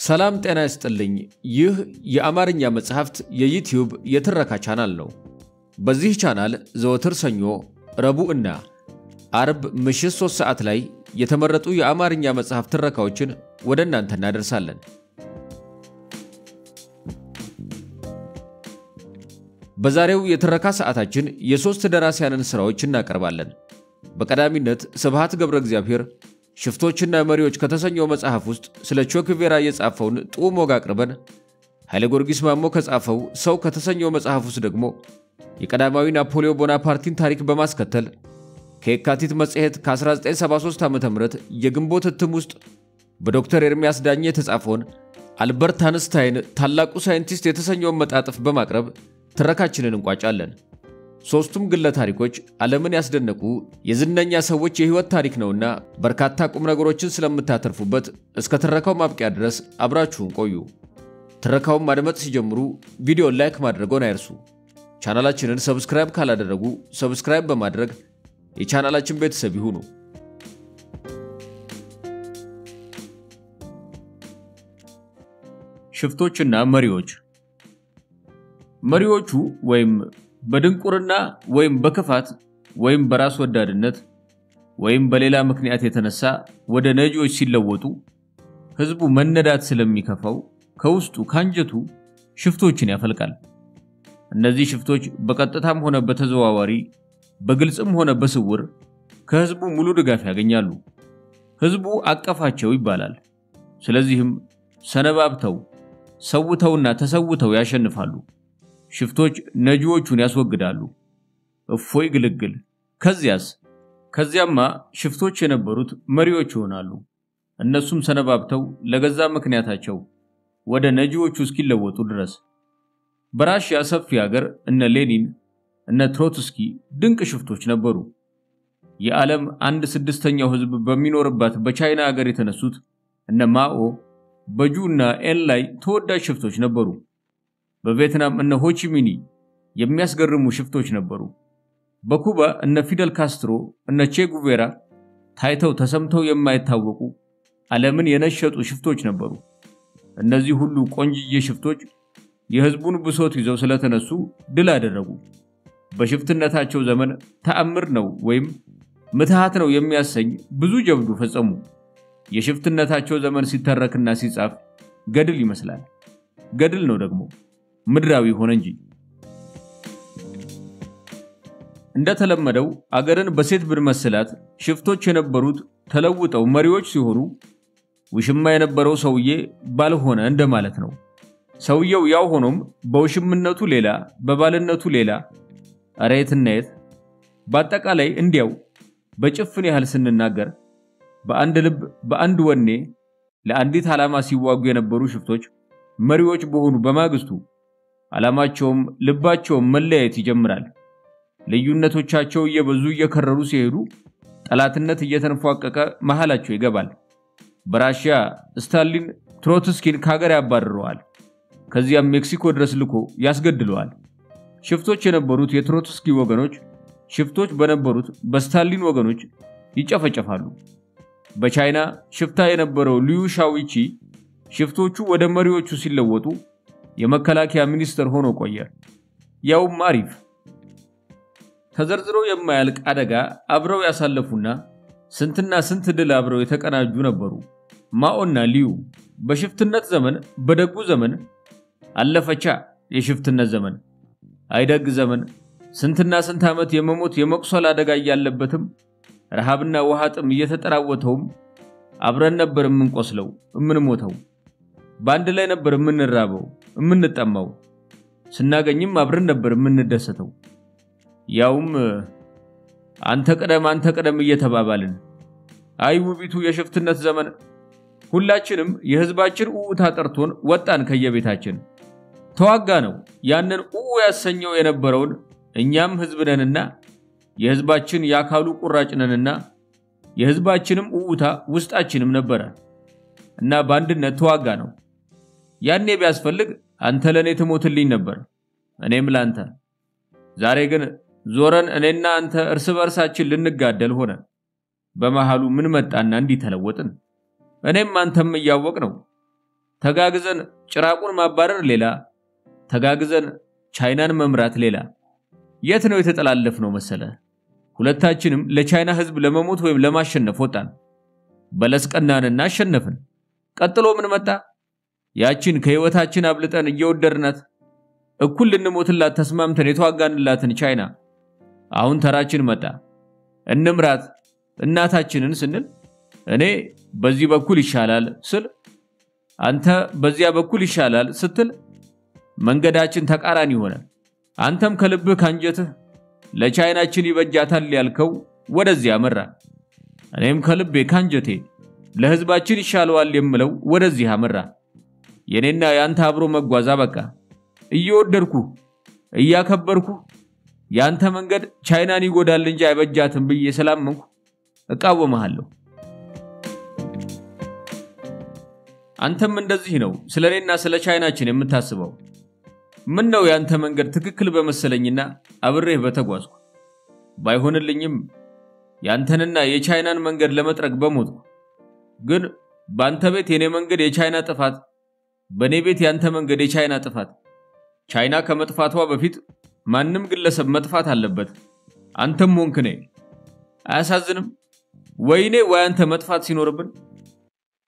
ሰላም ጤና ይስጥልኝ ይህ የአማርኛ መጽሐፍት የዩቲዩብ የትረካ ቻናል ነው። በዚህ ቻናል ዘወትር ሰኞ፣ ረቡዕ እና አርብ ምሽት 3 ሰዓት ላይ የተመረጡ የአማርኛ መጽሐፍት ትረካዎችን ወደ እናንተ እናደርሳለን። በዛሬው የትረካ ሰዓታችን የሶስት ደራሲያንን ስራዎች እናቀርባለን። በቀዳሚነት ስብሐት ገብረ እግዚአብሔር ሽፍቶችና መሪዎች ከተሰኘው መጽሐፍ ውስጥ ስለ ቾክቬራ የጻፈውን ጡም ወግ አቅርበን ኃይለ ጊዮርጊስ ማሞ ከጻፈው ሰው ከተሰኘው መጽሐፍ ውስጥ ደግሞ የቀዳማዊ ናፖሊዮን ቦናፓርቲን ታሪክ በማስከተል ከየካቲት መጽሔት ከ1973 ዓ.ም የግንቦት እትም ውስጥ በዶክተር ኤርሚያስ ዳኘ የተጻፈውን አልበርት አንስታይን ታላቁ ሳይንቲስት የተሰኘውን መጣጥፍ በማቅረብ ትረካችንን እንቋጫለን። ሶስቱም ግለ ታሪኮች ዓለምን ያስደነቁ የዝነኛ ሰዎች የህይወት ታሪክ ነውና በርካታ ቁም ነገሮችን ስለምታተርፉበት እስከ ትረካው ማብቂያ ድረስ አብራችሁን ቆዩ። ትረካውን ማድመጥ ሲጀምሩ ቪዲዮ ላይክ ማድረግዎን አይርሱ። ቻናላችንን ሰብስክራይብ ካላደረጉ ሰብስክራይብ በማድረግ የቻናላችን ቤተሰብ ይሁኑ። ሽፍቶችና መሪዎች። መሪዎቹ ወይም በድንቁርና ወይም በክፋት ወይም በራስ ወዳድነት ወይም በሌላ ምክንያት የተነሳ ወደ ነጂዎች ሲለወጡ ህዝቡ መነዳት ስለሚከፋው ከውስጡ ካንጀቱ ሽፍቶችን ያፈልቃል። እነዚህ ሽፍቶች በቀጥታም ሆነ በተዘዋዋሪ በግልጽም ሆነ በስውር ከህዝቡ ሙሉ ድጋፍ ያገኛሉ። ህዝቡ አቀፋቸው ይባላል። ስለዚህም ሰነባብተው ሰውተውና ተሰውተው ያሸንፋሉ። ሽፍቶች ነጂዎቹን ያስወግዳሉ። እፎይ ግልግል። ከዚያማ ሽፍቶች የነበሩት መሪዎች ይሆናሉ። እነሱም ሰነባብተው ለገዛ ምክንያታቸው ወደ ነጂዎቹ እስኪለወጡ ድረስ። በራሺያ ሰፊ ሀገር እነ ሌኒን እነ ትሮትስኪ ድንቅ ሽፍቶች ነበሩ። የዓለም 1/6ኛው ህዝብ በሚኖርባት በቻይና ሀገር የተነሱት እነ ማኦ በጁና ኤን ላይ ተወዳጅ ሽፍቶች ነበሩ። በቪየትናም እነ ሆቺሚኒ የሚያስገርሙ ሽፍቶች ነበሩ። በኩባ እነ ፊደል ካስትሮ እነ ቼ ጉቬራ ታይተው ተሰምተው የማይታወቁ ዓለምን የነሸጡ ሽፍቶች ነበሩ። እነዚህ ሁሉ ቆንጅዬ ሽፍቶች የህዝቡን ብሶት ይዘው ስለተነሱ ድል አደረጉ። በሽፍትነታቸው ዘመን ተአምር ነው ወይም ምትሃት ነው የሚያሰኝ ብዙ ጀብዱ ፈጸሙ። የሽፍትነታቸው ዘመን ሲተረክና ሲጻፍ ገድል ይመስላል። ገድል ነው ደግሞ ምድራዊ ሆነ እንጂ። እንደተለመደው አገርን በሴት ብንመስላት ሽፍቶች የነበሩት ተለውጠው መሪዎች ሲሆኑ ውሽማ የነበረው ሰውዬ ባልሆነ እንደማለት ነው። ሰውየው ያው ሆኖም በውሽምነቱ ሌላ በባልነቱ ሌላ አሬትነት በአጠቃላይ እንዲያው በጭፍን ያህል ስንናገር በአንድ ልብ በአንድ ወኔ ለአንዲት ዓላማ ሲዋጉ የነበሩ ሽፍቶች መሪዎች በሆኑ በማግስቱ ዓላማቸውም ልባቸውም መለያየት ይጀምራል። ልዩነቶቻቸው እየበዙ እየከረሩ ሲሄዱ ጠላትነት እየተንፏቀቀ መሃላቸው ይገባል። በራሺያ ስታሊን ትሮትስኪን ከሀገር ያባርረዋል። ከዚያም ሜክሲኮ ድረስ ልኮ ያስገድለዋል። ሽፍቶች የነበሩት የትሮትስኪ ወገኖች ሽፍቶች በነበሩት በስታሊን ወገኖች ይጨፈጨፋሉ። በቻይና ሽፍታ የነበረው ሊዩ ሻዊቺ ሽፍቶቹ ወደ መሪዎቹ ሲለወጡ የመከላከያ ሚኒስተር ሆኖ ቆየ። ያውም አሪፍ ተዘርዝሮ የማያልቅ አደጋ አብረው ያሳለፉና ስንትና ስንት ድል አብረው የተቀናጁ ነበሩ። ማኦና ሊዩ በሽፍትነት ዘመን በደጉ ዘመን አለፈቻ የሽፍትነት ዘመን አይደግ ዘመን ስንትና ስንት ዓመት የመሞት የመቁሰል አደጋ ያለበትም ረሃብና ውሃ ጥም እየተጠራወተውም አብረን ነበር የምንቆስለው የምንሞተው። ባንድ ላይ ነበር የምንራበው የምንጠማው። ስናገኝም አብረን ነበር የምንደሰተው። ያውም አንተ ቀደም እየተባባልን። አይ ውቢቱ የሽፍትነት ዘመን ሁላችንም የህዝባችን ኡኡታ ጠርቶን ወጣን ከየቤታችን። ተዋጋ ነው ያንን ያሰኘው የነበረውን እኛም ህዝብ ነንና የህዝባችን ያካሉ ቁራጭ ነንና የህዝባችንም ኡኡታ ውስጣችንም ነበር እና ባንድነት ተዋጋ ነው። ያኔ ቢያስፈልግ አንተ ለኔ ትሞትልኝ ነበር እኔም ላንተ። ዛሬ ግን ዞረን እኔና አንተ እርስ በርሳችን ልንጋደል ሆነ። በመሃሉ ምን መጣና እንዲተለወጥን? እኔም አንተም ያወቅ ነው ተጋግዘን ጭራቁን ማባረር ሌላ ተጋግዘን ቻይናን መምራት ሌላ የት ነው የተጠላለፍነው መሰለ ሁለታችንም ለቻይና ህዝብ ለመሞት ወይም ለማሸነፍ ወጣን በለስቀናንና አሸነፍን ቀጥሎ ምን መጣ ያቺን ከህይወታችን አብልጠን እየወደድናት እኩል ልንሞትላት ተስማምተን የተዋጋንላትን ቻይና አሁን ተራችን መጣ እንምራት እናታችንን ስንል እኔ በዚህ በኩል ይሻላል ስል አንተ በዚያ በኩል ይሻላል ስትል መንገዳችን ተቃራኒ ሆነ አንተም ከልብህ ካንጀትህ ለቻይናችን ይበጃታል ያልከው ወደዚያ አመራ እኔም ከልቤ ካንጀቴ ለህዝባችን ይሻለዋል የምለው ወደዚህ አመራ የኔና ያንተ አብሮ መጓዛ በቃ እየወደድኩ እያከበርኩ ያንተ መንገድ ቻይናን ይጎዳል እንጂ አይበጃትም ብዬ ሰላምንኩ እቃወመሃለሁ አንተም እንደዚህ ነው ስለኔና ስለ ቻይናችን የምታስበው ምን ነው ያንተ መንገድ ትክክል በመሰለኝና አብሬህ በተጓዝኩ ባይሆንልኝም ያንተንና የቻይናን መንገድ ለመጥረግ በሞትኩ ግን ባንተ ቤት የኔ መንገድ የቻይና ጥፋት በኔ ቤት ያንተ መንገድ የቻይና ጥፋት ቻይና ከመጥፋቷ በፊት ማንንም ግለሰብ መጥፋት አለበት አንተም ሆንክ ነኝ አያሳዝንም ወይኔ ወያንተ መጥፋት ሲኖርብን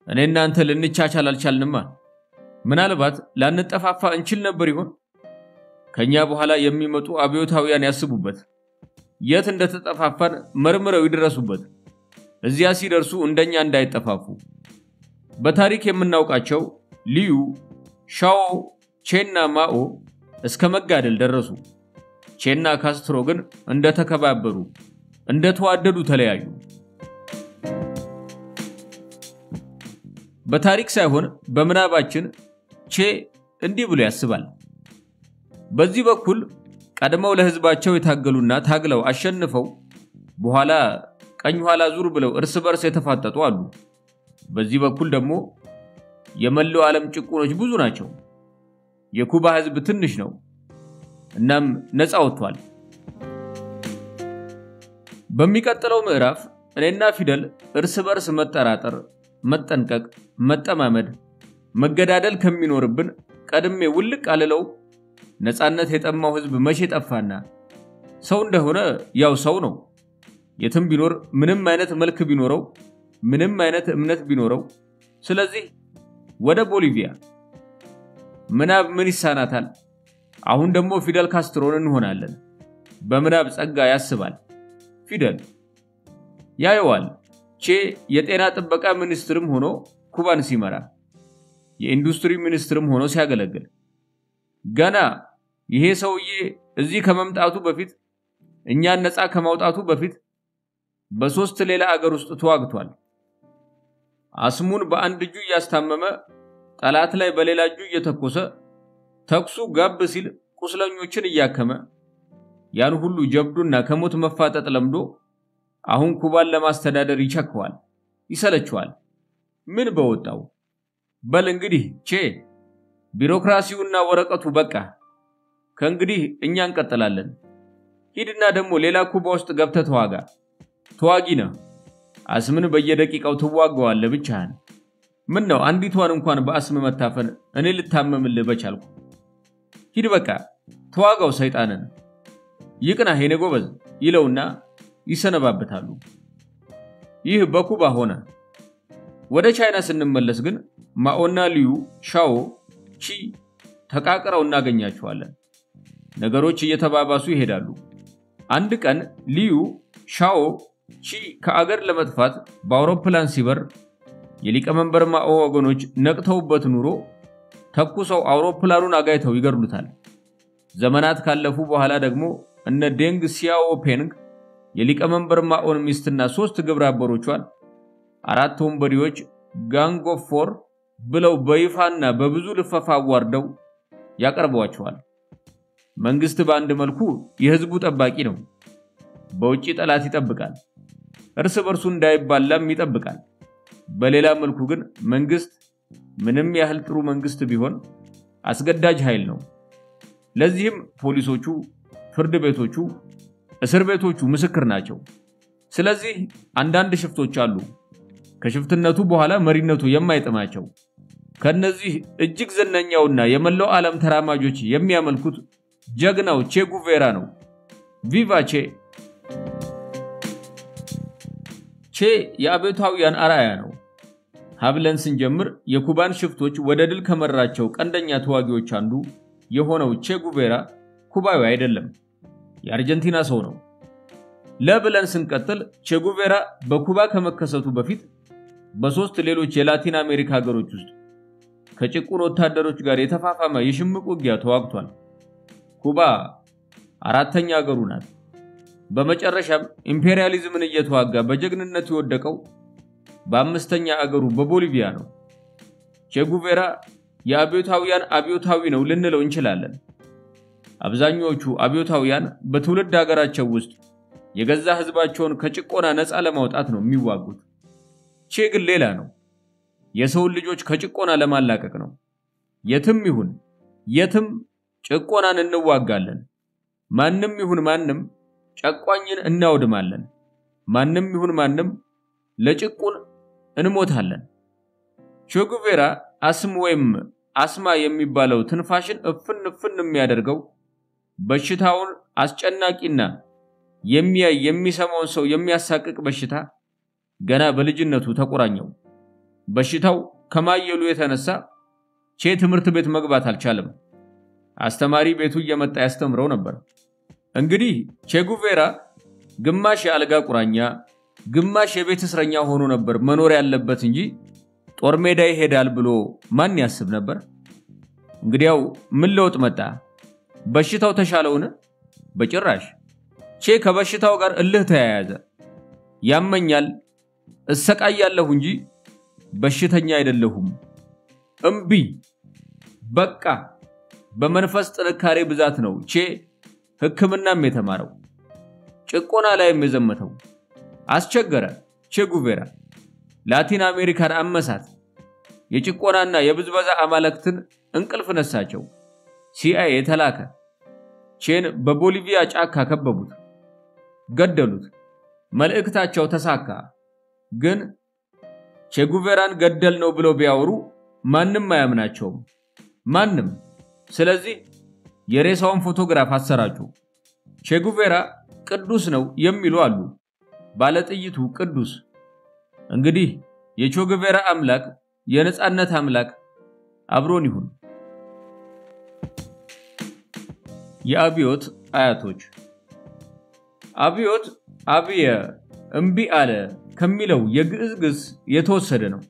እኔና አንተ ልንቻቻል አልቻልንማ ምናልባት ላንጠፋፋ እንችል ነበር ይሆን ከኛ በኋላ የሚመጡ አብዮታውያን ያስቡበት የት እንደተጠፋፋን መርምረው ይድረሱበት እዚያ ሲደርሱ እንደኛ እንዳይጠፋፉ በታሪክ የምናውቃቸው ሊዩ ሻኦ ቼና ማኦ እስከ መጋደል ደረሱ ቼና ካስትሮ ግን እንደተከባበሩ እንደተዋደዱ ተለያዩ በታሪክ ሳይሆን በመናባችን ቼ እንዲህ ብሎ ያስባል በዚህ በኩል ቀድመው ለህዝባቸው የታገሉና ታግለው አሸንፈው በኋላ ቀኝ ኋላ ዙር ብለው እርስ በርስ የተፋጠጡ አሉ በዚህ በኩል ደግሞ የመላው ዓለም ጭቁኖች ብዙ ናቸው የኩባ ህዝብ ትንሽ ነው እናም ነፃ ወጥቷል በሚቀጥለው ምዕራፍ እኔና ፊደል እርስ በርስ መጠራጠር መጠንቀቅ መጠማመድ መገዳደል ከሚኖርብን ቀድሜ ውልቅ አለለው ነፃነት የጠማው ህዝብ መቼ ጠፋና ሰው እንደሆነ ያው ሰው ነው የትም ቢኖር ምንም አይነት መልክ ቢኖረው ምንም አይነት እምነት ቢኖረው ስለዚህ ወደ ቦሊቪያ ምናብ ምን ይሳናታል አሁን ደግሞ ፊደል ካስትሮን እንሆናለን በምናብ ጸጋ ያስባል ፊደል ያየዋል ቼ የጤና ጥበቃ ሚኒስትርም ሆኖ ኩባን ሲመራ የኢንዱስትሪ ሚኒስትርም ሆኖ ሲያገለግል ገና ይሄ ሰውዬ እዚህ ከመምጣቱ በፊት እኛን ነፃ ከማውጣቱ በፊት በሶስት ሌላ አገር ውስጥ ተዋግቷል አስሙን በአንድ እጁ ያስታመመ ጠላት ላይ በሌላ እጁ እየተኮሰ ተኩሱ ጋብ ሲል ቁስለኞችን እያከመ ያን ሁሉ ጀብዱና ከሞት መፋጠጥ ለምዶ አሁን ኩባን ለማስተዳደር ይቸከዋል ይሰለችዋል ምን በወጣው በል እንግዲህ ቼ ቢሮክራሲውና ወረቀቱ በቃ ከእንግዲህ እኛ እንቀጥላለን ሂድና ደግሞ ሌላ ኩባ ውስጥ ገብተህ ተዋጋ ተዋጊና አስምን በየደቂቃው ተዋጋዋለህ ብቻህን ምን ነው አንዲቷን እንኳን በአስም መታፈን እኔ ልታመምልህ በቻልኩ ሂድ በቃ ተዋጋው ሰይጣንን ይቅና ሄኔ ጎበዝ ይለውና ይሰነባበታሉ ይህ በኩባ ሆነ ወደ ቻይና ስንመለስ ግን ማኦና ሊዩ ሻኦ ቺ ተቃቅረው እናገኛቸዋለን ነገሮች እየተባባሱ ይሄዳሉ አንድ ቀን ሊዩ ሻኦ ቺ ከአገር ለመጥፋት በአውሮፕላን ሲበር የሊቀመንበር ማኦ ወገኖች ነቅተውበት ኑሮ ተኩሰው አውሮፕላኑን አጋይተው ይገርሉታል ዘመናት ካለፉ በኋላ ደግሞ እነ ዴንግ ሲያኦ ፔንግ የሊቀመንበር ማኦን ሚስትና 3 ግብረ አበሮቿን አራት ወንበዴዎች ጋንግ ኦፍ ፎር ብለው በይፋና በብዙ ልፈፋ አዋርደው ያቀርቧቸዋል መንግስት በአንድ መልኩ የህዝቡ ጠባቂ ነው በውጪ ጠላት ይጠብቃል እርስ በርሱ እንዳይባላም ይጠብቃል በሌላ መልኩ ግን መንግስት ምንም ያህል ጥሩ መንግስት ቢሆን አስገዳጅ ኃይል ነው ለዚህም ፖሊሶቹ ፍርድ ቤቶቹ እስር ቤቶቹ ምስክር ናቸው ስለዚህ አንዳንድ ሽፍቶች አሉ ከሽፍትነቱ በኋላ መሪነቱ የማይጠማቸው ከነዚህ እጅግ ዘነኛውና የመላው ዓለም ተራማጆች የሚያመልኩት ጀግናው ቼ ጉቬራ ነው። ቪቫ ቼ! ቼ የአብዮታውያን አርአያ ነው። ሀብለን ስንጀምር የኩባን ሽፍቶች ወደ ድል ከመራቸው ቀንደኛ ተዋጊዎች አንዱ የሆነው ቼ ጉቬራ ኩባዊ አይደለም፣ የአርጀንቲና ሰው ነው። ለብለን ስንቀጥል ቼ ጉቬራ በኩባ ከመከሰቱ በፊት በሶስት ሌሎች የላቲን አሜሪካ ሀገሮች ውስጥ ከጭቁን ወታደሮች ጋር የተፋፋመ የሽምቅ ውጊያ ተዋግቷል። ኩባ አራተኛ ሀገሩ ናት። በመጨረሻም ኢምፔሪያሊዝምን እየተዋጋ በጀግንነት የወደቀው በአምስተኛ ሀገሩ በቦሊቪያ ነው። ቼ ጉቬራ የአብዮታውያን አብዮታዊ ነው ልንለው እንችላለን። አብዛኞቹ አብዮታውያን በትውልድ ሀገራቸው ውስጥ የገዛ ህዝባቸውን ከጭቆና ነፃ ለማውጣት ነው የሚዋጉት። ቼ ግን ሌላ ነው። የሰው ልጆች ከጭቆና ለማላቀቅ ነው። የትም ይሁን የትም ጭቆናን እንዋጋለን። ማንም ይሁን ማንም ጨቋኝን እናውድማለን። ማንም ይሁን ማንም ለጭቁን እንሞታለን። ቼ ጉቬራ አስም ወይም አስማ የሚባለው ትንፋሽን እፍን የሚያደርገው በሽታውን አስጨናቂና የሚሰማውን ሰው የሚያሳቅቅ በሽታ ገና በልጅነቱ ተቆራኘው። በሽታው ከማየሉ የተነሳ ቼ ትምህርት ቤት መግባት አልቻለም። አስተማሪ ቤቱ እየመጣ ያስተምረው ነበር። እንግዲህ ቼ ጉቬራ ግማሽ የአልጋ ቁራኛ ግማሽ የቤት እስረኛ ሆኖ ነበር መኖር ያለበት እንጂ ጦር ሜዳ ይሄዳል ብሎ ማን ያስብ ነበር? እንግዲያው ምን ለውጥ መጣ? በሽታው ተሻለውን? በጭራሽ። ቼ ከበሽታው ጋር እልህ ተያያዘ። ያመኛል እሰቃያለሁ እንጂ በሽተኛ አይደለሁም። እምቢ በቃ። በመንፈስ ጥንካሬ ብዛት ነው ቼ ሕክምናም የተማረው፣ ጭቆና ላይም የዘመተው። አስቸገረ ቼ ጉቬራ። ላቲን አሜሪካን አመሳት። የጭቆናና የብዝበዛ አማለክትን እንቅልፍ ነሳቸው። ሲአይኤ ተላከ። ቼን በቦሊቪያ ጫካ ከበቡት፣ ገደሉት። መልእክታቸው ተሳካ። ግን ቼ ጉቬራን ገደል ነው ብለው ቢያወሩ ማንም አያምናቸውም፣ ማንም። ስለዚህ የሬሳውን ፎቶግራፍ አሰራጩ። ቼ ጉቬራ ቅዱስ ነው የሚሉ አሉ። ባለጥይቱ ቅዱስ። እንግዲህ የቼ ጉቬራ አምላክ የነጻነት አምላክ አብሮን ይሁን። የአብዮት አያቶች። አብዮት አብየ እምቢ አለ ከሚለው የግዕዝ ግስ የተወሰደ ነው።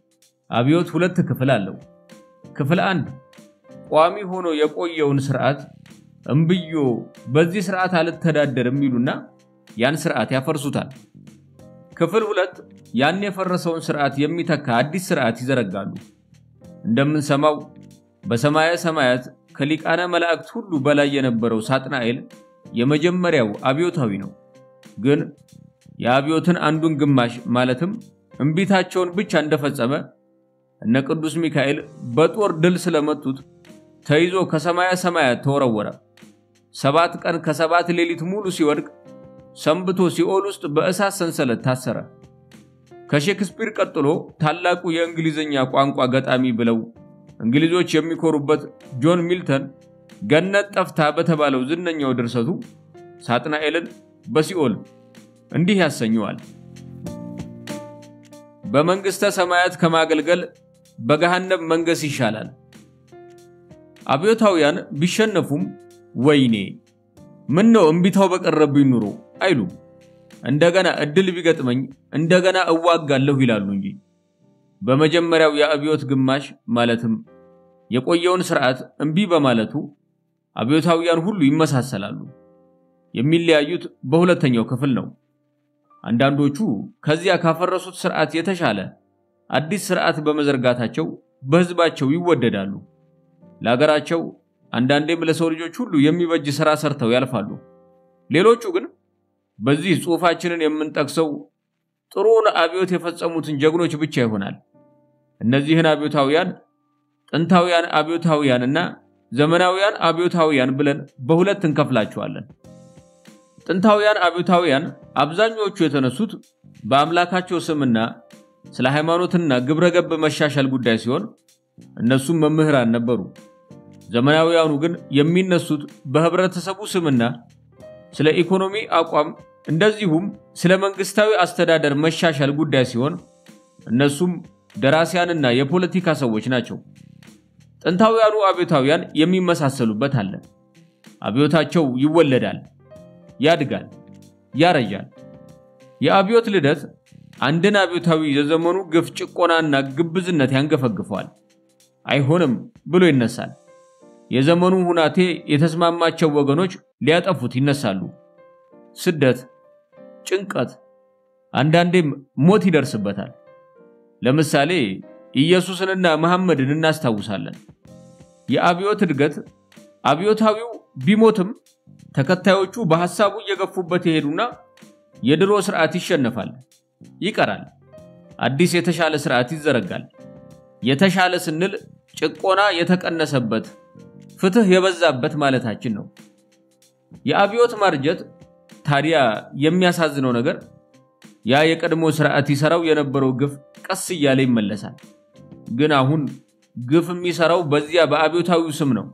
አብዮት ሁለት ክፍል አለው። ክፍል 1 ቋሚ ሆኖ የቆየውን ስርዓት እምብዮ በዚህ ስርዓት አልተዳደርም ይሉና ያን ስርዓት ያፈርሱታል። ክፍል 2 ያን የፈረሰውን ስርዓት የሚተካ አዲስ ስርዓት ይዘረጋሉ። እንደምንሰማው በሰማየ ሰማያት ከሊቃነ መላእክት ሁሉ በላይ የነበረው ሳጥናኤል የመጀመሪያው አብዮታዊ ነው። ግን የአብዮትን አንዱን ግማሽ ማለትም እምቢታቸውን ብቻ እንደፈጸመ እነ ቅዱስ ሚካኤል በጦር ድል ስለመቱት ተይዞ ከሰማየ ሰማያት ተወረወረ። 7 ቀን ከ7 ሌሊት ሙሉ ሲወድቅ ሰንብቶ ሲኦል ውስጥ በእሳት ሰንሰለት ታሰረ። ከሼክስፒር ቀጥሎ ታላቁ የእንግሊዘኛ ቋንቋ ገጣሚ ብለው እንግሊዞች የሚኮሩበት ጆን ሚልተን ገነት ጠፍታ በተባለው ዝነኛው ድርሰቱ ሳጥናኤልን በሲኦል እንዲህ ያሰኘዋል። በመንግስተ ሰማያት ከማገልገል በገሃነም መንገስ ይሻላል። አብዮታውያን ቢሸነፉም ወይኔ ምን ነው እምቢታው በቀረብኝ ኑሮ አይሉ። እንደገና እድል ቢገጥመኝ እንደገና እዋጋለሁ ይላሉ እንጂ። በመጀመሪያው የአብዮት ግማሽ ማለትም የቆየውን ስርዓት እምቢ በማለቱ አብዮታውያን ሁሉ ይመሳሰላሉ። የሚለያዩት በሁለተኛው ክፍል ነው። አንዳንዶቹ ከዚያ ካፈረሱት ስርዓት የተሻለ አዲስ ስርዓት በመዘርጋታቸው በህዝባቸው ይወደዳሉ። ለሀገራቸው አንዳንዴም ለሰው ልጆች ሁሉ የሚበጅ ስራ ሰርተው ያልፋሉ። ሌሎቹ ግን በዚህ ጽሑፋችንን የምንጠቅሰው ጥሩን አብዮት የፈጸሙትን ጀግኖች ብቻ ይሆናል። እነዚህን አብዮታውያን ጥንታውያን አብዮታውያንና ዘመናውያን አብዮታውያን ብለን በሁለት እንከፍላቸዋለን። ጥንታውያን አብዮታውያን አብዛኞቹ የተነሱት በአምላካቸው ስምና ስለ ሃይማኖትና ግብረገብ መሻሻል ጉዳይ ሲሆን እነሱም መምህራን ነበሩ። ዘመናዊያኑ ግን የሚነሱት በህብረተሰቡ ስምና ስለ ኢኮኖሚ አቋም እንደዚሁም ስለ መንግስታዊ አስተዳደር መሻሻል ጉዳይ ሲሆን እነሱም ደራሲያንና የፖለቲካ ሰዎች ናቸው። ጥንታዊያኑ አብዮታውያን የሚመሳሰሉበት አለ። አብዮታቸው ይወለዳል፣ ያድጋል፣ ያረጃል። የአብዮት ልደት አንድን አብዮታዊ የዘመኑ ግፍ ጭቆናና ግብዝነት ያንገፈግፈዋል። አይሆንም ብሎ ይነሳል። የዘመኑ ሁናቴ የተስማማቸው ወገኖች ሊያጠፉት ይነሳሉ። ስደት፣ ጭንቀት፣ አንዳንዴም ሞት ይደርስበታል። ለምሳሌ ኢየሱስንና መሐመድን እናስታውሳለን። የአብዮት እድገት አብዮታዊው ቢሞትም ተከታዮቹ በሐሳቡ እየገፉበት ይሄዱና የድሮ ስርዓት ይሸነፋል፣ ይቀራል። አዲስ የተሻለ ስርዓት ይዘረጋል። የተሻለ ስንል ጭቆና የተቀነሰበት ፍትህ የበዛበት ማለታችን ነው። የአብዮት ማርጀት ታዲያ የሚያሳዝነው ነገር ያ የቀድሞ ስርዓት ይሰራው የነበረው ግፍ ቀስ እያለ ይመለሳል። ግን አሁን ግፍ የሚሰራው በዚያ በአብዮታዊው ስም ነው።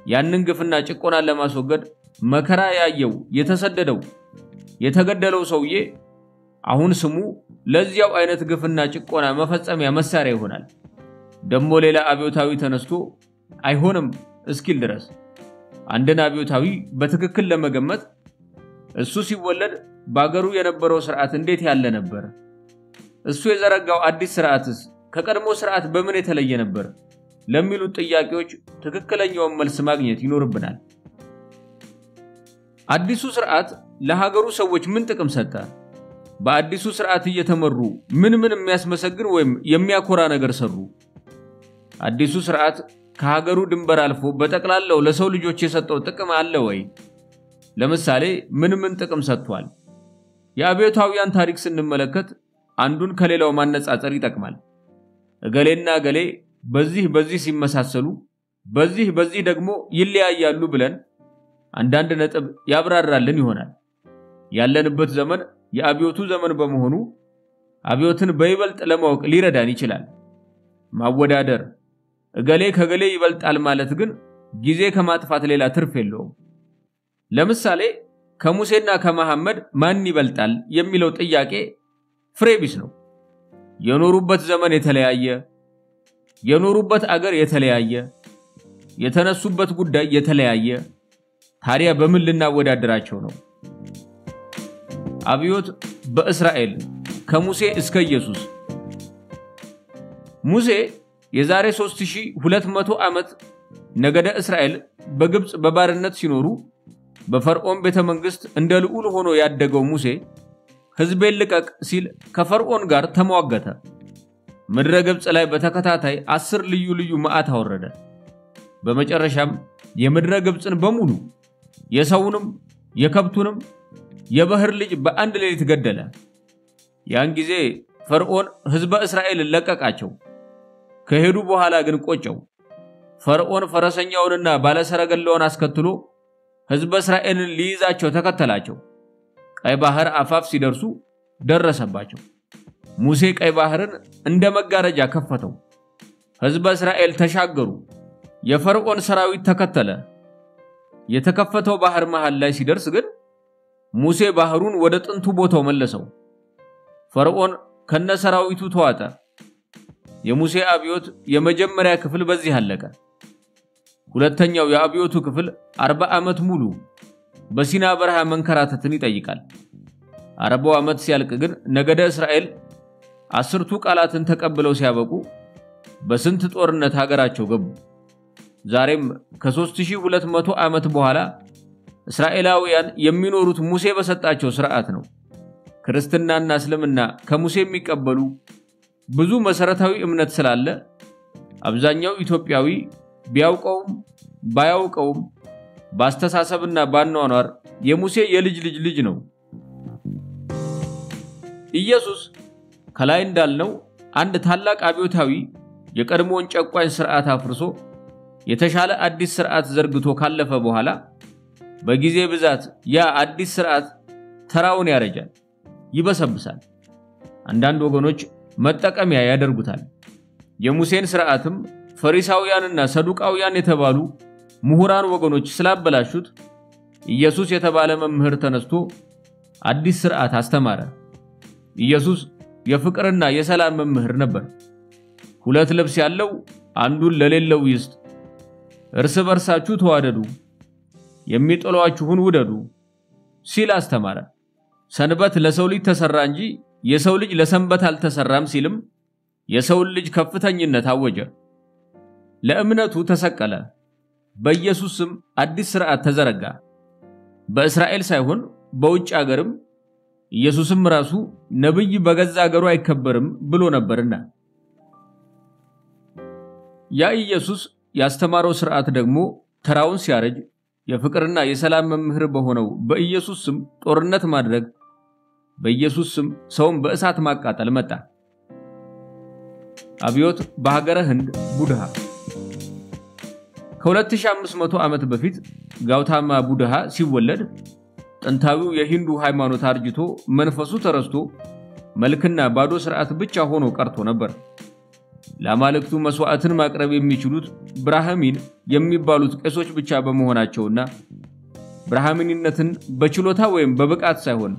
ያንን ግፍና ጭቆናን ለማስወገድ መከራ ያየው የተሰደደው የተገደለው ሰውዬ አሁን ስሙ ለዚያው አይነት ግፍና ጭቆና መፈጸሚያ መሳሪያ ይሆናል። ደሞ ሌላ አብዮታዊ ተነስቶ አይሆንም እስኪል ድረስ አንድን አብዮታዊ በትክክል ለመገመት እሱ ሲወለድ ባገሩ የነበረው ስርዓት እንዴት ያለ ነበር? እሱ የዘረጋው አዲስ ስርዓትስ ከቀድሞ ስርዓት በምን የተለየ ነበር? ለሚሉት ጥያቄዎች ትክክለኛውን መልስ ማግኘት ይኖርብናል። አዲሱ ስርዓት ለሀገሩ ሰዎች ምን ጥቅም ሰጠ? በአዲሱ ስርዓት እየተመሩ ምን የሚያስመሰግን ወይም የሚያኮራ ነገር ሰሩ? አዲሱ ስርዓት ከሀገሩ ድንበር አልፎ በጠቅላላው ለሰው ልጆች የሰጠው ጥቅም አለ ወይ? ለምሳሌ ምን ጥቅም ሰጥቷል? የአብዮታውያን ታሪክ ስንመለከት አንዱን ከሌላው ማነጻጸር ይጠቅማል። እገሌና እገሌ በዚህ ሲመሳሰሉ በዚህ ደግሞ ይለያያሉ ብለን አንዳንድ ነጥብ ያብራራልን ይሆናል። ያለንበት ዘመን የአብዮቱ ዘመን በመሆኑ አብዮትን በይበልጥ ለማወቅ ሊረዳን ይችላል። ማወዳደር እገሌ ከገሌ ይበልጣል ማለት ግን ጊዜ ከማጥፋት ሌላ ትርፍ የለውም። ለምሳሌ ከሙሴና ከመሐመድ ማን ይበልጣል የሚለው ጥያቄ ፍሬቢስ ነው። የኖሩበት ዘመን የተለያየ፣ የኖሩበት አገር የተለያየ፣ የተነሱበት ጉዳይ የተለያየ። ታዲያ በምን ልናወዳደራቸው ነው? አብዮት በእስራኤል ከሙሴ እስከ ኢየሱስ። ሙሴ የዛሬ 3200 ዓመት ነገደ እስራኤል በግብጽ በባርነት ሲኖሩ በፈርዖን ቤተ መንግስት እንደ ልዑል ሆኖ ያደገው ሙሴ ሕዝቤን ልቀቅ ሲል ከፈርዖን ጋር ተሟገተ። ምድረ ግብጽ ላይ በተከታታይ 10 ልዩ መዓት አወረደ። በመጨረሻም የምድረ ግብጽን በሙሉ የሰውንም የከብቱንም የባህር ልጅ በአንድ ሌሊት ገደለ። ያን ጊዜ ፈርዖን ሕዝበ እስራኤልን ለቀቃቸው። ከሄዱ በኋላ ግን ቆጨው። ፈርዖን ፈረሰኛውንና ባለሰረገላውን አስከትሎ ሕዝበ እስራኤልን ሊይዛቸው ተከተላቸው። ቀይ ባህር አፋፍ ሲደርሱ ደረሰባቸው። ሙሴ ቀይ ባህርን እንደ መጋረጃ ከፈተው። ሕዝበ እስራኤል ተሻገሩ። የፈርዖን ሰራዊት ተከተለ። የተከፈተው ባህር መሃል ላይ ሲደርስ ግን ሙሴ ባህሩን ወደ ጥንቱ ቦታው መለሰው። ፈርዖን ከነሰራዊቱ ተዋጠ። የሙሴ አብዮት የመጀመሪያ ክፍል በዚህ አለቀ። ሁለተኛው የአብዮቱ ክፍል 40 ዓመት ሙሉ በሲና በረሃ መንከራተትን ይጠይቃል። 40 ዓመት ሲያልቅ ግን ነገደ እስራኤል 10ቱ ቃላትን ተቀብለው ሲያበቁ በስንት ጦርነት ሀገራቸው ገቡ። ዛሬም ከ3200 ዓመት በኋላ እስራኤላውያን የሚኖሩት ሙሴ በሰጣቸው ስርዓት ነው። ክርስትናና እስልምና ከሙሴ የሚቀበሉ ብዙ መሰረታዊ እምነት ስላለ አብዛኛው ኢትዮጵያዊ ቢያውቀውም ባያውቀውም ባስተሳሰብና ባኗኗር የሙሴ የልጅ ልጅ ነው። ኢየሱስ ከላይ እንዳልነው አንድ ታላቅ አብዮታዊ የቀድሞውን ጨቋኝ ስርዓት አፍርሶ የተሻለ አዲስ ስርዓት ዘርግቶ ካለፈ በኋላ በጊዜ ብዛት ያ አዲስ ስርዓት ተራውን ያረጃል፣ ይበሰብሳል። አንዳንድ ወገኖች መጠቀሚያ ያደርጉታል። የሙሴን ስርዓትም ፈሪሳውያንና ሰዱቃውያን የተባሉ ምሁራን ወገኖች ስላበላሹት ኢየሱስ የተባለ መምህር ተነስቶ አዲስ ሥርዓት አስተማረ። ኢየሱስ የፍቅርና የሰላም መምህር ነበር። ሁለት ልብስ ያለው አንዱን ለሌለው ይስጥ፣ እርስ በርሳችሁ ተዋደዱ፣ የሚጠሏችሁን ውደዱ ሲል አስተማረ። ሰንበት ለሰው ልጅ ተሰራ እንጂ የሰው ልጅ ለሰንበት አልተሰራም ሲልም የሰው ልጅ ከፍተኝነት አወጀ። ለእምነቱ ተሰቀለ። በኢየሱስ ስም አዲስ ሥርዓት ተዘረጋ። በእስራኤል ሳይሆን በውጭ አገርም ኢየሱስም ራሱ ነብይ በገዛ አገሩ አይከበርም ብሎ ነበርና ያ ኢየሱስ ያስተማረው ሥርዓት ደግሞ ተራውን ሲያረጅ የፍቅርና የሰላም መምህር በሆነው በኢየሱስ ስም ጦርነት ማድረግ፣ በኢየሱስ ስም ሰውን በእሳት ማቃጠል መጣ። አብዮት በሀገረ ህንድ ቡድሃ ከ2500 ዓመት በፊት ጋውታማ ቡድሃ ሲወለድ ጥንታዊው የሂንዱ ሃይማኖት አርጅቶ መንፈሱ ተረስቶ መልክና ባዶ ሥርዓት ብቻ ሆኖ ቀርቶ ነበር። ለአማልክቱ መስዋዕትን ማቅረብ የሚችሉት ብራህሚን የሚባሉት ቄሶች ብቻ በመሆናቸውና ብራህሚንነትን በችሎታ ወይም በብቃት ሳይሆን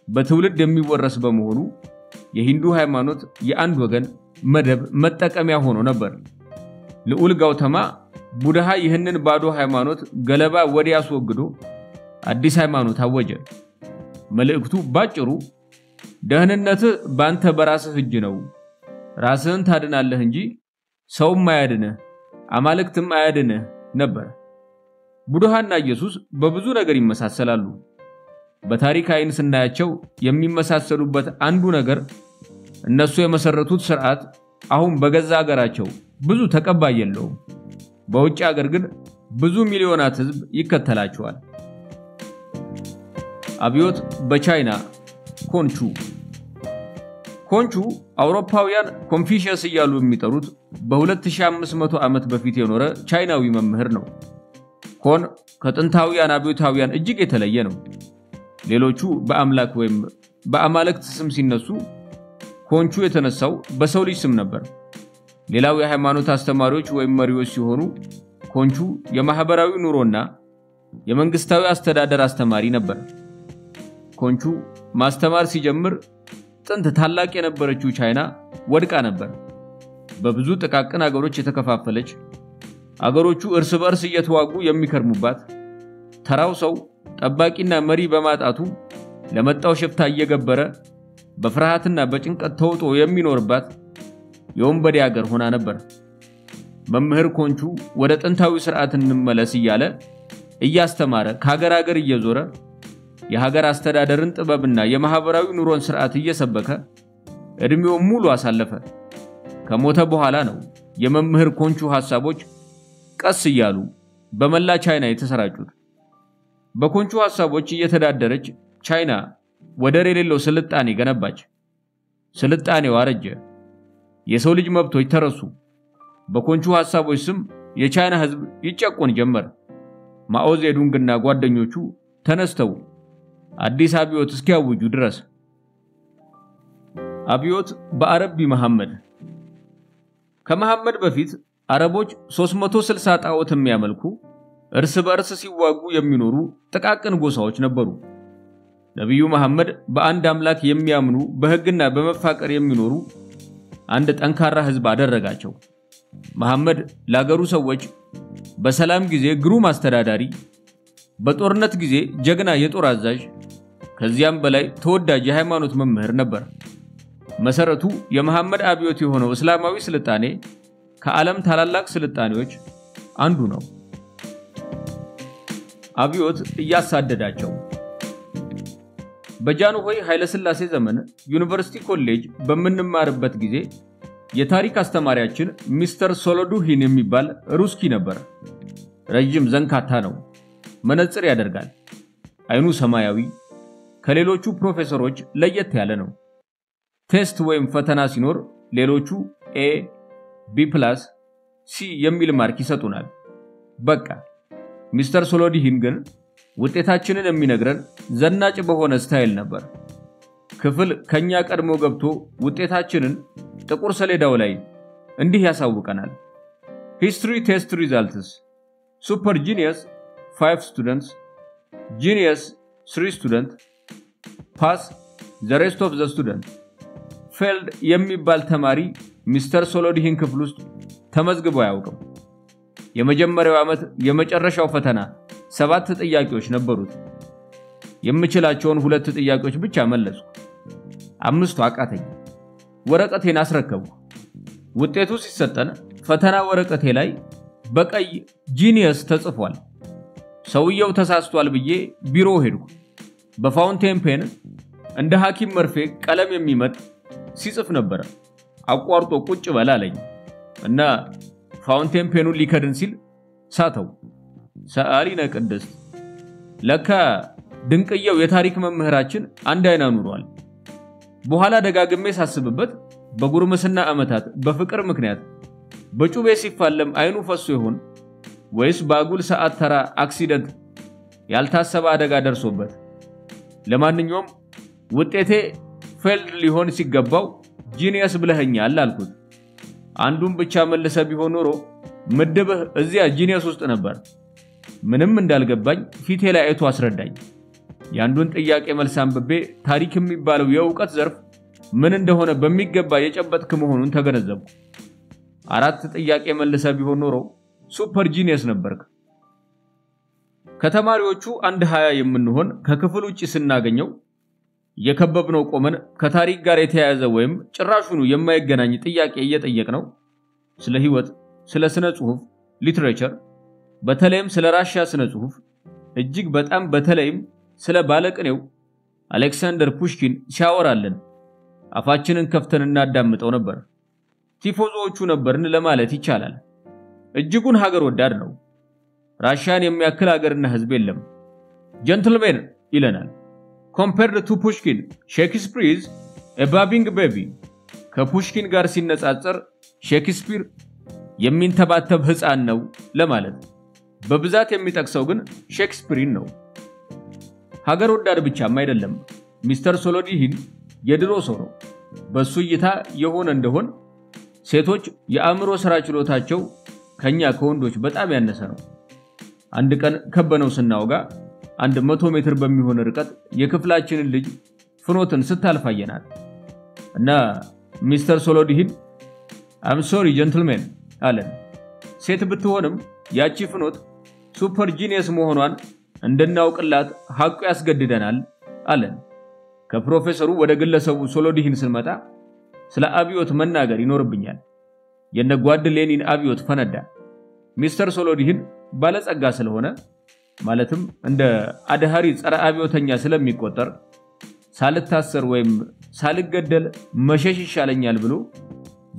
በትውልድ የሚወረስ በመሆኑ የሂንዱ ሃይማኖት የአንድ ወገን መደብ መጠቀሚያ ሆኖ ነበር። ልዑል ጋውተማ ቡድሃ ይህንን ባዶ ሃይማኖት ገለባ ወዲያ አስወግዶ አዲስ ሃይማኖት አወጀ። መልእክቱ ባጭሩ ደህንነት ባንተ በራስህ እጅ ነው፣ ራስህን ታድናለህ እንጂ ሰውም አያድንህ፣ አማልክትም አያድንህ ነበር። ቡድሃና ኢየሱስ በብዙ ነገር ይመሳሰላሉ። በታሪክ አይን ስናያቸው የሚመሳሰሉበት አንዱ ነገር እነሱ የመሰረቱት ሥርዓት አሁን በገዛ ሀገራቸው ብዙ ተቀባይ የለውም። በውጭ ሀገር ግን ብዙ ሚሊዮናት ህዝብ ይከተላቸዋል። አብዮት በቻይና ኮንቹ አውሮፓውያን ኮንፊሽየስ እያሉ የሚጠሩት በ2500 ዓመት በፊት የኖረ ቻይናዊ መምህር ነው። ኮን ከጥንታውያን አብዮታውያን እጅግ የተለየ ነው። ሌሎቹ በአምላክ ወይም በአማልክት ስም ሲነሱ ኮንቹ የተነሳው በሰው ልጅ ስም ነበር። ሌላው የሃይማኖት አስተማሪዎች ወይም መሪዎች ሲሆኑ ኮንቹ የማህበራዊ ኑሮና የመንግስታዊ አስተዳደር አስተማሪ ነበር። ኮንቹ ማስተማር ሲጀምር ጥንት ታላቅ የነበረችው ቻይና ወድቃ ነበር። በብዙ ጥቃቅን አገሮች የተከፋፈለች፣ አገሮቹ እርስ በርስ እየተዋጉ የሚከርሙባት፣ ተራው ሰው ጠባቂና መሪ በማጣቱ ለመጣው ሽፍታ እየገበረ በፍርሃትና በጭንቀት ተውጦ የሚኖርባት የወንበዴ አገር ሆና ነበር። መምህር ኮንቹ ወደ ጥንታዊ ሥርዓት እንመለስ እያለ እያስተማረ ከሀገር ሀገር እየዞረ የሀገር አስተዳደርን ጥበብና የማህበራዊ ኑሮን ሥርዓት እየሰበከ እድሜውን ሙሉ አሳለፈ። ከሞተ በኋላ ነው የመምህር ኮንቹ ሐሳቦች ቀስ እያሉ በመላ ቻይና የተሰራጩት። በኮንቹ ሐሳቦች እየተዳደረች ቻይና ወደር የሌለው ስልጣኔ ገነባች። ስልጣኔው አረጀ። የሰው ልጅ መብቶች ተረሱ። በኮንቹ ሐሳቦች ስም የቻይና ህዝብ ይጨቆን ጀመር። ማኦ ዜዱንግና ጓደኞቹ ተነስተው አዲስ አብዮት እስኪያውጁ ድረስ። አብዮት በአረቢ መሐመድ ከመሐመድ በፊት አረቦች 360 ጣዖት የሚያመልኩ እርስ በርስ ሲዋጉ የሚኖሩ ጥቃቅን ጎሳዎች ነበሩ። ነብዩ መሐመድ በአንድ አምላክ የሚያምኑ በህግና በመፋቀር የሚኖሩ አንድ ጠንካራ ህዝብ አደረጋቸው። መሐመድ ለአገሩ ሰዎች በሰላም ጊዜ ግሩም አስተዳዳሪ፣ በጦርነት ጊዜ ጀግና የጦር አዛዥ፣ ከዚያም በላይ ተወዳጅ የሃይማኖት መምህር ነበር። መሰረቱ የመሐመድ አብዮት የሆነው እስላማዊ ስልጣኔ ከዓለም ታላላቅ ስልጣኔዎች አንዱ ነው። አብዮት እያሳደዳቸው በጃንሆይ ኃይለ ሥላሴ ዘመን ዩኒቨርሲቲ ኮሌጅ በመንማርበት ጊዜ የታሪክ አስተማሪያችን ሚስተር ሶሎዱሂን የሚባል ሩስኪ ነበር። ረጅም ዘንካታ ነው። መነጽር ያደርጋል። አይኑ ሰማያዊ፣ ከሌሎቹ ፕሮፌሰሮች ለየት ያለ ነው። ቴስት ወይም ፈተና ሲኖር ሌሎቹ ኤ፣ ቢ+፣ ሲ የሚል ማርክ ይሰጡናል። በቃ ሚስተር ሶሎዱሂን ግን ውጤታችንን የሚነግረን ዘናጭ በሆነ ስታይል ነበር። ክፍል ከኛ ቀድሞ ገብቶ ውጤታችንን ጥቁር ሰሌዳው ላይ እንዲህ ያሳውቀናል። History test results. Super genius 5 students, genius 3 students, pass the rest of the students. Failed የሚባል ተማሪ ሚስተር ሶሎዲሂን ክፍል ውስጥ ተመዝግቦ አያውቅም። የመጀመሪያው ዓመት የመጨረሻው ፈተና 7 ጥያቄዎች ነበሩት። የምችላቸውን 2 ጥያቄዎች ብቻ መለስኩ። 5ቱ አቃተኝ። ወረቀቴን አስረከብኩ። ውጤቱ ሲሰጠን ፈተና ወረቀቴ ላይ በቀይ ጂኒየስ ተጽፏል። ሰውየው ተሳስቷል ብዬ ቢሮ ሄድኩ። በፋውንቴን ፔን እንደ ሐኪም መርፌ ቀለም የሚመጥ ሲጽፍ ነበር። አቋርጦ ቁጭ በል አለኝ እና ፋውንቴን ፔኑን ሊከድን ሲል ሳተው። ሰዓሊነ ቅድስት ለካ ድንቅየው የታሪክ መምህራችን አንድ አይና ኑሯል። በኋላ ደጋግሜ ሳስብበት በጉርምስና ዓመታት በፍቅር ምክንያት በጩቤ ሲፋለም አይኑ ፈሶ ይሆን ወይስ ባጉል ሰዓት ተራ አክሲደንት ያልታሰበ አደጋ ደርሶበት? ለማንኛውም ውጤቴ ፌልድ ሊሆን ሲገባው ጂኒየስ ብለኸኛል አልኩት። አንዱን ብቻ መልሰ ቢሆን ኖሮ ምድብህ እዚያ ጂኒየስ ውስጥ ነበር። ምንም እንዳልገባኝ ፊቴ ላይ አይቶ አስረዳኝ። ያንዱን ጥያቄ መልስ አንብቤ ታሪክ የሚባለው የዕውቀት ዘርፍ ምን እንደሆነ በሚገባ የጨበጥክ መሆኑን ተገነዘብኩ። 4 ጥያቄ መልሰ ቢሆን ኖሮ ሱፐር ጂኒየስ ነበርክ። ከተማሪዎቹ 120 የምንሆን ከክፍል ውጪ ስናገኘው የከበብነው ቆመን ከታሪክ ጋር የተያያዘ ወይም ጭራሹኑ የማይገናኝ ጥያቄ እየጠየቅነው ስለ ህይወት፣ ስለ ስነ ጽሑፍ ሊትሬቸር፣ በተለይም ስለ ራሺያ ስነ ጽሑፍ፣ እጅግ በጣም በተለይም ስለ ባለቅኔው አሌክሳንደር ፑሽኪን ሲያወራልን አፋችንን ከፍተን እናዳምጠው ነበር። ቲፎዞቹ ነበርን ለማለት ይቻላል። እጅጉን ሀገር ወዳድ ነው። ራሺያን የሚያክል ሀገርና ህዝብ የለም። ጀንትልሜን ይለናል። Compared to Pushkin, Shakespeare is a babbling baby. ከፑሽኪን ጋር ሲነጻጸር ሼክስፒር የሚንተባተብ ህፃን ነው ለማለት። በብዛት የሚጠቅሰው ግን ሼክስፒርን ነው። ሀገር ወዳድ ብቻም አይደለም። ሚስተር ሶሎዲሂን የድሮ ሰው ነው። በሱ እይታ የሆነ እንደሆን ሴቶች የአእምሮ ስራ ችሎታቸው ከኛ ከወንዶች በጣም ያነሰ ነው። አንድ ቀን ከበነው ስናወጋ 100 ሜትር በሚሆን ርቀት የክፍላችንን ልጅ ፍኖትን ስታልፋየናል እና ሚስተር ሶሎዲሂን I'm sorry gentlemen አለን። ሴት ብትሆንም ያቺ ፍኖት ሱፐር ጂኒየስ መሆኗን እንድናውቅላት ሐቁ ያስገድደናል አለን። ከፕሮፌሰሩ ወደ ግለሰቡ ሶሎዲሂን ስንመጣ ስለ አብዮት መናገር ይኖርብኛል። የነጓድ ሌኒን አብዮት ፈነዳ። ሚስተር ሶሎዲሂን ባለጸጋ ስለሆነ ማለትም እንደ አድሃሪ ጸረ አብዮተኛ ስለሚቆጠር ሳልታሰር ወይም ሳልገደል መሸሽ ይሻለኛል ብሎ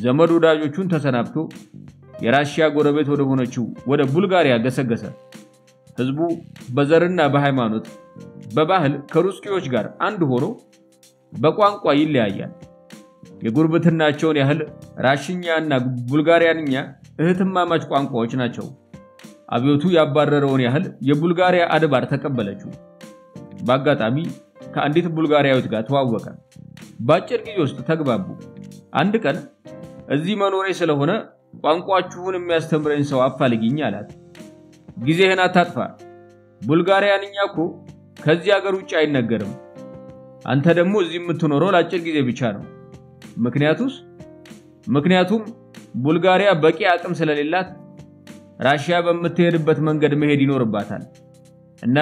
ዘመድ ወዳጆቹን ተሰናብቶ የራሺያ ጎረቤት ወደ ሆነችው ወደ ቡልጋሪያ ገሰገሰ። ህዝቡ በዘርና በሃይማኖት በባህል ከሩስኪዎች ጋር አንድ ሆኖ በቋንቋ ይለያያል። የጉርብትናቸውን ያህል ራሽኛና ቡልጋሪያንኛ እህትማማች ቋንቋዎች ናቸው። አብዮቱ ያባረረውን ያህል የቡልጋሪያ አድባር ተቀበለችው። በአጋጣሚ ከአንዲት ቡልጋሪያዊት ጋር ተዋወቀ። በአጭር ጊዜ ውስጥ ተግባቡ። አንድ ቀን እዚህ መኖሬ ስለሆነ ቋንቋችሁን የሚያስተምረኝ ሰው አፋልጊኝ አላት። ጊዜህን አታጥፋ። ቡልጋሪያንኛ እኮ ከዚህ ሀገር ውጭ አይነገርም። አንተ ደግሞ እዚህ የምትኖረው ለአጭር ጊዜ ብቻ ነው። ምክንያቱም ቡልጋሪያ በቂ አቅም ስለሌላት ራሺያ በምትሄድበት መንገድ መሄድ ይኖርባታል እና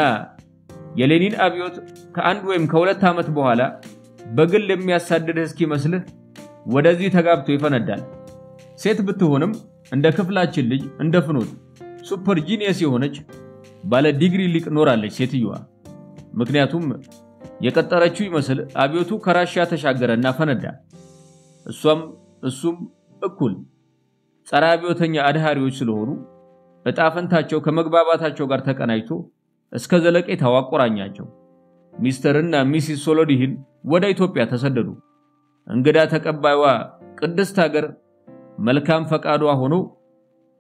የሌኒን አብዮት ከአንድ ወይም ከሁለት ዓመት በኋላ በግል የሚያሳድድህ እስኪመስልህ ወደዚህ ተጋብቶ ይፈነዳል። ሴት ብትሆንም እንደ ክፍላችን ልጅ እንደ ፍኖት ሱፐር ጂኒየስ የሆነች ባለ ዲግሪ ሊቅ ኖራለች ሴትየዋ። ምክንያቱም የቀጠረችው ይመስል አብዮቱ ከራሺያ ተሻገረና ፈነዳ። እሱም እኩል ጸረ አብዮተኛ አድሃሪዎች ስለሆኑ እጣፈንታቸው ከመግባባታቸው ጋር ተቀናጅቶ እስከ ዘለቄታው አቆራኛቸው። ሚስተርና ሚሲስ ሶሎዲሂን ወደ ኢትዮጵያ ተሰደዱ። እንግዳ ተቀባይዋ ቅድስት ሀገር መልካም ፈቃዷ ሆኖ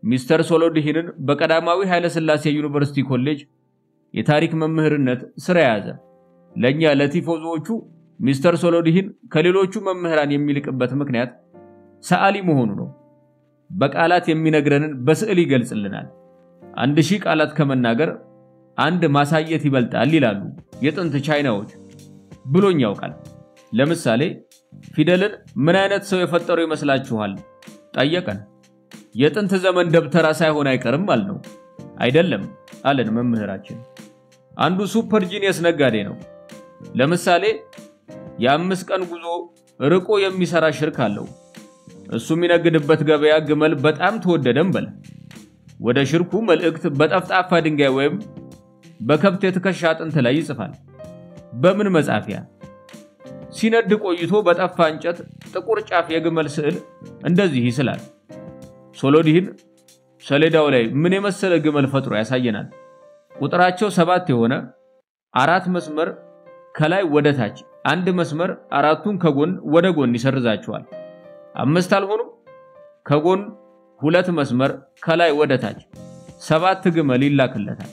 ሚስተር ሶሎዲሂንን በቀዳማዊ ኃይለ ሥላሴ ዩኒቨርሲቲ ኮሌጅ የታሪክ መምህርነት ስራ ያዘ። ለኛ ለቲፎዞቹ ሚስተር ሶሎዲሂን ከሌሎቹ መምህራን የሚልቅበት ምክንያት ሰዓሊ መሆኑ ነው። በቃላት የሚነግረንን በስዕል ይገልጽልናል። 1000 ቃላት ከመናገር አንድ ማሳየት ይበልጣል ይላሉ የጥንት ቻይናዎች ብሎኝ ያውቃል። ለምሳሌ ፊደልን ምን አይነት ሰው የፈጠረው ይመስላችኋል ጠየቀን። የጥንት ዘመን ደብተራ ሳይሆን አይቀርም አልነው። አይደለም አለን መምህራችን። አንዱ ሱፐር ጂኒየስ ነጋዴ ነው። ለምሳሌ የ5 ቀን ጉዞ ርቆ የሚሰራ ሽርክ አለው። እሱ የሚነግድበት ገበያ ግመል በጣም ተወደደም በል። ወደ ሽርኩ መልእክት በጠፍጣፋ ድንጋይ ወይም በከብት የትከሻ አጥንት ላይ ይጽፋል። በምን መጻፊያ? ሲነድ ቆይቶ በጠፋ እንጨት ጥቁር ጫፍ የግመል ስዕል እንደዚህ ይስላል። ሶሎዲህን ሰሌዳው ላይ ምን የመሰለ ግመል ፈጥሮ ያሳየናል። ቁጥራቸው 7 የሆነ 4 መስመር ከላይ ወደ ታች፣ አንድ መስመር አራቱን ከጎን ወደ ጎን ይሰርዛቸዋል። 5 አልሆኑም? ከጎን 2 መስመር ከላይ ወደ ታች 7 ግመል ይላክለታል።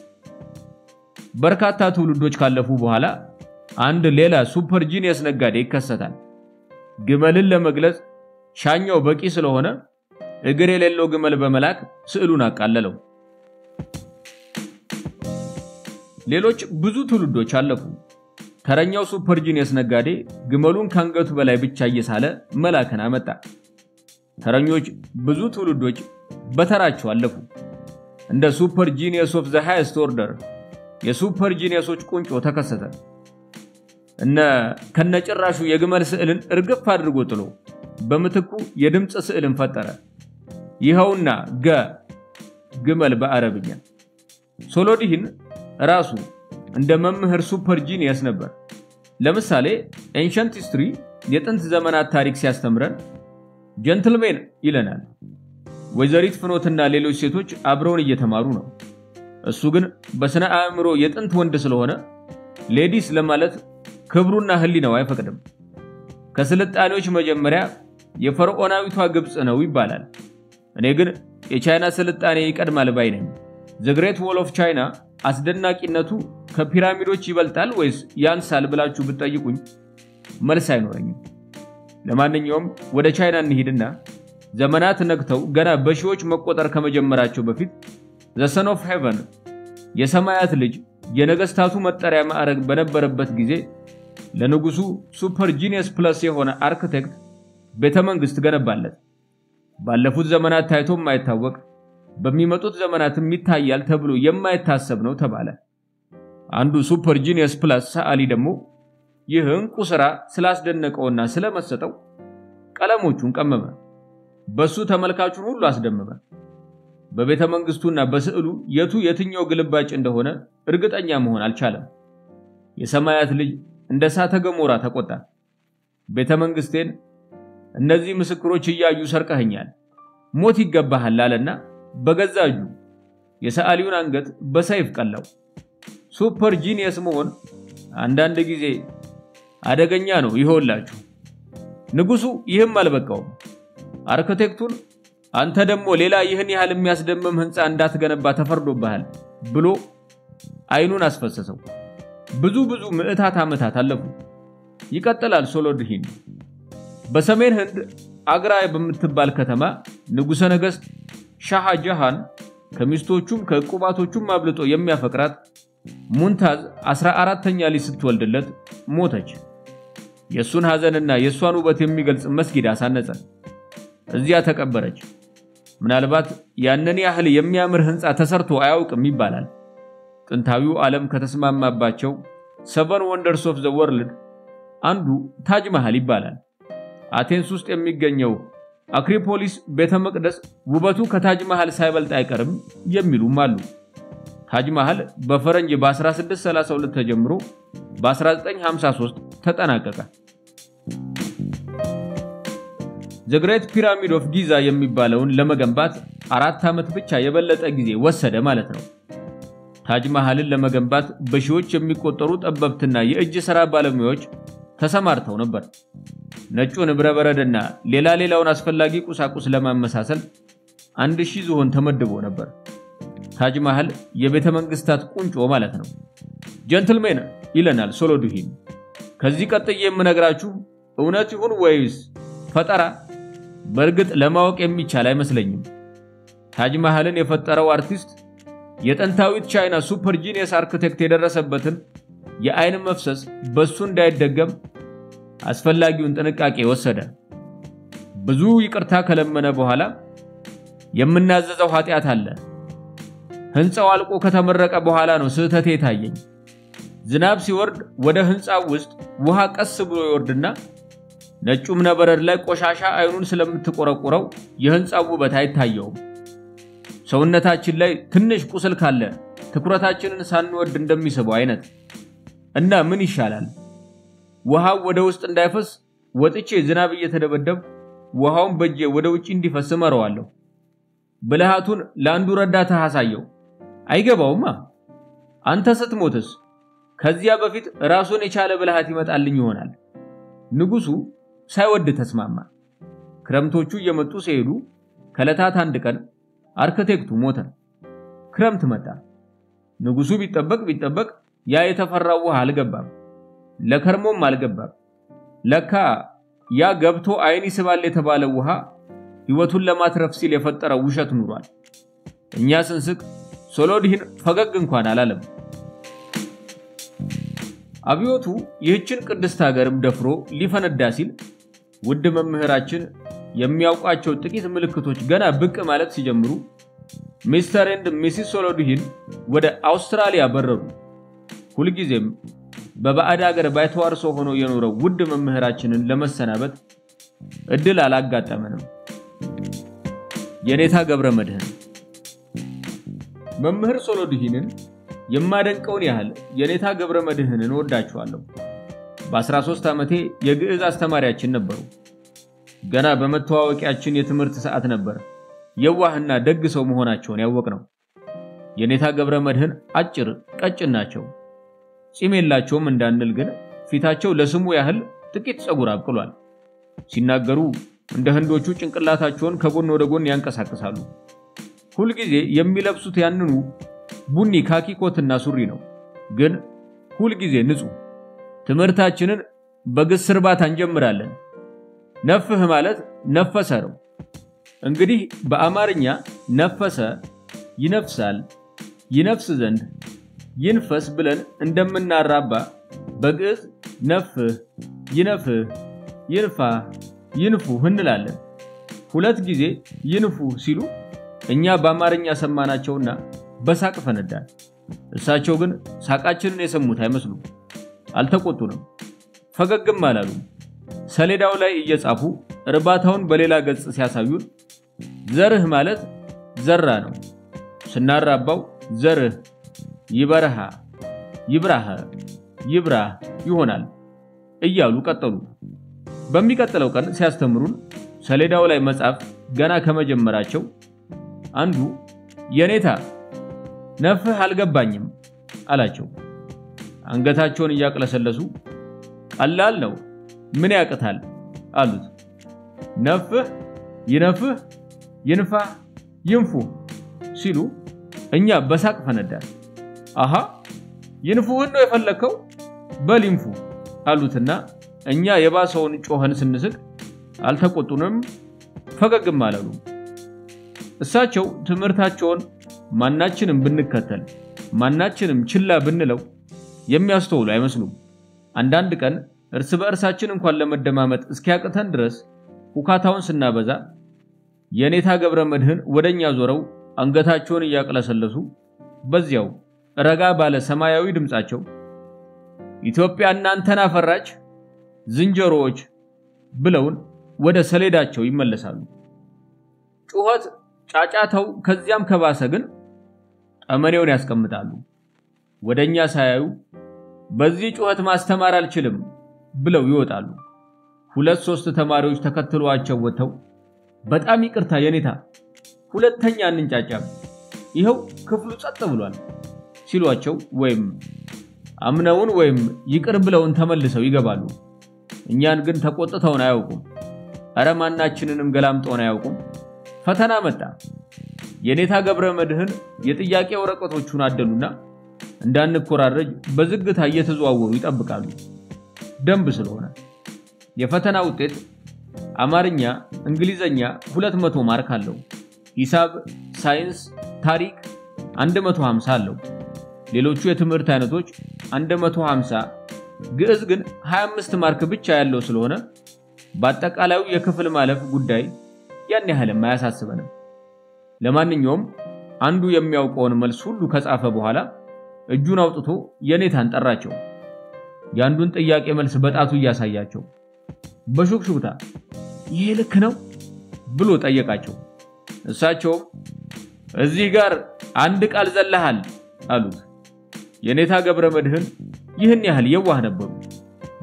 በርካታ ትውልዶች ካለፉ በኋላ አንድ ሌላ ሱፐር ጂኒየስ ነጋዴ ይከሰታል። ግመልን ለመግለጽ ሻኛው በቂ ስለሆነ እግር የሌለው ግመል በመላክ ስዕሉን አቃለለው። ሌሎች ብዙ ትውልዶች አለፉ። ተረኛው ሱፐር ጂኒየስ ነጋዴ ግመሉን ካንገቱ በላይ ብቻ እየሳለ መላክን አመጣ። ተረኞች ብዙ ትውልዶች በተራቸው አለፉ። እንደ ሱፐር ጂኒየስ ኦፍ ዘ ሃይስት ኦርደር የሱፐር ጂኒየሶች ቁንጮ ተከሰተ። ከነጭራሹ የግመል ስዕልን እርግፍ አድርጎ ጥሎ በመትኩ የድምጽ ስዕልን ፈጠረ። ይኸውና ግመል በአረብኛ። ሶሎዲህን ራሱ እንደ መምህር ሱፐር ጂኒየስ ነበር። ለምሳሌ ኤንሸንት ሂስትሪ የጥንት ዘመናት ታሪክ ሲያስተምረን ጀንትልሜን ይለናል። ወይዘሪት ፍኖትና ሌሎች ሴቶች አብረውን እየተማሩ ነው። እሱ ግን በስነ አእምሮ የጥንት ወንድ ስለሆነ ሌዲስ ለማለት ክብሩና ህሊናው አይፈቅድም። ከስልጣኔዎች መጀመሪያ የፈርዖናዊቷ ግብጽ ነው ይባላል። እኔ ግን የቻይና ስልጣኔ ይቀድማል ባይ ነኝ። ዘ ግሬት ዎል ኦፍ ቻይና አስደናቂነቱ ከፒራሚዶች ይበልጣል ወይስ ያንሳል ብላችሁ ብትጠይቁኝ መልስ አይኖረኝም። ለማንኛውም ወደ ቻይና እንሂድና ዘመናት ነግተው ገና በሺዎች መቆጠር ከመጀመራቸው በፊት ዘ ሰን ኦፍ ሄቨን የሰማያት ልጅ የነገስታቱ መጠሪያ ማዕረግ በነበረበት ጊዜ ለንጉሱ ሱፐር ጂኒየስ ፕለስ የሆነ አርኪቴክት ቤተመንግስት ገነባለት። ባለፉት ዘመናት ታይቶ የማይታወቅ በሚመጡት ዘመናትም ይታያል ተብሎ የማይታሰብ ነው ተባለ። አንዱ ሱፐር ጂኒየስ ፕለስ ሰዓሊ ደግሞ ይህን ቁስራ ስላስደነቀውና ስለመሰጠው ቀለሞቹን ቀመመ። በሱ ተመልካቹን ሁሉ አስደመመ። በቤተመንግስቱና በስዕሉ የትኛው ግልባጭ እንደሆነ እርግጠኛ መሆን አልቻለም። የሰማያት ልጅ እንደ እሳተ ገሞራ ተቆጣ። ቤተመንግስቴን እነዚህ ምስክሮች እያዩ ሰርቀኸኛል፣ ሞት ይገባሃል አለና በገዛ እጁ የሰዓሊውን አንገት በሰይፍ ቀላው። ሱፐር ጂኒየስ መሆን አንዳንድ ጊዜ አደገኛ ነው ይሆንላችሁ። ንጉሱ ይህም አልበቃውም። አርኪቴክቱን አንተ ደግሞ ሌላ ይህን ያህል የሚያስደምም ህንጻ እንዳትገነባ ተፈርዶብሃል ብሎ አይኑን አስፈሰሰው። ብዙ ምዕታት ዓመታት አለፉ። ይቀጥላል ሶሎዲህን። በሰሜን ህንድ አግራይ በምትባል ከተማ ንጉሠ ነገሥት ሻሃ ጃሃን ከሚስቶቹም ከቁባቶቹም አብልጦ የሚያፈቅራት ሙንታዝ 14ኛ ልጅ ስትወልድለት ሞተች። የሱን ሐዘንና የሷን ውበት የሚገልጽ መስጊድ አሳነጸ። እዚያ ተቀበረች። ምናልባት ያንን ያህል የሚያምር ህንጻ ተሰርቶ አያውቅም ይባላል። ጥንታዊው ዓለም ከተስማማባቸው 7 ወንደርስ ኦፍ ዘ ወርልድ አንዱ ታጅ መሃል ይባላል። አቴንስ ውስጥ የሚገኘው አክሮፖሊስ ቤተመቅደስ ውበቱ ከታጅ መሃል ሳይበልጥ አይቀርም የሚሉም አሉ። ታጅ መሃል በፈረንጅ በ1632 ተጀምሮ በ1953 ተጠናቀቀ። ዘ ግሬት ፒራሚድ ኦፍ ጊዛ የሚባለውን ለመገንባት 4 ዓመት ብቻ የበለጠ ጊዜ ወሰደ ማለት ነው። ታጅ መሃልን ለመገንባት በሺዎች የሚቆጠሩ ጠበብትና የእጅ ሥራ ባለሙያዎች ተሰማርተው ነበር። ነጩን ብረበረድና ሌላውን አስፈላጊ ቁሳቁስ ለማመሳሰል 1000 ዝሆን ተመድቦ ነበር። ታጅ መሃል የቤተ መንግስታት ቁንጮ ማለት ነው። ጀንትልሜን ይለናል ሶሎዲህን። ከዚህ ቀጥዬ የምነግራችሁ እውነት ይሁን ወይስ ፈጠራ በርግጥ ለማወቅ የሚቻል አይመስለኝም። ታጅ መሃልን የፈጠረው አርቲስት የጥንታዊት ቻይና ሱፐር ጂኒየስ አርኪቴክት የደረሰበትን የአይን መፍሰስ በሱ እንዳይደገም አስፈላጊውን ጥንቃቄ ወሰደ። ብዙ ይቅርታ ከለመነ በኋላ የምናዘዘው ኃጢያት አለ። ህንጻው አልቆ ከተመረቀ በኋላ ነው ስህተቴ ታየኝ። ዝናብ ሲወርድ ወደ ህንጻው ውስጥ ውሃ ቀስ ብሎ ይወርድና ነጩም ነበረድ ላይ ቆሻሻ አይኑን ስለምትቆረቆረው የህንጻው ውበት አይታየውም። ሰውነታችን ላይ ትንሽ ቁስል ካለ ትኩረታችንን ሳንወድ እንደሚስበው አይነት እና ምን ይሻላል? ውሃው ወደ ውስጥ እንዳይፈስ ወጥቼ ዝናብ እየተደበደብ ውሃውን በእጄ ወደ ውጪ እንዲፈስ መረዋለሁ። ብልሃቱን ለአንዱ ረዳት አሳየው። አይገባውማ። አንተ ስትሞትስ ከዚያ በፊት ራሱን የቻለ ብልሃት ይመጣልኝ ይሆናል። ንጉሱ ሳይወድ ተስማማ። ክረምቶቹ እየመጡ ሲሄዱ ከለታት አንድ ቀን አርኪቴክቱ ሞተ። ክረምት መጣ። ንጉሱ ቢጠበቅ ያ የተፈራው ውሃ አልገባም። ለከርሞም አልገባም። ለካ ያ ገብቶ አይን ይስባል የተባለው ውሃ ህይወቱን ለማትረፍ ሲል የፈጠረው ውሸት ኑሯል። እኛ ስንስቅ ሶሎዲን ፈገግ እንኳን አላለም። አብዮቱ ይህችን ቅድስት ሀገርም ደፍሮ ሊፈነዳ ሲል ውድ መምህራችን የሚያውቃቸው ጥቂት ምልክቶች ገና ብቅ ማለት ሲጀምሩ ሚስተር ኤንድ ሚሲስ ሶሎዲን ወደ አውስትራሊያ በረሩ። ሁልጊዜም በባዕድ ሀገር ባይተዋርሶ ሆኖ የኖረው ውድ መምህራችንን ለመሰናበት እድል አላጋጠመንም። የኔታ ገብረ መድህን መምህር ሶሎዲንን የማደንቀውን ያህል የኔታ ገብረ መድህንን ወዳቸዋለሁ። በ13 ዓመቴ የግዕዝ አስተማሪያችን ነበሩ። ገና በመተዋወቂያችን የትምህርት ሰዓት ነበር የዋህና ደግ ሰው መሆናቸውን ያወቅነው። የኔታ ገብረ መድህን አጭር ቀጭን ናቸው። ጺም የላቸውም እንዳንል ግን ፊታቸው ለስሙ ያህል ጥቂት ጸጉር አብቅሏል። ሲናገሩ እንደ ህንዶቹ ጭንቅላታቸውን ከጎን ወደ ጎን ያንቀሳቅሳሉ። ሁሉ ጊዜ የሚለብሱት ያንኑ ቡኒ ካኪ ኮትና ሱሪ ነው፣ ግን ሁሉ ጊዜ ንጹህ። ትምህርታችንን በግስ እርባታ እንጀምራለን። ነፍህ ማለት ነፈሰ ነው። እንግዲህ በአማርኛ ነፈሰ ይነፍሳል፣ ይነፍስ ዘንድ ይንፈስ ብለን እንደምናራባ በግዕዝ ነፍህ ይነፍህ ይንፋ ይንፉ እንላለን። ሁለት ጊዜ ይንፉ ሲሉ እኛ በአማርኛ ሰማናቸውና በሳቅ ፈነዳን። እሳቸው ግን ሳቃችንን የሰሙት አይመስሉም። አልተቆጡንም፣ ፈገግም አላሉም። ሰሌዳው ላይ እየጻፉ እርባታውን በሌላ ገጽ ሲያሳዩን ዘርህ ማለት ዘራ ነው፣ ስናራባው ዘርህ ይበረሃ ይብራህ ይብራህ ይሆናል እያሉ ቀጠሉ። በሚቀጥለው ቀን ሲያስተምሩን ሰሌዳው ላይ መጻፍ ገና ከመጀመራቸው አንዱ የኔታ ነፍህ አልገባኝም አላቸው። አንገታቸውን እያቀለሰለሱ ቀላል ነው ምን ያቅታል አሉት። ነፍህ ይነፍህ ይንፋ ይንፉ ሲሉ እኛ በሳቅ ፈነዳን። አሃ ይንፉህን ነው የፈለከው በሊንፉ አሉትና እኛ የባሰውን ጮኸን ስንስቅ አልተቆጡንም፣ ፈገግም አላሉ። እሳቸው ትምህርታቸውን ማናችንም ብንከተል ማናችንም ችላ ብንለው የሚያስተውሉ አይመስሉም። አንዳንድ ቀን እርስ በእርሳችን እንኳን ለመደማመጥ እስኪያቅተን ድረስ ሁካታውን ስናበዛ የኔታ ገብረ መድህን ወደኛ ዞረው አንገታቸውን እያቀለሰለሱ በዚያው ረጋ ባለ ሰማያዊ ድምጻቸው ኢትዮጵያ እናንተን አፈራች ዝንጀሮዎች ብለውን ወደ ሰሌዳቸው ይመለሳሉ። ጩኸት ጫጫታው ከዚያም ከባሰ ግን ጠመኔውን ያስቀምጣሉ። ወደኛ ሳያዩ በዚህ ጩኸት ማስተማር አልችልም ብለው ይወጣሉ። ሁለት ሶስት ተማሪዎች ተከትሏቸው ወተው በጣም ይቅርታ የኔታ ሁለተኛ እንንጫጫም ይሄው ክፍሉ ጸጥ ብሏል ሲሏቸው ወይም አምነውን ወይም ይቅር ብለውን ተመልሰው ይገባሉ። እኛን ግን ተቆጥተውን አያውቁም። አረማናችንንም ገላምጦን አያውቁም። ፈተና መጣ። የኔታ ገብረ መድህን የጥያቄ ወረቀቶቹን አደሉና እንዳንኮራረጅ በዝግታ እየተዘዋወሩ ይጠብቃሉ። ደንብ ስለሆነ የፈተና ውጤት አማርኛ እንግሊዘኛ 200 ማርክ አለው ሂሳብ ሳይንስ ታሪክ 150 አለው ሌሎቹ የትምህርት አይነቶች 150 ግዕዝ ግን 25 ማርክ ብቻ ያለው ስለሆነ በአጠቃላዩ የክፍል ማለፍ ጉዳይ ያን ያህልም አያሳስበንም ለማንኛውም አንዱ የሚያውቀውን መልስ ሁሉ ከጻፈ በኋላ እጁን አውጥቶ የኔታን ጠራቸው ያንዱን ጥያቄ መልስ በጣቱ ያሳያቸው በሹክሹክታ ይሄ ልክ ነው ብሎ ጠየቃቸው እሳቸው እዚህ ጋር አንድ ቃል ዘለሃል አሉት የኔታ ገብረ መድህን ይህን ያህል የዋህ ነበሩ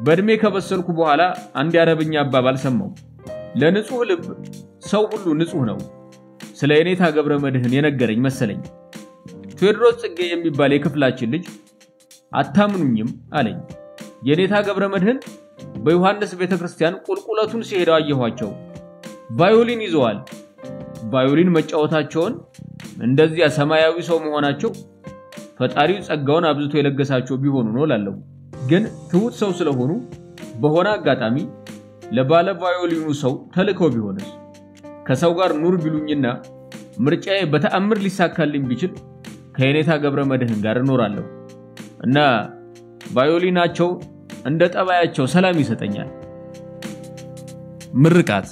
በእድሜ ከበሰልኩ በኋላ አንድ አረብኛ አባባል ሰማው ለንጹህ ልብ ሰው ሁሉ ንጹህ ነው ስለ የኔታ ገብረ መድህን የነገረኝ መሰለኝ ቴዎድሮስ ጽጌ የሚባል የክፍላችን ልጅ አታምኑኝም አለኝ የኔታ ገብረ መድህን በዮሐንስ ቤተክርስቲያን ቁልቁለቱን ሲሄዱ አየኋቸው ቫዮሊን ይዘዋል ቫዮሊን መጫወታቸውን እንደዚያ ሰማያዊ ሰው መሆናቸው ፈጣሪው ጸጋውን አብዝቶ የለገሳቸው ቢሆኑ ነው ላለው ግን ትውት ሰው ስለሆኑ በሆነ አጋጣሚ ለባለ ቫዮሊኑ ሰው ተልከው ቢሆንስ ከሰው ጋር ኑር ቢሉኝና ምርጫዬ በተአምር ሊሳካልኝ ቢችል ከየኔታ ገብረ መድህን ጋር እኖራለሁ እና ቫዮሊናቸው እንደ ጠባያቸው ሰላም ይሰጠኛል ምርቃት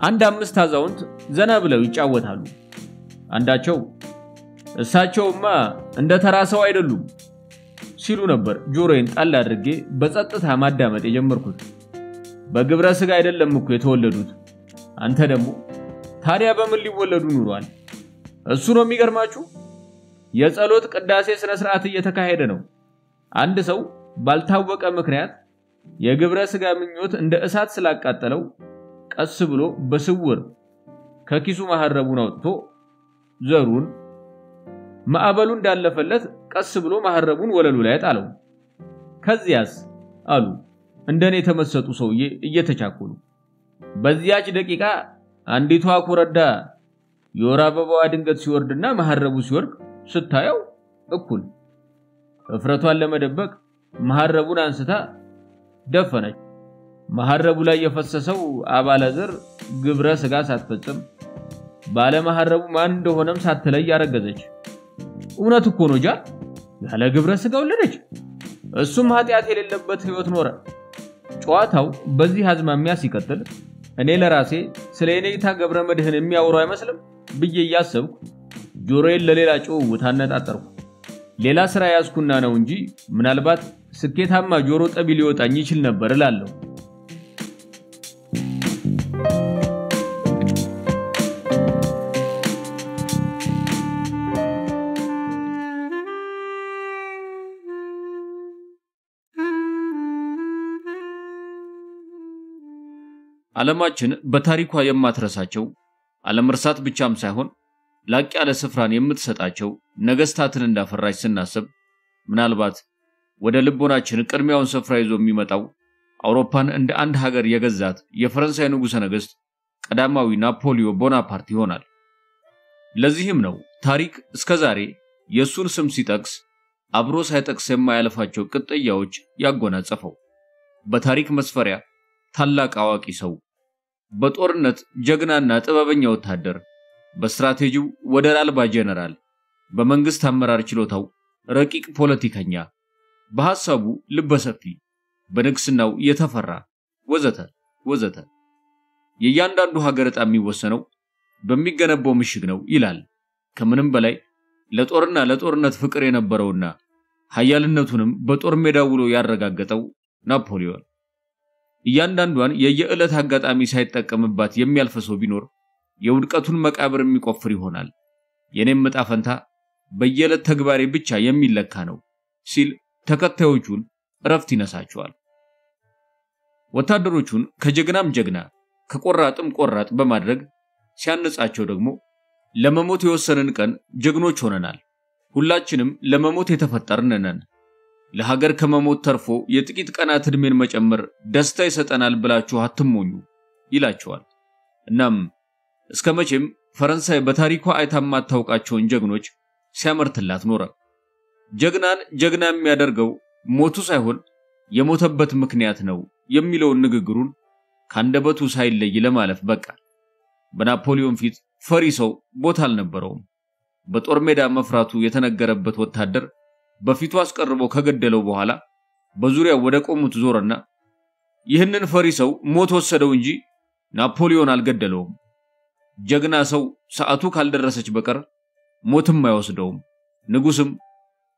አንድ አምስት አዛውንት ዘና ብለው ይጫወታሉ አንዳቸው እሳቸውማ እንደ ተራሰው አይደሉም ሲሉ ነበር ጆሮዬን ጣል አድርጌ በጸጥታ ማዳመጥ የጀመርኩት በግብረ ስጋ አይደለም እኮ የተወለዱት አንተ ደግሞ ታዲያ በምን ሊወለዱ ኑሯል እሱ ነው የሚገርማችሁ የጸሎት ቅዳሴ ስነ ስርዓት እየተካሄደ ነው አንድ ሰው ባልታወቀ ምክንያት የግብረ ስጋ ምኞት እንደ እሳት ስላቃጠለው ቀስ ብሎ በስውር ከኪሱ ማህረቡን አውጥቶ ዘሩን ማዕበሉ እንዳለፈለት ቀስ ብሎ ማህረቡን ወለሉ ላይ ጣለው ከዚያስ አሉ እንደኔ ተመሰጡ ሰውዬ እየተቻኮሉ በዚያች ደቂቃ አንዲቷ ኮረዳ የወር አበባዋ ድንገት ሲወርድና ማህረቡ ሲወርቅ ስታየው እኩል እፍረቷን ለመደበቅ ማህረቡን አንስታ ደፈነች ማህረቡ ላይ የፈሰሰው አባለዘር ግብረ ስጋ ሳትፈጽም ባለ ማህረቡ ማን እንደሆነም ሳትለይ ያረገዘች እውነት እኮ ነው ጃል ያለ ግብረ ስጋ ወለደች እሱም ኃጢያት የሌለበት ህይወት ኖረ ጨዋታው በዚህ አዝማሚያ ሲቀጥል እኔ ለራሴ ስለ የኔታ ገብረ መድህን የሚያወሩ አይመስልም ብዬ ያሰብኩ ጆሮዬን ለሌላ ጭውውት አነጣጠርኩ ሌላ ስራ ያስኩና ነው እንጂ ምናልባት ስኬታማ ጆሮ ጠቢ ሊወጣኝ ይችል ነበር እላለሁ ዓለማችን በታሪኳ የማትረሳቸው ዓለምርሳት ብቻም ሳይሆን ላቅ ያለ ስፍራን የምትሰጣቸው ነገስታትን እንዳፈራች ስናስብ ምናልባት ወደ ልቦናችን ቅድሚያውን ስፍራ ይዞ የሚመጣው አውሮፓን እንደ አንድ ሀገር የገዛት የፈረንሳይ ንጉሠ ነገሥት ቀዳማዊ ናፖሊዮ ቦናፓርት ይሆናል ለዚህም ነው ታሪክ እስከዛሬ የሱን ስም ሲጠቅስ አብሮ ሳይጠቅስ የማያልፋቸው ቅጥያዎች ያጎናጸፈው በታሪክ መስፈሪያ ታላቅ አዋቂ ሰው በጦርነት ጀግናና ጥበበኛ ወታደር በስትራቴጂው ወደር አልባ ጀነራል በመንግስት አመራር ችሎታው ረቂቅ ፖለቲከኛ በሐሳቡ ልበሰፊ በንግስናው የተፈራ ወዘተ ወዘተ የእያንዳንዱ ሀገር ዕጣ የሚወሰነው በሚገነባው ምሽግ ነው ይላል ከምንም በላይ ለጦርነት ፍቅር የነበረውና ኃያልነቱንም በጦር ሜዳ ውሎ ያረጋገጠው ናፖሊዮን እያንዳንዱን የየዕለት አጋጣሚ ሳይጠቀምባት የሚያልፈሰው ቢኖር የውድቀቱን መቃብር የሚቆፍር ይሆናል የኔም ዕጣ ፈንታ በየዕለት ተግባሬ ብቻ የሚለካ ነው ሲል ተከታዮቹን ረፍት ይነሳቸዋል ወታደሮቹን ከጀግናም ጀግና ከቆራጥም ቆራጥ በማድረግ ሲያነጻቸው ደግሞ ለመሞት የወሰንን ቀን ጀግኖች ሆነናል ሁላችንም ለመሞት የተፈጠርን ነን ለሀገር ከመሞት ተርፎ የጥቂት ቀናት እድሜን መጨመር ደስታ ይሰጠናል ብላችሁ አትሞኙ ይላቸዋል እናም እስከመቼም ፈረንሳይ በታሪኳ አይታማ ታውቃቸውን ጀግኖች ሲያመርትላት ኖረ ጀግናን ጀግና የሚያደርገው ሞቱ ሳይሆን የሞተበት ምክንያት ነው የሚለውን ንግግሩን ካንደበቱ ሳይለይ ለማለፍ በቃ። በናፖሊዮን ፊት ፈሪ ሰው ቦታ አልነበረውም። በጦር ሜዳ መፍራቱ የተነገረበት ወታደር በፊቱ አስቀርቦ ከገደለው በኋላ በዙሪያው ወደ ቆሙት ዞረና ይህንን ፈሪ ሰው ሞት ወሰደው እንጂ ናፖሊዮን አልገደለውም። ጀግና ሰው ሰዓቱ ካልደረሰች በቀር ሞትም አይወስደውም፣ ንጉስም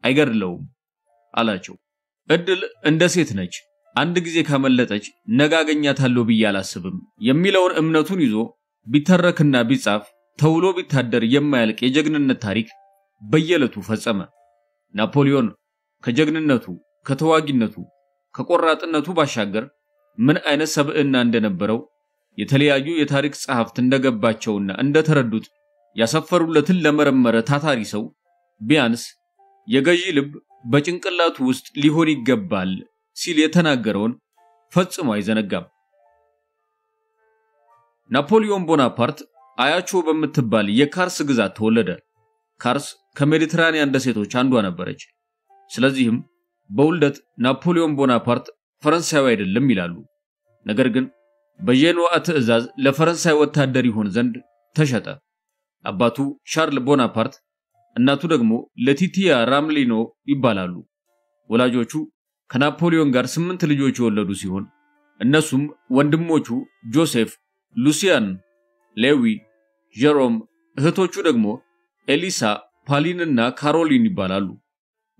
አይገድለውም አላቸው። እድል እንደ ሴት ነች፣ አንድ ጊዜ ካመለጠች ነገ አገኛታለሁ ብዬ አላስብም የሚለውን እምነቱን ይዞ ቢተረክና ቢጻፍ ተውሎ ቢታደር የማያልቅ የጀግንነት ታሪክ በየዕለቱ ፈጸመ። ናፖሊዮን ከጀግንነቱ፣ ከተዋጊነቱ፣ ከቆራጥነቱ ባሻገር ምን አይነት ሰብዕና እንደነበረው የተለያዩ የታሪክ ጸሐፍት እንደገባቸውና እንደተረዱት ያሰፈሩለትን ለመረመረ ታታሪ ሰው ቢያንስ የገዢ ልብ በጭንቅላቱ ውስጥ ሊሆን ይገባል ሲል የተናገረውን ፈጽሞ አይዘነጋም። ናፖሊዮን ቦናፓርት አያቾ በምትባል የካርስ ግዛት ተወለደ። ካርስ ከሜዲትራኒያን ደሴቶች አንዷ ነበረች። ስለዚህም በውልደት ናፖሊዮን ቦናፓርት ፈረንሳዊ አይደለም ይላሉ። ነገር ግን በጄኖዋ ትዕዛዝ ለፈረንሳይ ወታደር ይሆን ዘንድ ተሸጠ። አባቱ ሻርል ቦናፓርት፣ እናቱ ደግሞ ለቲቲያ ራምሊኖ ይባላሉ። ወላጆቹ ከናፖሊዮን ጋር 8 ልጆች የወለዱ ሲሆን እነሱም ወንድሞቹ ጆሴፍ፣ ሉሲያን፣ ሌዊ፣ ጀሮም፣ እህቶቹ ደግሞ ኤሊሳ፣ ፓሊንና ካሮሊን ይባላሉ።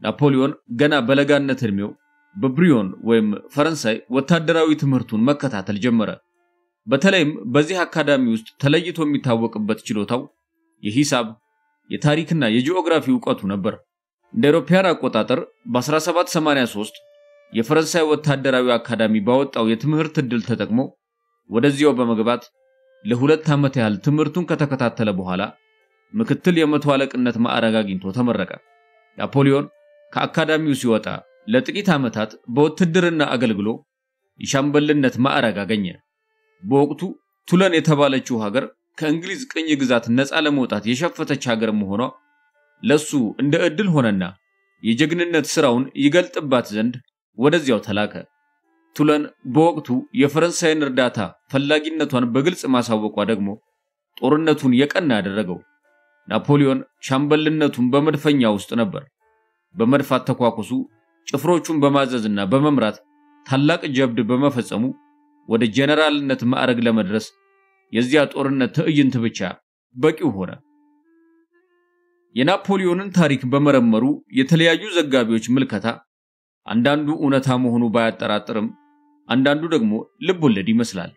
ናፖሊዮን ገና በለጋነት እድሜው በብሪዮን ወይም ፈረንሳይ ወታደራዊ ትምህርቱን መከታተል ጀመረ። በተለይም በዚህ አካዳሚ ውስጥ ተለይቶ የሚታወቅበት ችሎታው የሂሳብ፣ የታሪክና የጂኦግራፊ ዕውቀቱ ነበር። እንደ አውሮፓውያን አቆጣጠር በ1783 የፈረንሳይ ወታደራዊ አካዳሚ ባወጣው የትምህርት ዕድል ተጠቅሞ ወደዚያው በመግባት ለ2 ዓመት ያህል ትምህርቱን ከተከታተለ በኋላ ምክትል የመቶ አለቅነት ማዕረግ አግኝቶ ተመረቀ። ናፖሊዮን ከአካዳሚው ሲወጣ ለጥቂት ዓመታት በውትድርና አገልግሎ የሻምበልነት ማዕረግ አገኘ። በወቅቱ ቱለን የተባለችው ሀገር ከእንግሊዝ ቅኝ ግዛት ነፃ ለመውጣት የሸፈተች ሀገር መሆኗ ለሱ እንደ ዕድል ሆነና የጀግንነት ስራውን ይገልጥባት ዘንድ ወደዚያው ተላከ። ቱለን በወቅቱ የፈረንሳይን እርዳታ ፈላጊነቷን በግልጽ ማሳወቋ ደግሞ ጦርነቱን የቀና ያደረገው። ናፖሊዮን ሻምበልነቱን በመድፈኛ ውስጥ ነበር። በመድፋት ተኳኩሱ ጭፍሮቹን በማዘዝና በመምራት ታላቅ ጀብድ በመፈጸሙ ወደ ጄኔራልነት ማዕረግ ለመድረስ የዚያ ጦርነት ትዕይንት ብቻ በቂው ሆነ። የናፖሊዮንን ታሪክ በመረመሩ የተለያዩ ዘጋቢዎች ምልከታ አንዳንዱ እውነታ መሆኑ ባያጠራጥርም አንዳንዱ ደግሞ ልብ ወለድ ይመስላል።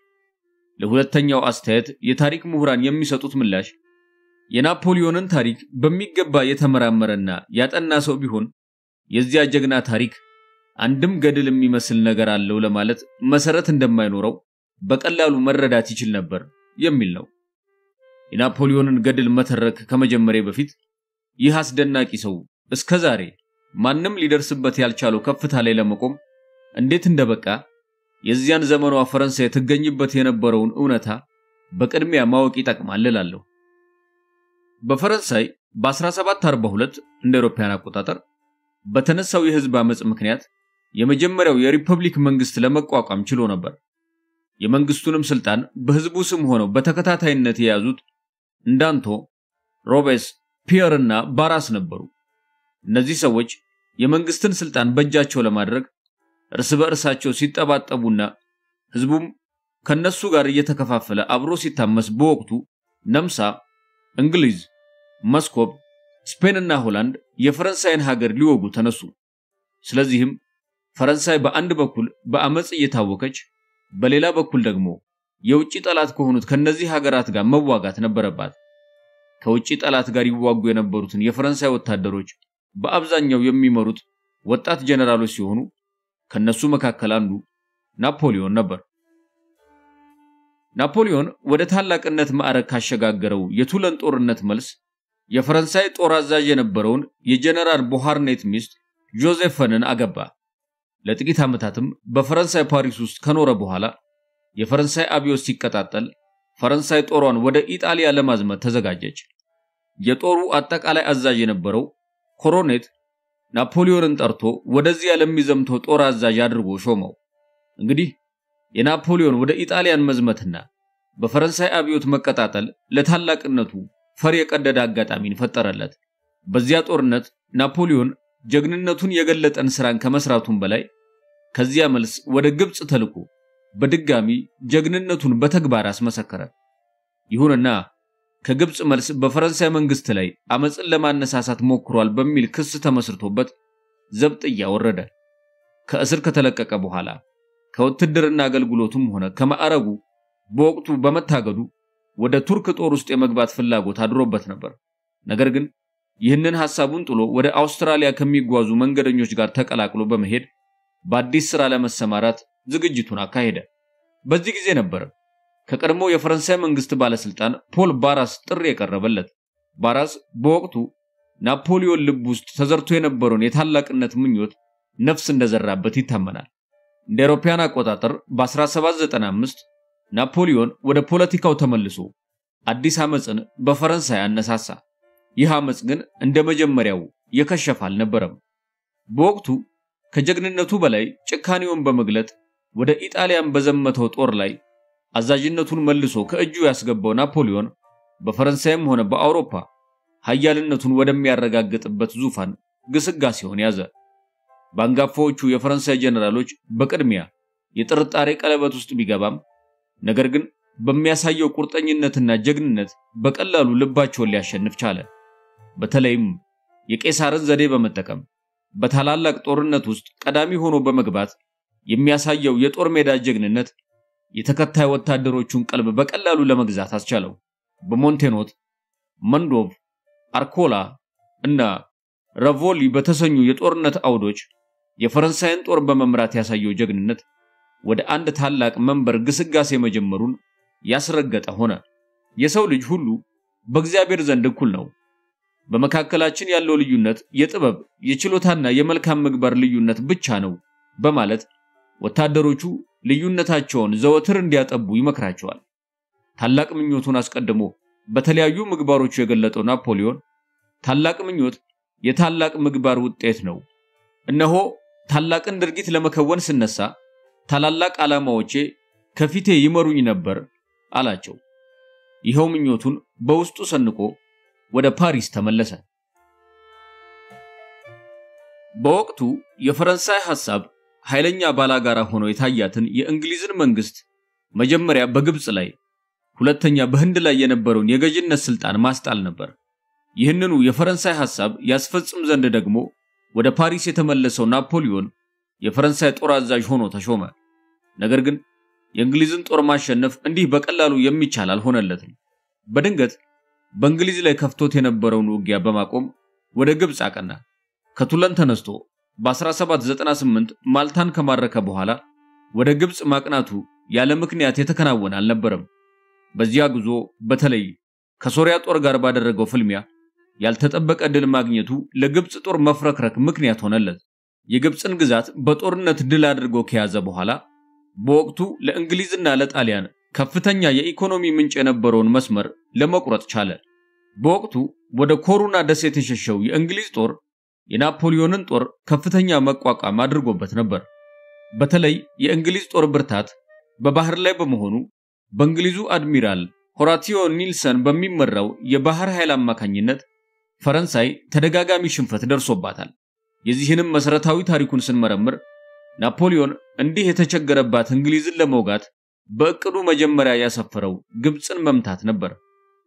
ለሁለተኛው አስተያየት የታሪክ ምሁራን የሚሰጡት ምላሽ የናፖሊዮንን ታሪክ በሚገባ የተመራመረና ያጠና ሰው ቢሆን የዚያ ጀግና ታሪክ አንድም ገድል የሚመስል ነገር አለው ለማለት መሰረት እንደማይኖረው በቀላሉ መረዳት ይችል ነበር የሚል ነው። የናፖሊዮንን ገድል መተረክ ከመጀመሪያ በፊት ይህ አስደናቂ ሰው እስከዛሬ ማንም ሊደርስበት ያልቻለው ከፍታ ላይ ለመቆም እንዴት እንደበቃ የዚያን ዘመኗ ፈረንሳይ ትገኝበት የነበረውን እውነታ በቅድሚያ ማወቅ ይጠቅማል እላለሁ። በፈረንሳይ በ1742 እንደ አውሮፓውያን አቆጣጠር በተነሳው የህዝብ አመጽ ምክንያት የመጀመሪያው የሪፐብሊክ መንግስት ለመቋቋም ችሎ ነበር። የመንግስቱንም ስልጣን በህዝቡ ስም ሆነው በተከታታይነት የያዙት እንዳንቶ፣ ሮቤስ፣ ፒየር እና ባራስ ነበሩ። እነዚህ ሰዎች የመንግስትን ስልጣን በእጃቸው ለማድረግ እርስ በእርሳቸው ሲጠባጠቡና ህዝቡም ከነሱ ጋር እየተከፋፈለ አብሮ ሲታመስ በወቅቱ ነምሳ፣ እንግሊዝ፣ መስኮብ፣ ስፔን እና ሆላንድ የፈረንሳይን ሀገር ሊወጉ ተነሱ። ስለዚህም ፈረንሳይ በአንድ በኩል በአመጽ እየታወከች በሌላ በኩል ደግሞ የውጪ ጠላት ከሆኑት ከነዚህ ሀገራት ጋር መዋጋት ነበረባት። ከውጪ ጠላት ጋር ይዋጉ የነበሩትን የፈረንሳይ ወታደሮች በአብዛኛው የሚመሩት ወጣት ጀነራሎች ሲሆኑ ከነሱ መካከል አንዱ ናፖሊዮን ነበር። ናፖሊዮን ወደ ታላቅነት ማዕረግ ካሸጋገረው የቱለን ጦርነት መልስ የፈረንሳይ ጦር አዛዥ የነበረውን የጀነራል ቦሃርኔት ሚስት ጆዜፈንን አገባ። ለጥቂት ዓመታትም በፈረንሳይ ፓሪስ ውስጥ ከኖረ በኋላ የፈረንሳይ አብዮት ሲቀጣጠል ፈረንሳይ ጦሯን ወደ ኢጣሊያ ለማዝመት ተዘጋጀች። የጦሩ አጠቃላይ አዛዥ የነበረው ኮሮኔት ናፖሊዮንን ጠርቶ ወደዚያ ለሚዘምተው ጦር አዛዥ አድርጎ ሾመው። እንግዲህ የናፖሊዮን ወደ ኢጣሊያን መዝመትና በፈረንሳይ አብዮት መቀጣጠል ለታላቅነቱ ፈር የቀደደ አጋጣሚን ፈጠረለት። በዚያ ጦርነት ናፖሊዮን ጀግንነቱን የገለጠን ስራን ከመስራቱም በላይ ከዚያ መልስ ወደ ግብጽ ተልኮ በድጋሚ ጀግንነቱን በተግባር አስመሰከረ። ይሁንና ከግብጽ መልስ በፈረንሳይ መንግስት ላይ አመጽን ለማነሳሳት ሞክሯል በሚል ክስ ተመስርቶበት ዘብጥያ ወረደ። ከእስር ከተለቀቀ በኋላ ከውትድርና አገልግሎቱም ሆነ ከማዕረጉ በወቅቱ በመታገዱ ወደ ቱርክ ጦር ውስጥ የመግባት ፍላጎት አድሮበት ነበር። ነገር ግን ይህንን ሐሳቡን ጥሎ ወደ አውስትራሊያ ከሚጓዙ መንገደኞች ጋር ተቀላቅሎ በመሄድ በአዲስ ስራ ለመሰማራት ዝግጅቱን አካሄደ። በዚህ ጊዜ ነበር ከቀድሞ የፈረንሳይ መንግስት ባለስልጣን ፖል ባራስ ጥሪ የቀረበለት። ባራስ በወቅቱ ናፖሊዮን ልብ ውስጥ ተዘርቶ የነበረውን የታላቅነት ምኞት ነፍስ እንደዘራበት ይታመናል። እንደ አውሮፓውያን አቆጣጠር በ1795 ናፖሊዮን ወደ ፖለቲካው ተመልሶ አዲስ አመጽን በፈረንሳይ አነሳሳ። ይህ አመጽ ግን እንደመጀመሪያው የከሸፈ አልነበረም። በወቅቱ ከጀግንነቱ በላይ ጭካኔውን በመግለጥ ወደ ኢጣሊያን በዘመተው ጦር ላይ አዛዥነቱን መልሶ ከእጁ ያስገባው ናፖሊዮን በፈረንሳይም ሆነ በአውሮፓ ኃያልነቱን ወደሚያረጋግጥበት ዙፋን ግስጋሴውን ያዘ። ባንጋፋዎቹ የፈረንሳይ ጀነራሎች በቅድሚያ የጥርጣሬ ቀለበት ውስጥ ቢገባም ነገር ግን በሚያሳየው ቁርጠኝነትና ጀግንነት በቀላሉ ልባቸውን ሊያሸንፍ ቻለ። በተለይም የቄሳርን ዘዴ በመጠቀም በታላላቅ ጦርነት ውስጥ ቀዳሚ ሆኖ በመግባት የሚያሳየው የጦር ሜዳ ጀግንነት የተከታይ ወታደሮቹን ቀልብ በቀላሉ ለመግዛት አስቻለው። በሞንቴኖት፣ መንዶቭ፣ አርኮላ እና ራቮሊ በተሰኙ የጦርነት አውዶች የፈረንሳይን ጦር በመምራት ያሳየው ጀግንነት ወደ አንድ ታላቅ መንበር ግስጋሴ መጀመሩን ያስረገጠ ሆነ። የሰው ልጅ ሁሉ በእግዚአብሔር ዘንድ እኩል ነው። በመካከላችን ያለው ልዩነት የጥበብ የችሎታና የመልካም ምግባር ልዩነት ብቻ ነው በማለት ወታደሮቹ ልዩነታቸውን ዘወትር እንዲያጠቡ ይመክራቸዋል። ታላቅ ምኞቱን አስቀድሞ በተለያዩ ምግባሮቹ የገለጠው ናፖሊዮን ታላቅ ምኞት የታላቅ ምግባር ውጤት ነው። እነሆ ታላቅን ድርጊት ለመከወን ስነሳ ታላላቅ ዓላማዎቼ ከፊቴ ይመሩኝ ነበር አላቸው። ይሄው ምኞቱን በውስጡ ሰንቆ ወደ ፓሪስ ተመለሰ። በወቅቱ የፈረንሳይ ሐሳብ ኃይለኛ ባላጋራ ሆኖ የታያትን የእንግሊዝን መንግስት መጀመሪያ በግብጽ ላይ ሁለተኛ በህንድ ላይ የነበረውን የገዥነት ስልጣን ማስጣል ነበር። ይህንኑ የፈረንሳይ ሐሳብ ያስፈጽም ዘንድ ደግሞ ወደ ፓሪስ የተመለሰው ናፖሊዮን የፈረንሳይ ጦር አዛዥ ሆኖ ተሾመ። ነገር ግን የእንግሊዝን ጦር ማሸነፍ እንዲህ በቀላሉ የሚቻል አልሆነለትም። በድንገት በእንግሊዝ ላይ ከፍቶት የነበረውን ውጊያ በማቆም ወደ ግብጽ አቀና። ከቱለን ተነስቶ በ1798 ማልታን ከማረከ በኋላ ወደ ግብጽ ማቅናቱ ያለ ምክንያት የተከናወነ አልነበረም። በዚያ ጉዞ በተለይ ከሶሪያ ጦር ጋር ባደረገው ፍልሚያ ያልተጠበቀ ድል ማግኘቱ ለግብጽ ጦር መፍረክረክ ምክንያት ሆነለት። የግብጽን ግዛት በጦርነት ድል አድርጎ ከያዘ በኋላ በወቅቱ ለእንግሊዝና ለጣሊያን ከፍተኛ የኢኮኖሚ ምንጭ የነበረውን መስመር ለመቁረጥ ቻለ። በወቅቱ ወደ ኮሩና ደሴት የሸሸው የእንግሊዝ ጦር የናፖሊዮንን ጦር ከፍተኛ መቋቋም አድርጎበት ነበር። በተለይ የእንግሊዝ ጦር ብርታት በባህር ላይ በመሆኑ በእንግሊዙ አድሚራል ሆራቲዮ ኒልሰን በሚመራው የባህር ኃይል አማካኝነት ፈረንሳይ ተደጋጋሚ ሽንፈት ደርሶባታል። የዚህንም መሰረታዊ ታሪኩን ስንመረምር ናፖሊዮን እንዲህ የተቸገረባት እንግሊዝን ለመውጋት በእቅዱ መጀመሪያ ያሰፈረው ግብጽን መምታት ነበር።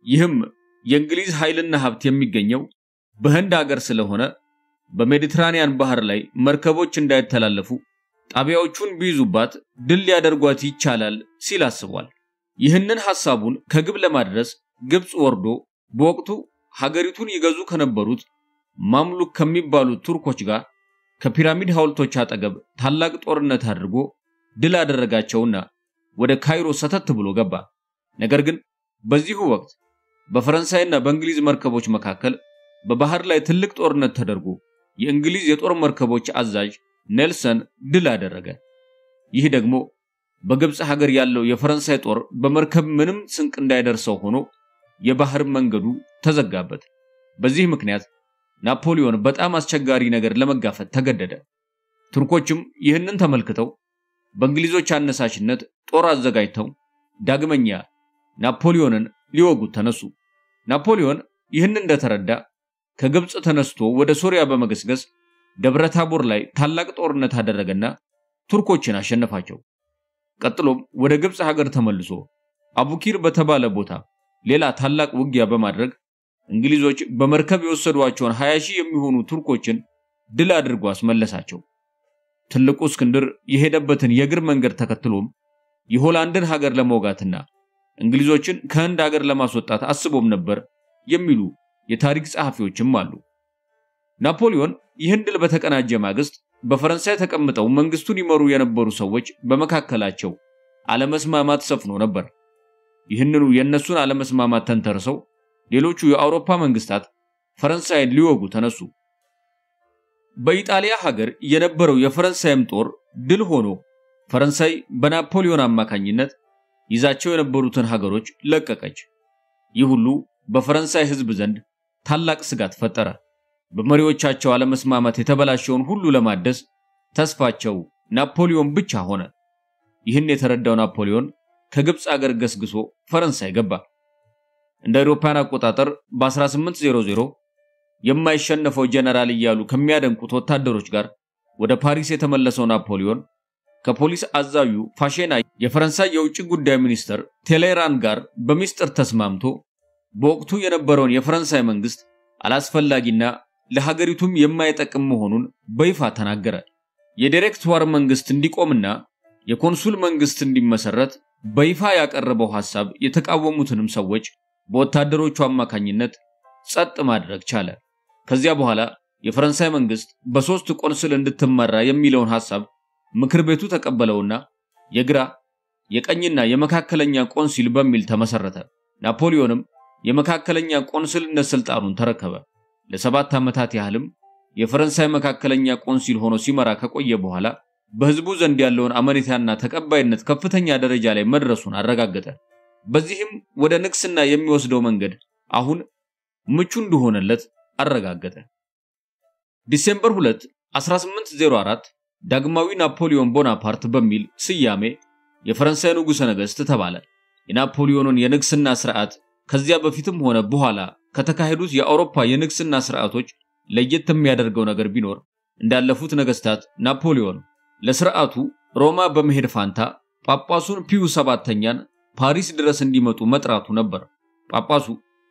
ይህም የእንግሊዝ ኃይልና ሀብት የሚገኘው በህንድ ሀገር ስለሆነ በሜዲትራኒያን ባህር ላይ መርከቦች እንዳይተላለፉ ጣቢያዎቹን ቢይዙባት ድል ሊያደርጓት ይቻላል ሲል አስቧል። ይህንን ሐሳቡን ከግብ ለማድረስ ግብጽ ወርዶ በወቅቱ ሀገሪቱን ይገዙ ከነበሩት ማምሉክ ከሚባሉት ቱርኮች ጋር ከፒራሚድ ሐውልቶች አጠገብ ታላቅ ጦርነት አድርጎ ድል አደረጋቸውና ወደ ካይሮ ሰተት ብሎ ገባ። ነገር ግን በዚሁ ወቅት በፈረንሳይና በእንግሊዝ መርከቦች መካከል በባህር ላይ ትልቅ ጦርነት ተደርጎ የእንግሊዝ የጦር መርከቦች አዛዥ ኔልሰን ድል አደረገ። ይህ ደግሞ በግብጽ ሀገር ያለው የፈረንሳይ ጦር በመርከብ ምንም ስንቅ እንዳይደርሰው ሆኖ የባህር መንገዱ ተዘጋበት። በዚህ ምክንያት ናፖሊዮን በጣም አስቸጋሪ ነገር ለመጋፈጥ ተገደደ። ቱርኮችም ይህንን ተመልክተው በእንግሊዞች አነሳሽነት ጦር አዘጋጅተው ዳግመኛ ናፖሊዮንን ሊወጉት ተነሱ። ናፖሊዮን ይህን እንደተረዳ ከግብጽ ተነስቶ ወደ ሶሪያ በመገስገስ ደብረታቦር ላይ ታላቅ ጦርነት አደረገና ቱርኮችን አሸነፋቸው። ቀጥሎም ወደ ግብጽ ሀገር ተመልሶ አቡኪር በተባለ ቦታ ሌላ ታላቅ ውጊያ በማድረግ እንግሊዞች በመርከብ የወሰዷቸውን 20,000 የሚሆኑ ቱርኮችን ድል አድርጎ አስመለሳቸው። ትልቁ እስክንድር የሄደበትን የእግር መንገድ ተከትሎም የሆላንድን ሀገር ለመውጋትና እንግሊዞችን ከህንድ ሀገር ለማስወጣት አስቦም ነበር የሚሉ የታሪክ ጸሐፊዎችም አሉ። ናፖሊዮን ይህን ድል በተቀናጀ ማግስት በፈረንሳይ ተቀምጠው መንግስቱን ይመሩ የነበሩ ሰዎች በመካከላቸው አለመስማማት ሰፍኖ ነበር። ይህንኑ የነሱን አለመስማማት ተንተርሰው ሌሎቹ የአውሮፓ መንግስታት ፈረንሳይን ሊወጉ ተነሱ። በኢጣሊያ ሀገር የነበረው የፈረንሳይም ጦር ድል ሆኖ ፈረንሳይ በናፖሊዮን አማካኝነት ይዛቸው የነበሩትን ሀገሮች ለቀቀች። ይህ ሁሉ በፈረንሳይ ህዝብ ዘንድ ታላቅ ስጋት ፈጠረ። በመሪዎቻቸው አለመስማማት የተበላሸውን ሁሉ ለማደስ ተስፋቸው ናፖሊዮን ብቻ ሆነ። ይህን የተረዳው ናፖሊዮን ከግብጽ ሀገር ገስግሶ ፈረንሳይ ገባ። እንደ አውሮፓውያን አቆጣጠር በ1800 የማይሸነፈው ጀነራል እያሉ ከሚያደንቁት ወታደሮች ጋር ወደ ፓሪስ የተመለሰው ናፖሊዮን ከፖሊስ አዛዡ ፋሼና የፈረንሳይ የውጭ ጉዳይ ሚኒስትር ቴሌራን ጋር በሚስጥር ተስማምቶ በወቅቱ የነበረውን የፈረንሳይ መንግስት አላስፈላጊና ለሀገሪቱም የማይጠቅም መሆኑን በይፋ ተናገረ። የዳይሬክቶር መንግስት እንዲቆምና የኮንሱል መንግስት እንዲመሰረት በይፋ ያቀረበው ሐሳብ የተቃወሙትንም ሰዎች በወታደሮቹ አማካኝነት ጸጥ ማድረግ ቻለ። ከዚያ በኋላ የፈረንሳይ መንግስት በሶስት ቆንስል እንድትመራ የሚለውን ሐሳብ ምክር ቤቱ ተቀበለውና የግራ የቀኝና የመካከለኛ ቆንሲል በሚል ተመሰረተ። ናፖሊዮንም የመካከለኛ ቆንስልነት ስልጣኑን ተረከበ። ለ7 ዓመታት ያህልም የፈረንሳይ መካከለኛ ቆንሲል ሆኖ ሲመራ ከቆየ በኋላ በህዝቡ ዘንድ ያለውን አመኔታና ተቀባይነት ከፍተኛ ደረጃ ላይ መድረሱን አረጋገጠ። በዚህም ወደ ንግስና የሚወስደው መንገድ አሁን ምቹ እንደሆነለት አረጋገጠ። ዲሴምበር 2 1804 ዳግማዊ ናፖሊዮን ቦናፓርት በሚል ስያሜ የፈረንሳይ ንጉሠ ነገሥት ተባለ። የናፖሊዮንን የንግስና ስርዓት ከዚያ በፊትም ሆነ በኋላ ከተካሄዱት የአውሮፓ የንግስና ስርዓቶች ለየት የሚያደርገው ነገር ቢኖር እንዳለፉት ነገስታት ናፖሊዮን ለስርዓቱ ሮማ በመሄድ ፋንታ ጳጳሱን ፒዩ 7ኛን ፓሪስ ድረስ እንዲመጡ መጥራቱ ነበር። ጳጳሱ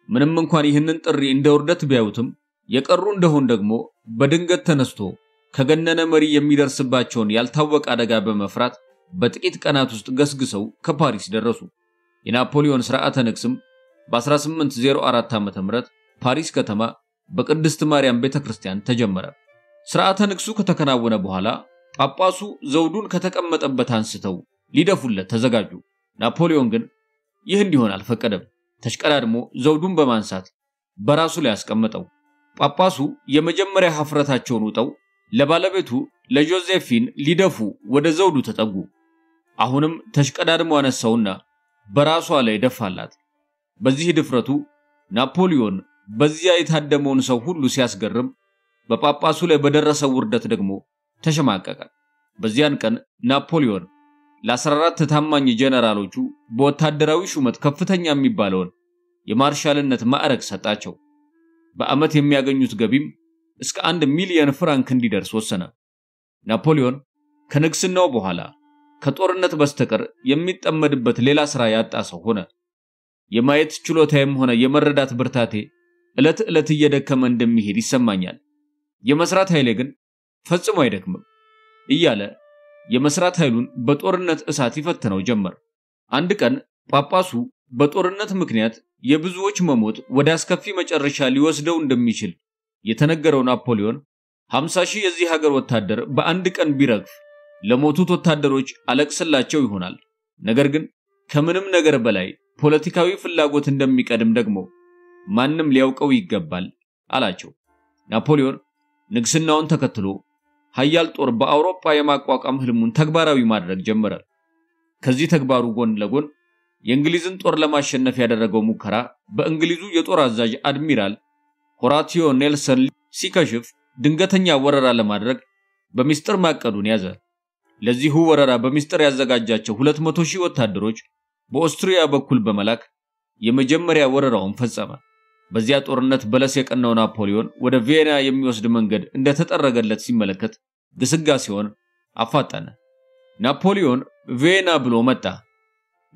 ምንም እንኳን ይህንን ጥሪ እንደ ውርደት ቢያዩትም የቀሩ እንደሆን ደግሞ በድንገት ተነስቶ ከገነነ መሪ የሚደርስባቸውን ያልታወቀ አደጋ በመፍራት በጥቂት ቀናት ውስጥ ገስግሰው ከፓሪስ ደረሱ። የናፖሊዮን ስርዓተ ንግስም በ1804 ዓ.ም ፓሪስ ከተማ በቅድስት ማርያም ቤተክርስቲያን ተጀመረ። ስርዓተ ንግሱ ከተከናወነ በኋላ ጳጳሱ ዘውዱን ከተቀመጠበት አንስተው ሊደፉለት ተዘጋጁ። ናፖሊዮን ግን ይህ እንዲሆን አልፈቀደም። ተሽቀዳድሞ ዘውዱን በማንሳት በራሱ ላይ አስቀመጠው። ጳጳሱ የመጀመሪያ ሀፍረታቸውን ውጠው ለባለቤቱ ለጆዜፊን ሊደፉ ወደ ዘውዱ ተጠጉ። አሁንም ተሽቀዳድሞ አነሳውና በራሷ ላይ ደፋላት። በዚህ ድፍረቱ ናፖሊዮን በዚያ የታደመውን ሰው ሁሉ ሲያስገርም በጳጳሱ ላይ በደረሰው ውርደት ደግሞ ተሸማቀቀ። በዚያን ቀን ናፖሊዮን ለ14 ታማኝ ጀነራሎቹ በወታደራዊ ሹመት ከፍተኛ የሚባለውን የማርሻልነት ማዕረግ ሰጣቸው። በአመት የሚያገኙት ገቢም እስከ 1 ሚሊዮን ፍራንክ እንዲደርስ ወሰነ። ናፖሊዮን ከንግስናው በኋላ ከጦርነት በስተቀር የሚጠመድበት ሌላ ስራ ያጣ ሰው ሆነ። የማየት ችሎታዬም ሆነ የመረዳት ብርታቴ ዕለት ዕለት እየደከመ እንደሚሄድ ይሰማኛል። የመስራት ኃይሌ ግን ፈጽሞ አይደክምም እያለ የመስራት ኃይሉን በጦርነት እሳት ይፈተነው ጀመር። አንድ ቀን ጳጳሱ በጦርነት ምክንያት የብዙዎች መሞት ወደ አስከፊ መጨረሻ ሊወስደው እንደሚችል የተነገረው ናፖሊዮን 50,000 የዚህ ሀገር ወታደር በአንድ ቀን ቢረግፍ ለሞቱት ወታደሮች አለቅስላቸው ይሆናል። ነገር ግን ከምንም ነገር በላይ ፖለቲካዊ ፍላጎት እንደሚቀድም ደግሞ ማንም ሊያውቀው ይገባል አላቸው። ናፖሊዮን ንግስናውን ተከትሎ ኃያል ጦር በአውሮፓ የማቋቋም ህልሙን ተግባራዊ ማድረግ ጀመረ። ከዚህ ተግባሩ ጎን ለጎን የእንግሊዝን ጦር ለማሸነፍ ያደረገው ሙከራ በእንግሊዙ የጦር አዛዥ አድሚራል ሆራቲዮ ኔልሰን ሲከሽፍ ድንገተኛ ወረራ ለማድረግ በሚስጥር ማቀዱን ያዘ። ለዚሁ ወረራ በሚስጥር ያዘጋጃቸው 200,000 ወታደሮች በኦስትሪያ በኩል በመላክ የመጀመሪያ ወረራውን ፈጸመ። በዚያ ጦርነት በለስ የቀናው ናፖሊዮን ወደ ቪየና የሚወስድ መንገድ እንደተጠረገለት ሲመለከት ግስጋሴውን አፋጠነ። ናፖሊዮን ቪየና ብሎ መጣ።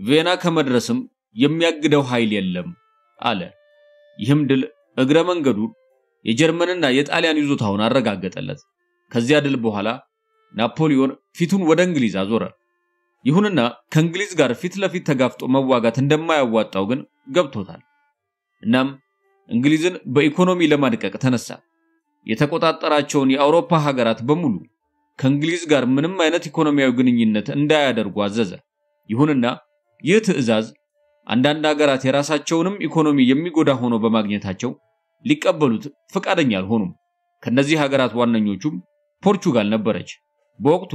ቪየና ከመድረስም የሚያግደው ኃይል የለም አለ። ይህም ድል እግረ መንገዱ የጀርመንና የጣሊያን ይዞታውን አረጋገጠለት። ከዚያ ድል በኋላ ናፖሊዮን ፊቱን ወደ እንግሊዝ አዞረ። ይሁንና ከእንግሊዝ ጋር ፊት ለፊት ተጋፍጦ መዋጋት እንደማያዋጣው ግን ገብቶታል። እናም እንግሊዝን በኢኮኖሚ ለማድቀቅ ተነሳ። የተቆጣጠራቸውን የአውሮፓ ሀገራት በሙሉ ከእንግሊዝ ጋር ምንም አይነት ኢኮኖሚያዊ ግንኙነት እንዳያደርጉ አዘዘ። ይሁንና ይህ ትዕዛዝ አንዳንድ ሀገራት የራሳቸውንም ኢኮኖሚ የሚጎዳ ሆኖ በማግኘታቸው ሊቀበሉት ፈቃደኛ አልሆኑም። ከነዚህ ሀገራት ዋነኞቹም ፖርቹጋል ነበረች። በወቅቱ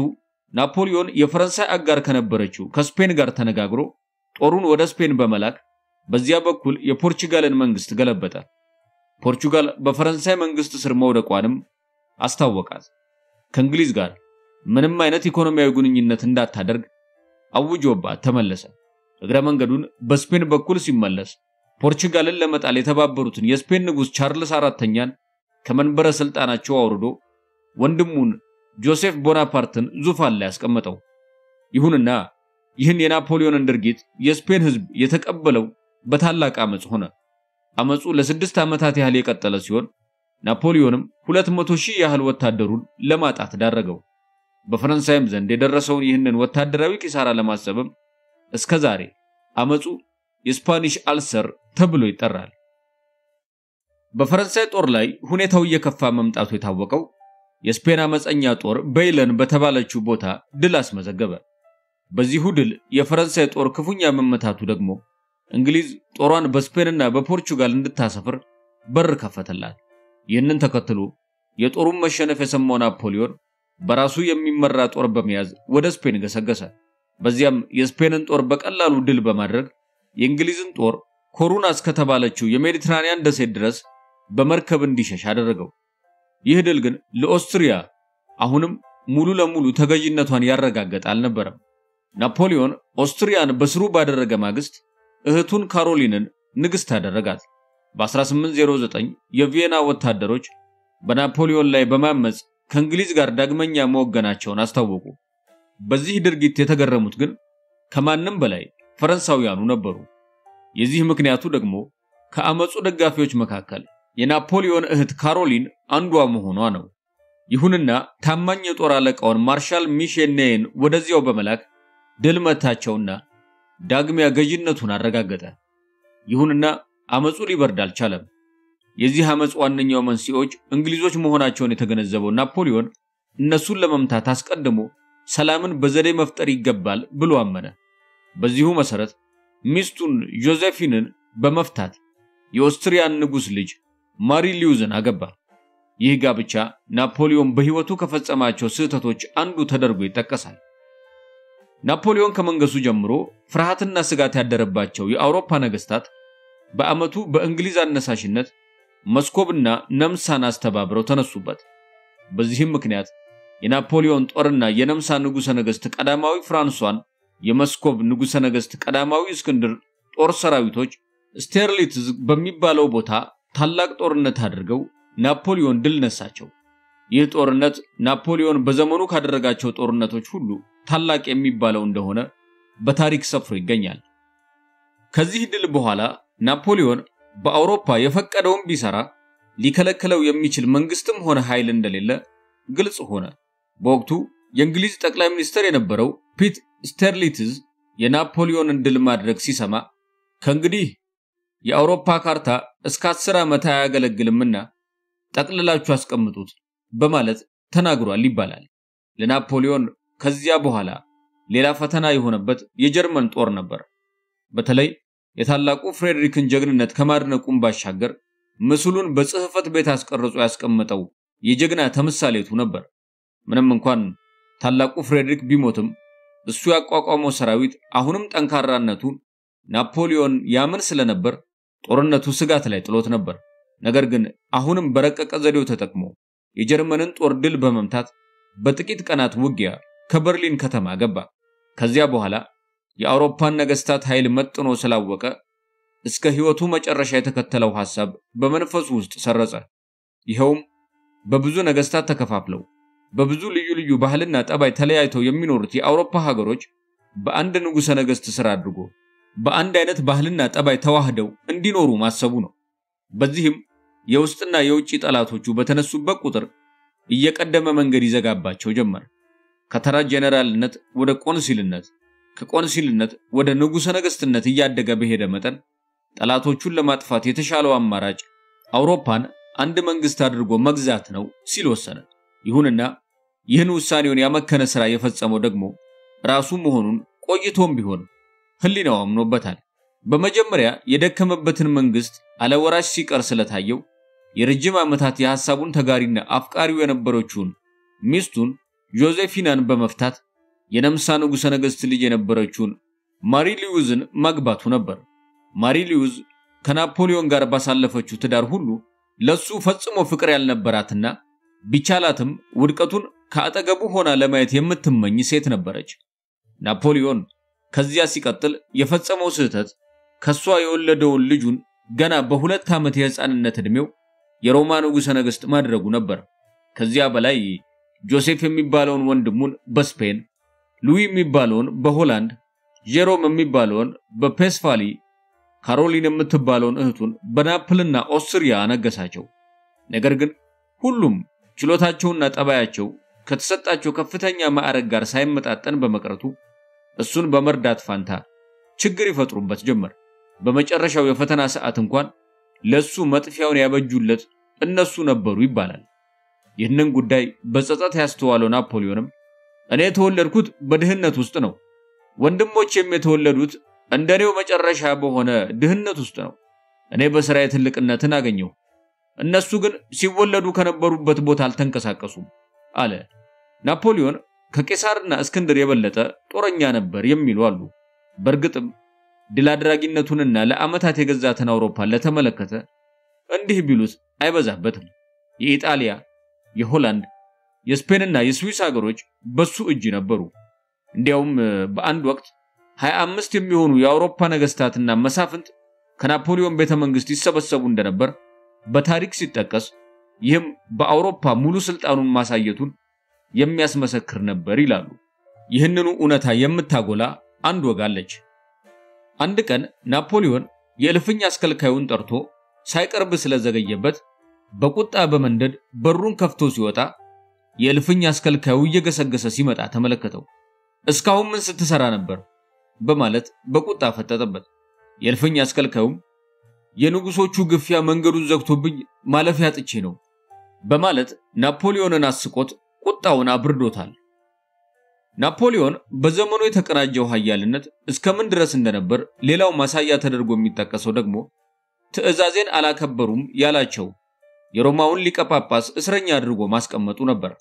ናፖሊዮን የፈረንሳይ አጋር ከነበረችው ከስፔን ጋር ተነጋግሮ ጦሩን ወደ ስፔን በመላክ በዚያ በኩል የፖርቹጋልን መንግስት ገለበጠ። ፖርቹጋል በፈረንሳይ መንግስት ስር መውደቋንም አስታወቃት። ከእንግሊዝ ጋር ምንም አይነት ኢኮኖሚያዊ ግንኙነት እንዳታደርግ አውጆባት ተመለሰ። እግረ መንገዱን በስፔን በኩል ሲመለስ ፖርቹጋልን ለመጣል የተባበሩትን የስፔን ንጉስ ቻርልስ አራተኛን ከመንበረ ስልጣናቸው አውርዶ ወንድሙን ጆሴፍ ቦናፓርትን ዙፋን ላይ ያስቀመጠው። ይሁንና ይህን የናፖሊዮንን ድርጊት የስፔን ህዝብ የተቀበለው በታላቅ አመጽ ሆነ። አመጹ ለ6 ዓመታት ያህል የቀጠለ ሲሆን ናፖሊዮንም 200,000 ያህል ወታደሩን ለማጣት ዳረገው። በፈረንሳይም ዘንድ የደረሰውን ይህንን ወታደራዊ ኪሳራ ለማሰብም እስከዛሬ አመጹ የስፓኒሽ አልሰር ተብሎ ይጠራል። በፈረንሳይ ጦር ላይ ሁኔታው እየከፋ መምጣቱ የታወቀው የስፔን አመፀኛ ጦር በይለን በተባለችው ቦታ ድል አስመዘገበ። በዚሁ ድል የፈረንሳይ ጦር ክፉኛ መመታቱ ደግሞ እንግሊዝ ጦሯን በስፔንና በፖርቹጋል እንድታሰፍር በር ከፈተላት። ይህንን ተከትሎ የጦሩን መሸነፍ የሰማው ናፖሊዮን በራሱ የሚመራ ጦር በመያዝ ወደ ስፔን ገሰገሰ። በዚያም የስፔንን ጦር በቀላሉ ድል በማድረግ የእንግሊዝን ጦር ኮሩናስ ከተባለችው የሜዲትራኒያን ደሴት ድረስ በመርከብ እንዲሸሽ አደረገው። ይህ ድል ግን ለኦስትሪያ አሁንም ሙሉ ለሙሉ ተገዥነቷን ያረጋገጠ አልነበረም። ናፖሊዮን ኦስትሪያን በስሩ ባደረገ ማግስት እህቱን ካሮሊንን ንግስት አደረጋት። በ1809 የቪየና ወታደሮች በናፖሊዮን ላይ በማመጽ ከእንግሊዝ ጋር ዳግመኛ መወገናቸውን አስታወቁ። በዚህ ድርጊት የተገረሙት ግን ከማንም በላይ ፈረንሳውያኑ ነበሩ። የዚህ ምክንያቱ ደግሞ ከአመጹ ደጋፊዎች መካከል የናፖሊዮን እህት ካሮሊን አንዷ መሆኗ ነው። ይሁንና ታማኝ የጦር አለቃውን ማርሻል ሚሼኔን ወደዚያው በመላክ ድል መታቸውና ዳግሚያ ገዥነቱን አረጋገጠ። ይሁንና አመጹ ሊበርድ አልቻለም። የዚህ አመጽ ዋነኛው መንስኤዎች እንግሊዞች መሆናቸውን የተገነዘበው ናፖሊዮን እነሱን ለመምታት አስቀድሞ ሰላምን በዘዴ መፍጠር ይገባል ብሎ አመነ። በዚሁ መሰረት ሚስቱን ጆዜፊንን በመፍታት የኦስትሪያን ንጉስ ልጅ ማሪ ሉዊዝን አገባ። ይህ ጋብቻ ናፖሊዮን በህይወቱ ከፈጸማቸው ስህተቶች አንዱ ተደርጎ ይጠቀሳል። ናፖሊዮን ከመንገሱ ጀምሮ ፍርሃትና ስጋት ያደረባቸው የአውሮፓ ነገስታት በአመቱ በእንግሊዝ አነሳሽነት መስኮብና ነምሳን አስተባብረው ተነሱበት። በዚህም ምክንያት የናፖሊዮን ጦርና የነምሳ ንጉሰ ነገስት ቀዳማዊ ፍራንሷን የመስኮብ ንጉሰ ነገስት ቀዳማዊ እስክንድር ጦር ሰራዊቶች ስቴርሊትዝ በሚባለው ቦታ ታላቅ ጦርነት አድርገው ናፖሊዮን ድል ነሳቸው። ይህ ጦርነት ናፖሊዮን በዘመኑ ካደረጋቸው ጦርነቶች ሁሉ ታላቅ የሚባለው እንደሆነ በታሪክ ሰፍሮ ይገኛል። ከዚህ ድል በኋላ ናፖሊዮን በአውሮፓ የፈቀደውን ቢሰራ ሊከለከለው የሚችል መንግስትም ሆነ ኃይል እንደሌለ ግልጽ ሆነ። በወቅቱ የእንግሊዝ ጠቅላይ ሚኒስትር የነበረው ፒት ስቴርሊትዝ የናፖሊዮንን ድል ማድረግ ሲሰማ ከእንግዲህ የአውሮፓ ካርታ እስከ 10 ዓመት አያገለግልምና ጠቅልላችሁ አስቀምጡት በማለት ተናግሯል ይባላል። ለናፖሊዮን ከዚያ በኋላ ሌላ ፈተና የሆነበት የጀርመን ጦር ነበር። በተለይ የታላቁ ፍሬድሪክን ጀግንነት ከማድነቁም ባሻገር ምስሉን በጽህፈት ቤት አስቀርጾ ያስቀመጠው የጀግና ተምሳሌቱ ነበር። ምንም እንኳን ታላቁ ፍሬድሪክ ቢሞትም እሱ ያቋቋመው ሰራዊት አሁንም ጠንካራነቱን ናፖሊዮን ያምን ስለነበር ጦርነቱ ስጋት ላይ ጥሎት ነበር። ነገር ግን አሁንም በረቀቀ ዘዴው ተጠቅሞ የጀርመንን ጦር ድል በመምታት በጥቂት ቀናት ውጊያ ከበርሊን ከተማ ገባ። ከዚያ በኋላ የአውሮፓን ነገስታት ኃይል መጥኖ ስላወቀ እስከ ህይወቱ መጨረሻ የተከተለው ሐሳብ በመንፈሱ ውስጥ ሰረጸ። ይሄውም በብዙ ነገስታት ተከፋፍለው በብዙ ልዩ ልዩ ባህልና ጠባይ ተለያይተው የሚኖሩት የአውሮፓ ሀገሮች በአንድ ንጉሠ ነገስት ስር አድርጎ በአንድ አይነት ባህልና ጠባይ ተዋህደው እንዲኖሩ ማሰቡ ነው። በዚህም የውስጥና የውጭ ጠላቶቹ በተነሱበት ቁጥር እየቀደመ መንገድ ይዘጋባቸው ጀመር። ከተራ ጀነራልነት ወደ ቆንሲልነት፣ ከቆንሲልነት ወደ ንጉሠ ነገስትነት እያደገ በሄደ መጠን ጠላቶቹን ለማጥፋት የተሻለው አማራጭ አውሮፓን አንድ መንግስት አድርጎ መግዛት ነው ሲል ወሰነ። ይሁንና ይህን ውሳኔውን ያመከነ ሥራ የፈጸመው ደግሞ ራሱ መሆኑን ቆይቶም ቢሆን ህሊናው አምኖበታል። በመጀመሪያ የደከመበትን መንግስት አለወራሽ ሲቀር ስለታየው የረጅም ዓመታት የሐሳቡን ተጋሪና አፍቃሪው የነበረችውን ሚስቱን ጆዜፊናን በመፍታት የነምሳ ንጉሠ ነገስት ልጅ የነበረችውን ማሪ ሉዊዝን ማግባቱ ነበር። ማሪ ሉዊዝ ከናፖሊዮን ጋር ባሳለፈችው ትዳር ሁሉ ለሱ ፈጽሞ ፍቅር ያልነበራትና ቢቻላትም ውድቀቱን ከአጠገቡ ሆና ለማየት የምትመኝ ሴት ነበረች። ናፖሊዮን ከዚያ ሲቀጥል የፈጸመው ስህተት ከሷ የወለደውን ልጁን ገና በ2 ዓመት የህፃንነት ዕድሜው የሮማ ንጉሠ ነገስት ማድረጉ ነበር። ከዚያ በላይ ጆሴፍ የሚባለውን ወንድሙን በስፔን፣ ሉዊ የሚባለውን በሆላንድ፣ ጄሮም የሚባለውን በፔስፋሊ፣ ካሮሊን የምትባለውን እህቱን በናፕልና ኦስትሪያ አነገሳቸው። ነገር ግን ሁሉም ችሎታቸውና ጠባያቸው ከተሰጣቸው ከፍተኛ ማዕረግ ጋር ሳይመጣጠን በመቅረቱ እሱን በመርዳት ፋንታ ችግር ይፈጥሩበት ጀመር። በመጨረሻው የፈተና ሰዓት እንኳን ለሱ መጥፊያውን ያበጁለት እነሱ ነበሩ ይባላል። ይህንን ጉዳይ በጸጸት ያስተዋለው ናፖሊዮንም እኔ የተወለድኩት በድህነት ውስጥ ነው፣ ወንድሞቼም የተወለዱት እንደኔው መጨረሻ በሆነ ድህነት ውስጥ ነው። እኔ በስራዬ ትልቅነትን አገኘሁ፣ እነሱ ግን ሲወለዱ ከነበሩበት ቦታ አልተንቀሳቀሱም አለ። ናፖሊዮን ከቄሳርና እስክንድር የበለጠ ጦረኛ ነበር የሚሉ አሉ። በእርግጥም ድል አድራጊነቱንና ለዓመታት የገዛትን አውሮፓን ለተመለከተ እንዲህ ቢሉት አይበዛበትም። የኢጣሊያ፣ የሆላንድ፣ የስፔንና የስዊስ ሀገሮች በሱ እጅ ነበሩ። እንዲያውም በአንድ ወቅት 25 የሚሆኑ የአውሮፓ ነገስታትና መሳፍንት ከናፖሊዮን ቤተመንግስት ይሰበሰቡ እንደነበር በታሪክ ሲጠቀስ ይህም በአውሮፓ ሙሉ ስልጣኑን ማሳየቱን የሚያስመሰክር ነበር ይላሉ። ይህንኑ እውነታ የምታጎላ አንድ ወግ አለች። አንድ ቀን ናፖሊዮን የእልፍኝ አስከልካዩን ጠርቶ ሳይቀርብ ስለዘገየበት በቁጣ በመንደድ በሩን ከፍቶ ሲወጣ የእልፍኝ አስከልካዩ እየገሰገሰ ሲመጣ ተመለከተው። እስካሁን ምን ስትሰራ ነበር በማለት በቁጣ ፈጠጠበት። የእልፍኝ አስከልካዩም የንጉሶቹ ግፊያ መንገዱን ዘግቶብኝ ማለፊያ ጥቼ ነው በማለት ናፖሊዮንን አስቆት ቁጣውን አብርዶታል። ናፖሊዮን በዘመኑ የተቀናጀው ኃያልነት እስከምን ድረስ እንደነበር ሌላው ማሳያ ተደርጎ የሚጠቀሰው ደግሞ ትዕዛዜን አላከበሩም ያላቸው የሮማውን ሊቀ ጳጳስ እስረኛ አድርጎ ማስቀመጡ ነበር።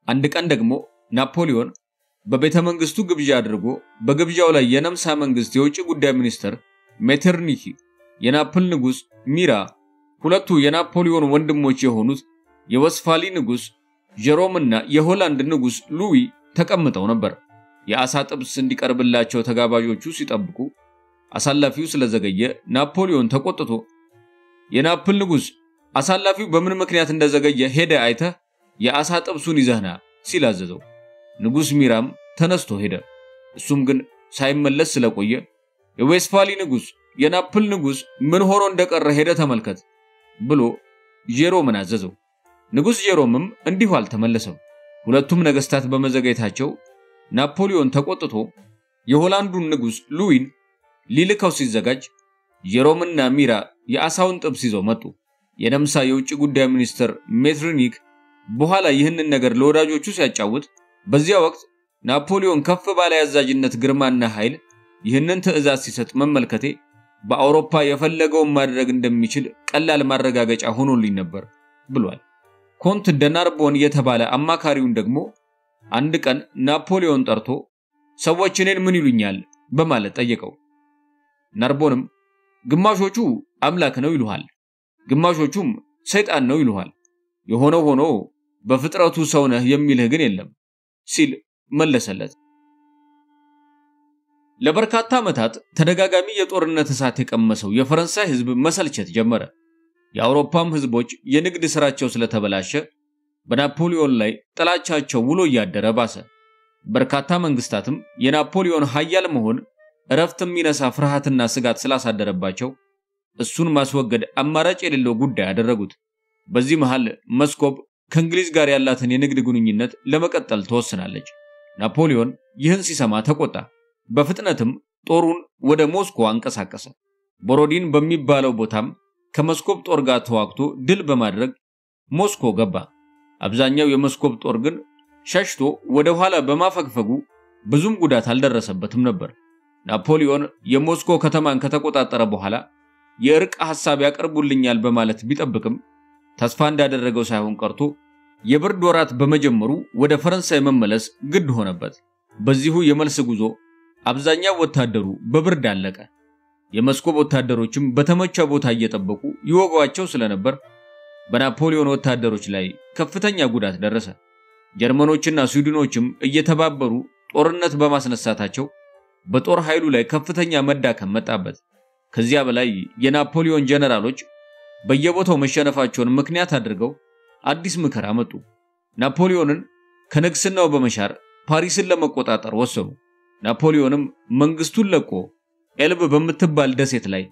አንድ ቀን ደግሞ ናፖሊዮን በቤተ መንግስቱ ግብዣ አድርጎ በግብዣው ላይ የነምሳ መንግስት የውጭ ጉዳይ ሚኒስትር ሜተርኒኪ፣ የናፕል ንጉስ ሚራ፣ ሁለቱ የናፖሊዮን ወንድሞች የሆኑት የወስፋሊ ንጉስ ጄሮምና የሆላንድ ንጉስ ሉዊ ተቀምጠው ነበር። የአሳ ጥብስ እንዲቀርብላቸው ተጋባዦቹ ሲጠብቁ አሳላፊው ስለዘገየ ናፖሊዮን ተቆጥቶ የናፕል ንጉስ አሳላፊው በምን ምክንያት እንደዘገየ ሄደ አይተህ የአሳ ጥብሱን ይዘህና ሲል አዘዘው። ንጉስ ሚራም ተነስቶ ሄደ። እሱም ግን ሳይመለስ ስለቆየ የዌስፋሊ ንጉስ የናፕል ንጉስ ምን ሆኖ እንደቀረ ሄደ ተመልከት ብሎ ጄሮምን አዘዘው። ንጉስ ጄሮምም እንዲሁ አልተመለሰም። ሁለቱም ነገስታት በመዘገየታቸው ናፖሊዮን ተቆጥቶ የሆላንዱን ንጉስ ሉዊን ሊልከው ሲዘጋጅ ጄሮምና ሚራ የአሳውን ጥብስ ይዘው መጡ። የነምሳ የውጭ ጉዳይ ሚኒስትር ሜትርኒክ በኋላ ይህንን ነገር ለወዳጆቹ ሲያጫውት በዚያ ወቅት ናፖሊዮን ከፍ ባለ ያዛዥነት ግርማና ኃይል ይህንን ትዕዛዝ ሲሰጥ መመልከቴ በአውሮፓ የፈለገውን ማድረግ እንደሚችል ቀላል ማረጋገጫ ሆኖልኝ ነበር ብሏል። ኮንት ደናርቦን የተባለ አማካሪውን ደግሞ አንድ ቀን ናፖሊዮን ጠርቶ ሰዎች እኔን ምን ይሉኛል በማለት ጠየቀው። ናርቦንም ግማሾቹ አምላክ ነው ይሉሃል፣ ግማሾቹም ሰይጣን ነው ይሉሃል፣ የሆነው ሆኖ በፍጥረቱ ሰው ነህ የሚልህ ግን የለም ሲል መለሰለት። ለበርካታ ዓመታት ተደጋጋሚ የጦርነት እሳት የቀመሰው የፈረንሳይ ህዝብ መሰልቸት ጀመረ። የአውሮፓም ህዝቦች የንግድ ስራቸው ስለተበላሸ በናፖሊዮን ላይ ጥላቻቸው ውሎ እያደረ ባሰ። በርካታ መንግስታትም የናፖሊዮን ኃያል መሆን እረፍት የሚነሳ ፍርሃትና ስጋት ስላሳደረባቸው እሱን ማስወገድ አማራጭ የሌለው ጉዳይ አደረጉት። በዚህ መሃል መስኮብ ከእንግሊዝ ጋር ያላትን የንግድ ግንኙነት ለመቀጠል ተወስናለች። ናፖሊዮን ይህን ሲሰማ ተቆጣ። በፍጥነትም ጦሩን ወደ ሞስኮ አንቀሳቀሰ። ቦሮዲን በሚባለው ቦታም ከመስኮብ ጦር ጋር ተዋግቶ ድል በማድረግ ሞስኮ ገባ። አብዛኛው የመስኮብ ጦር ግን ሸሽቶ ወደ ኋላ በማፈግፈጉ ብዙም ጉዳት አልደረሰበትም ነበር። ናፖሊዮን የሞስኮ ከተማን ከተቆጣጠረ በኋላ የእርቅ ሐሳብ ያቀርቡልኛል በማለት ቢጠብቅም ተስፋ እንዳደረገው ሳይሆን ቀርቶ የብርድ ወራት በመጀመሩ ወደ ፈረንሳይ መመለስ ግድ ሆነበት። በዚሁ የመልስ ጉዞ አብዛኛው ወታደሩ በብርድ አለቀ። የመስኮብ ወታደሮችም በተመቸ ቦታ እየጠበቁ ይወጓቸው ስለነበር በናፖሊዮን ወታደሮች ላይ ከፍተኛ ጉዳት ደረሰ። ጀርመኖችና ስዊድኖችም እየተባበሩ ጦርነት በማስነሳታቸው በጦር ኃይሉ ላይ ከፍተኛ መዳከም መጣበት። ከዚያ በላይ የናፖሊዮን ጀነራሎች በየቦታው መሸነፋቸውን ምክንያት አድርገው አዲስ ምክር አመጡ። ናፖሊዮንን ከንግስናው በመሻር ፓሪስን ለመቆጣጠር ወሰኑ። ናፖሊዮንም መንግስቱን ለቆ ኤልብ በምትባል ደሴት ላይ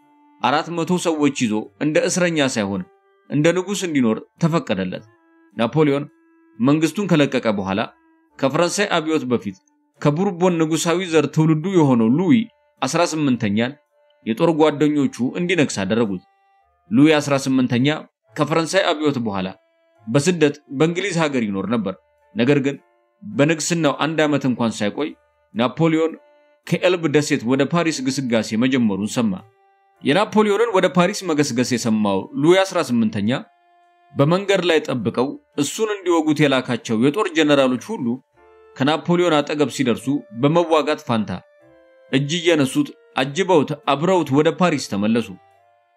400 ሰዎች ይዞ እንደ እስረኛ ሳይሆን እንደ ንጉስ እንዲኖር ተፈቀደለት። ናፖሊዮን መንግስቱን ከለቀቀ በኋላ ከፈረንሳይ አብዮት በፊት ከቡርቦን ንጉሳዊ ዘር ትውልዱ የሆነው ሉዊ 18ኛን የጦር ጓደኞቹ እንዲነግስ አደረጉት። ሉዊ 18ኛ ከፈረንሳይ አብዮት በኋላ በስደት በእንግሊዝ ሀገር ይኖር ነበር። ነገር ግን በንግስናው 1 ዓመት እንኳን ሳይቆይ ናፖሊዮን ከኤልብ ደሴት ወደ ፓሪስ ግስጋሴ መጀመሩን ሰማ። የናፖሊዮንን ወደ ፓሪስ መገስገስ የሰማው ሉዊ 18ኛ በመንገድ ላይ ጠብቀው እሱን እንዲወጉት የላካቸው የጦር ጀነራሎች ሁሉ ከናፖሊዮን አጠገብ ሲደርሱ በመዋጋት ፋንታ እጅ እየነሱት አጅበውት አብረውት ወደ ፓሪስ ተመለሱ።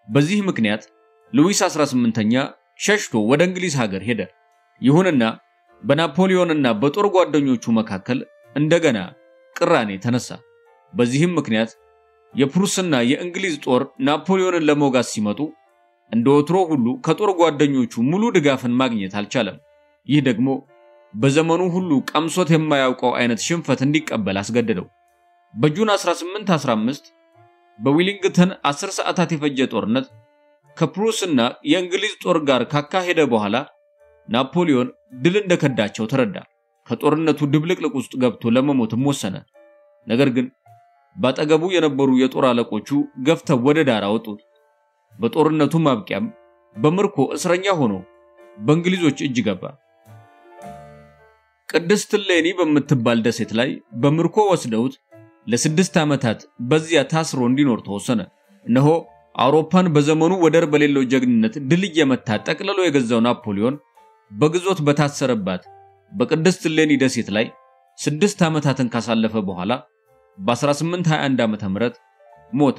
በዚህ ምክንያት ሉዊስ 18ኛ ሸሽቶ ወደ እንግሊዝ ሀገር ሄደ። ይሁንና በናፖሊዮንና በጦር ጓደኞቹ መካከል እንደገና ቅራኔ ተነሳ። በዚህም ምክንያት የፕሩስና የእንግሊዝ ጦር ናፖሊዮንን ለመውጋት ሲመጡ እንደወትሮ ሁሉ ከጦር ጓደኞቹ ሙሉ ድጋፍን ማግኘት አልቻለም። ይህ ደግሞ በዘመኑ ሁሉ ቀምሶት የማያውቀው አይነት ሽንፈት እንዲቀበል አስገደደው። በጁን 1815 በዊሊንግተን 10 ሰዓታት የፈጀ ጦርነት ከፕሩስና የእንግሊዝ ጦር ጋር ካካሄደ በኋላ ናፖሊዮን ድል እንደከዳቸው ተረዳ። ከጦርነቱ ድብልቅልቅ ውስጥ ገብቶ ለመሞትም ወሰነ። ነገር ግን ባጠገቡ የነበሩ የጦር አለቆቹ ገፍተው ወደ ዳር አወጡት። በጦርነቱ ማብቂያም በምርኮ እስረኛ ሆኖ በእንግሊዞች እጅ ገባ። ቅድስት ሌኒ በምትባል ደሴት ላይ በምርኮ ወስደውት ለ6 ዓመታት በዚያ ታስሮ እንዲኖር ተወሰነ። እነሆ አውሮፓን በዘመኑ ወደር በሌለው ጀግንነት ድል እየመታ ጠቅልሎ የገዛው ናፖሊዮን በግዞት በታሰረባት በቅድስት ሌኒ ደሴት ላይ 6 ዓመታትን ካሳለፈ በኋላ በ1821 ዓመተ ምህረት ሞተ።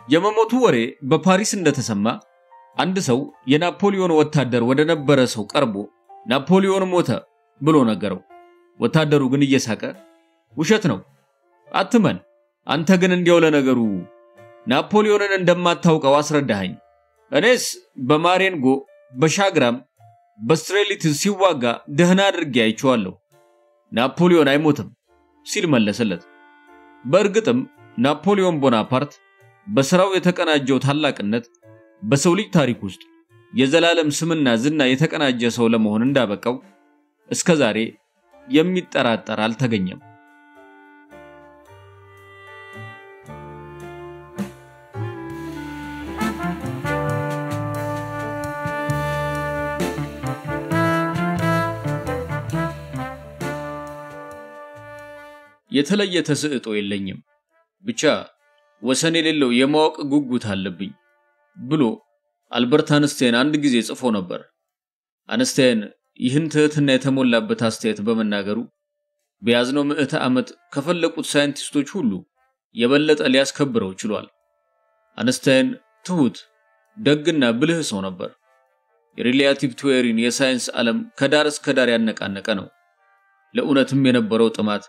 የመሞቱ ወሬ በፓሪስ እንደተሰማ አንድ ሰው የናፖሊዮን ወታደር ወደ ነበረ ሰው ቀርቦ ናፖሊዮን ሞተ ብሎ ነገረው። ወታደሩ ግን እየሳቀ ውሸት ነው አትመን፣ አንተ ግን እንዲያው ለነገሩ ናፖሊዮንን እንደማታውቀው አስረዳኸኝ። እኔስ በማሬንጎ በሻግራም በስትሬሊት ሲዋጋ ደህና አድርጌ አይቼዋለሁ። ናፖሊዮን አይሞትም ሲል መለሰለት። በእርግጥም ናፖሊዮን ቦናፓርት በስራው የተቀናጀው ታላቅነት በሰው ልጅ ታሪክ ውስጥ የዘላለም ስምና ዝና የተቀናጀ ሰው ለመሆን እንዳበቀው እስከዛሬ የሚጠራጠር አልተገኘም። የተለየ ተሰጥቶ የለኝም፣ ብቻ ወሰን የሌለው የማወቅ ጉጉት አለብኝ ብሎ አልበርት አንስታይን አንድ ጊዜ ጽፎ ነበር። አንስታይን ይህን ትህትና የተሞላበት አስተያየት በመናገሩ በያዝነው ምዕተ ዓመት ከፈለቁት ሳይንቲስቶች ሁሉ የበለጠ ሊያስከብረው ችሏል። አንስታይን ትሁት፣ ደግና ብልህ ሰው ነበር። የሪሌቲቭ ቲዎሪን የሳይንስ ዓለም ከዳር እስከ ዳር ያነቃነቀ ነው። ለእውነትም የነበረው ጥማት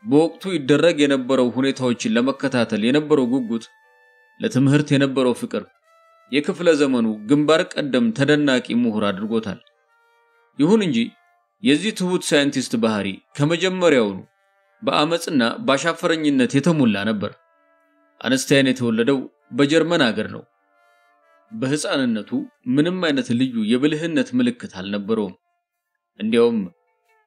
በወቅቱ ይደረግ የነበረው ሁኔታዎችን ለመከታተል የነበረው ጉጉት ለትምህርት የነበረው ፍቅር የክፍለ ዘመኑ ግንባር ቀደም ተደናቂ ምሁር አድርጎታል። ይሁን እንጂ የዚህ ትሁት ሳይንቲስት ባህሪ ከመጀመሪያው በአመጽና ባሻፈረኝነት የተሞላ ነበር። አንስታይን የተወለደው በጀርመን ሀገር ነው። በህፃንነቱ ምንም አይነት ልዩ የብልህነት ምልክት አልነበረውም። እንዲያውም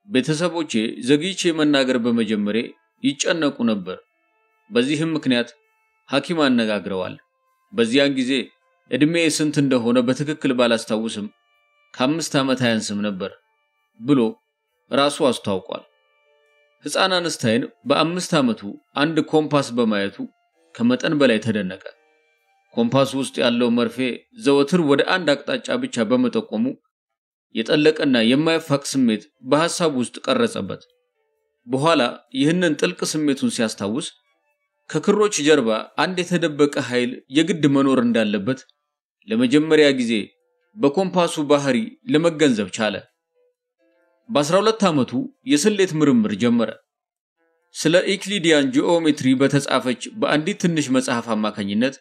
ቤተሰቦቼ ዘግይቼ መናገር በመጀመሬ ይጨነቁ ነበር። በዚህም ምክንያት ሐኪም አነጋግረዋል። በዚያን ጊዜ እድሜ ስንት እንደሆነ በትክክል ባላስታውስም ከ5 ዓመት አያንስም ነበር ብሎ ራሱ አስተዋውቋል። ህፃን አንስታይን በ5 ዓመቱ አንድ ኮምፓስ በማየቱ ከመጠን በላይ ተደነቀ። ኮምፓስ ውስጥ ያለው መርፌ ዘወትር ወደ አንድ አቅጣጫ ብቻ በመጠቆሙ የጠለቀና የማይፋቅ ስሜት በሐሳብ ውስጥ ቀረጸበት። በኋላ ይህንን ጥልቅ ስሜቱን ሲያስታውስ ከክሮች ጀርባ አንድ የተደበቀ ኃይል የግድ መኖር እንዳለበት ለመጀመሪያ ጊዜ በኮምፓሱ ባህሪ ለመገንዘብ ቻለ። በ12 ዓመቱ የስሌት ምርምር ጀመረ። ስለ ኢክሊዲያን ጂኦሜትሪ በተጻፈች በአንዲት ትንሽ መጽሐፍ አማካኝነት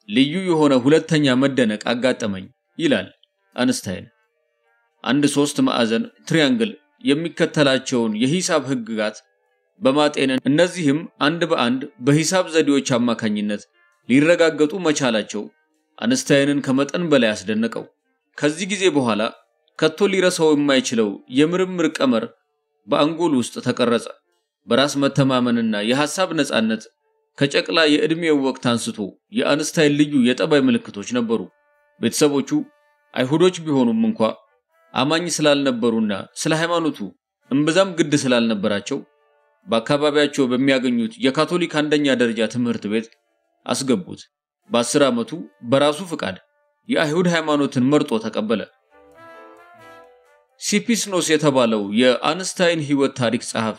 ልዩ የሆነ ሁለተኛ መደነቅ አጋጠመኝ ይላል አንስታይን። አንድ 3 ማዕዘን ትሪያንግል የሚከተላቸውን የሂሳብ ህግጋት በማጤን እነዚህም አንድ በአንድ በሂሳብ ዘዴዎች አማካኝነት ሊረጋገጡ መቻላቸው አንስታይንን ከመጠን በላይ አስደነቀው። ከዚህ ጊዜ በኋላ ከቶ ሊረሳው የማይችለው የምርምር ቀመር በአንጎል ውስጥ ተቀረጸ። በራስ መተማመንና የሐሳብ ነፃነት ከጨቅላ የእድሜው ወቅት አንስቶ የአንስታይን ልዩ የጠባይ ምልክቶች ነበሩ። ቤተሰቦቹ አይሁዶች ቢሆኑም እንኳን አማኝ ስላልነበሩና ስለ ሃይማኖቱ እምብዛም ግድ ስላልነበራቸው በአካባቢያቸው በሚያገኙት የካቶሊክ አንደኛ ደረጃ ትምህርት ቤት አስገቡት። በ10 ዓመቱ በራሱ ፍቃድ የአይሁድ ሃይማኖትን መርጦ ተቀበለ። ሲፒስኖስ የተባለው የአንስታይን ህይወት ታሪክ ጸሐፊ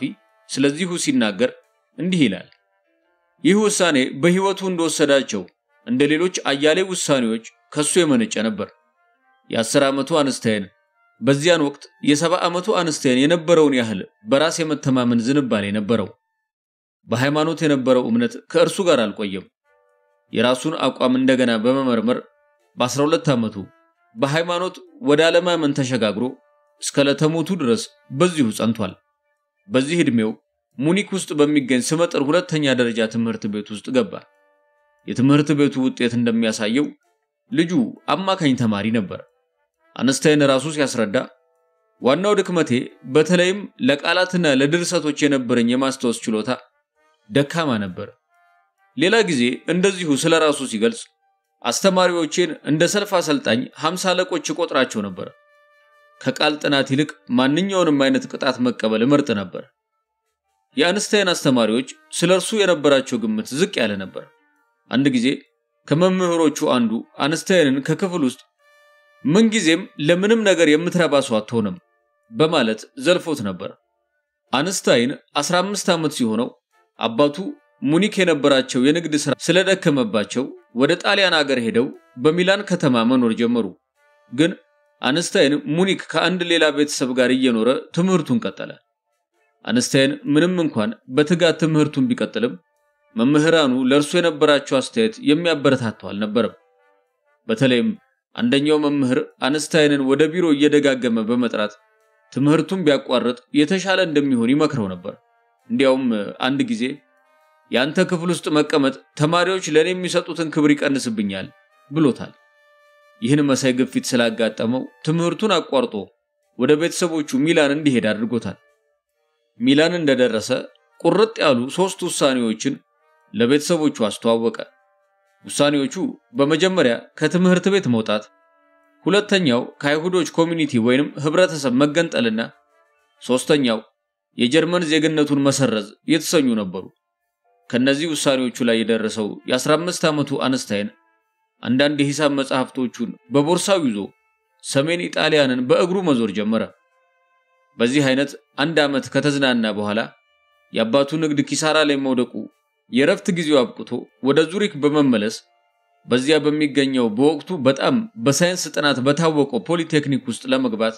ስለዚሁ ሲናገር እንዲህ ይላል። ይህ ውሳኔ በህይወቱ እንደወሰዳቸው እንደ ሌሎች አያሌ ውሳኔዎች ከሱ የመነጨ ነበር። የ10 ዓመቱ አንስታይን በዚያን ወቅት የ7 ዓመቱ አንስታይን የነበረውን ያህል በራስ የመተማመን ዝንባሌ ነበረው። በሃይማኖት የነበረው እምነት ከእርሱ ጋር አልቆየም። የራሱን አቋም እንደገና በመመርመር በ12 ዓመቱ በሃይማኖት ወደ ዓለማመን ተሸጋግሮ እስከ ለተሞቱ ድረስ በዚሁ ጸንቷል። በዚህ እድሜው ሙኒክ ውስጥ በሚገኝ ስመጥር ሁለተኛ ደረጃ ትምህርት ቤት ውስጥ ገባ። የትምህርት ቤቱ ውጤት እንደሚያሳየው ልጁ አማካኝ ተማሪ ነበር። አንስታይን ራሱ ሲያስረዳ ዋናው ድክመቴ በተለይም ለቃላትና ለድርሰቶች የነበረኝ የማስተዋል ችሎታ ደካማ ነበር። ሌላ ጊዜ እንደዚሁ ስለራሱ ሲገልጽ አስተማሪዎቼን እንደ ሰልፍ አሰልጣኝ 50 አለቆች ቆጥራቸው ነበር። ከቃል ጥናት ይልቅ ማንኛውንም አይነት ቅጣት መቀበል መርጥ ነበር። የአንስታይን አስተማሪዎች ስለርሱ የነበራቸው ግምት ዝቅ ያለ ነበር። አንድ ጊዜ ከመምህሮቹ አንዱ አንስታይንን ከክፍል ውስጥ ምን ጊዜም ለምንም ነገር የምትረባ ሰው አትሆንም በማለት ዘልፎት ነበር። አንስታይን 15 ዓመት ሲሆነው አባቱ ሙኒክ የነበራቸው የንግድ ሥራ ስለደከመባቸው ወደ ጣሊያን ሀገር ሄደው በሚላን ከተማ መኖር ጀመሩ። ግን አንስታይን ሙኒክ ከአንድ ሌላ ቤተሰብ ጋር እየኖረ ትምህርቱን ቀጠለ። አንስታይን ምንም እንኳን በትጋት ትምህርቱን ቢቀጥልም መምህራኑ ለርሱ የነበራቸው አስተያየት የሚያበረታታው አልነበረም። በተለይም አንደኛው መምህር አንስታይንን ወደ ቢሮ እየደጋገመ በመጥራት ትምህርቱን ቢያቋርጥ የተሻለ እንደሚሆን ይመክረው ነበር። እንዲያውም አንድ ጊዜ ያንተ ክፍል ውስጥ መቀመጥ ተማሪዎች ለኔ የሚሰጡትን ክብር ይቀንስብኛል ብሎታል። ይህን መሳይ ግፊት ስላጋጠመው ትምህርቱን አቋርጦ ወደ ቤተሰቦቹ ሚላን እንዲሄድ አድርጎታል። ሚላን እንደደረሰ ቁርጥ ያሉ 3 ውሳኔዎችን ለቤተሰቦቹ አስተዋወቀ። ውሳኔዎቹ በመጀመሪያ ከትምህርት ቤት መውጣት፣ ሁለተኛው ከአይሁዶች ኮሚኒቲ ወይንም ህብረተሰብ መገንጠልና ሶስተኛው የጀርመን ዜግነቱን መሰረዝ የተሰኙ ነበሩ። ከነዚህ ውሳኔዎቹ ላይ የደረሰው የ15 ዓመቱ አንስታይን አንዳንድ የሂሳብ መጽሐፍቶቹን በቦርሳው ይዞ ሰሜን ኢጣሊያንን በእግሩ መዞር ጀመረ። በዚህ አይነት አንድ ዓመት ከተዝናና በኋላ የአባቱ ንግድ ኪሳራ ላይ መውደቁ የረፍት ጊዜው አብቅቶ ወደ ዙሪክ በመመለስ በዚያ በሚገኘው በወቅቱ በጣም በሳይንስ ጥናት በታወቀው ፖሊቴክኒክ ውስጥ ለመግባት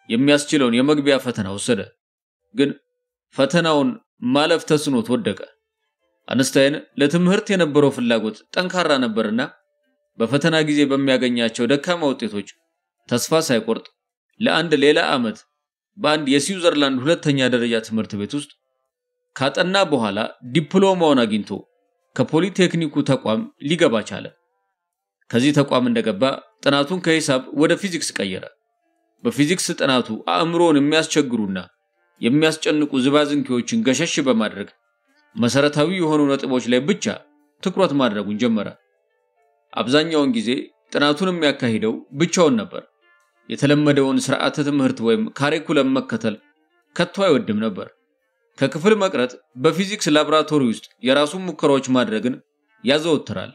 የሚያስችለውን የመግቢያ ፈተና ወሰደ። ግን ፈተናውን ማለፍ ተስኖት ወደቀ። አንስታይን ለትምህርት የነበረው ፍላጎት ጠንካራ ነበርና በፈተና ጊዜ በሚያገኛቸው ደካማ ውጤቶች ተስፋ ሳይቆርጥ ለአንድ ሌላ ዓመት በአንድ የስዊዘርላንድ ሁለተኛ ደረጃ ትምህርት ቤት ውስጥ ካጠና በኋላ ዲፕሎማውን አግኝቶ ከፖሊቴክኒኩ ተቋም ሊገባ ቻለ። ከዚህ ተቋም እንደገባ ጥናቱን ከሂሳብ ወደ ፊዚክስ ቀየረ። በፊዚክስ ጥናቱ አእምሮን የሚያስቸግሩና የሚያስጨንቁ ዝባዝንኪዎችን ገሸሽ በማድረግ መሰረታዊ የሆኑ ነጥቦች ላይ ብቻ ትኩረት ማድረጉን ጀመረ። አብዛኛውን ጊዜ ጥናቱን የሚያካሂደው ብቻውን ነበር። የተለመደውን ስርዓተ ትምህርት ወይም ካሪኩለም መከተል ከቶ አይወድም ነበር። ከክፍል መቅረት በፊዚክስ ላብራቶሪ ውስጥ የራሱን ሙከራዎች ማድረግን ያዘወትራል።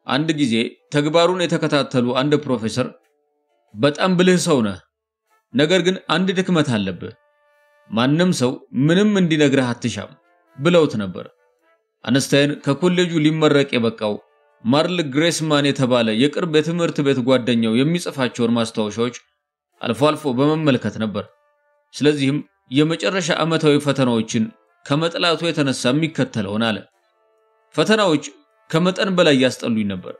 አንድ ጊዜ ተግባሩን የተከታተሉ አንድ ፕሮፌሰር በጣም ብልህ ሰው ነህ፣ ነገር ግን አንድ ድክመት አለብህ፣ ማንም ሰው ምንም እንዲነግርህ አትሻም ብለውት ነበር። አንስታይን ከኮሌጁ ሊመረቅ የበቃው ማርል ግሬስማን የተባለ የቅርብ የትምህርት ቤት ጓደኛው የሚጽፋቸውን ማስታወሻዎች አልፎ አልፎ በመመልከት ነበር። ስለዚህም የመጨረሻ ዓመታዊ ፈተናዎችን ከመጥላቱ የተነሳ የሚከተለውን አለ። ፈተናዎች ከመጠን በላይ ያስጠሉኝ ነበር።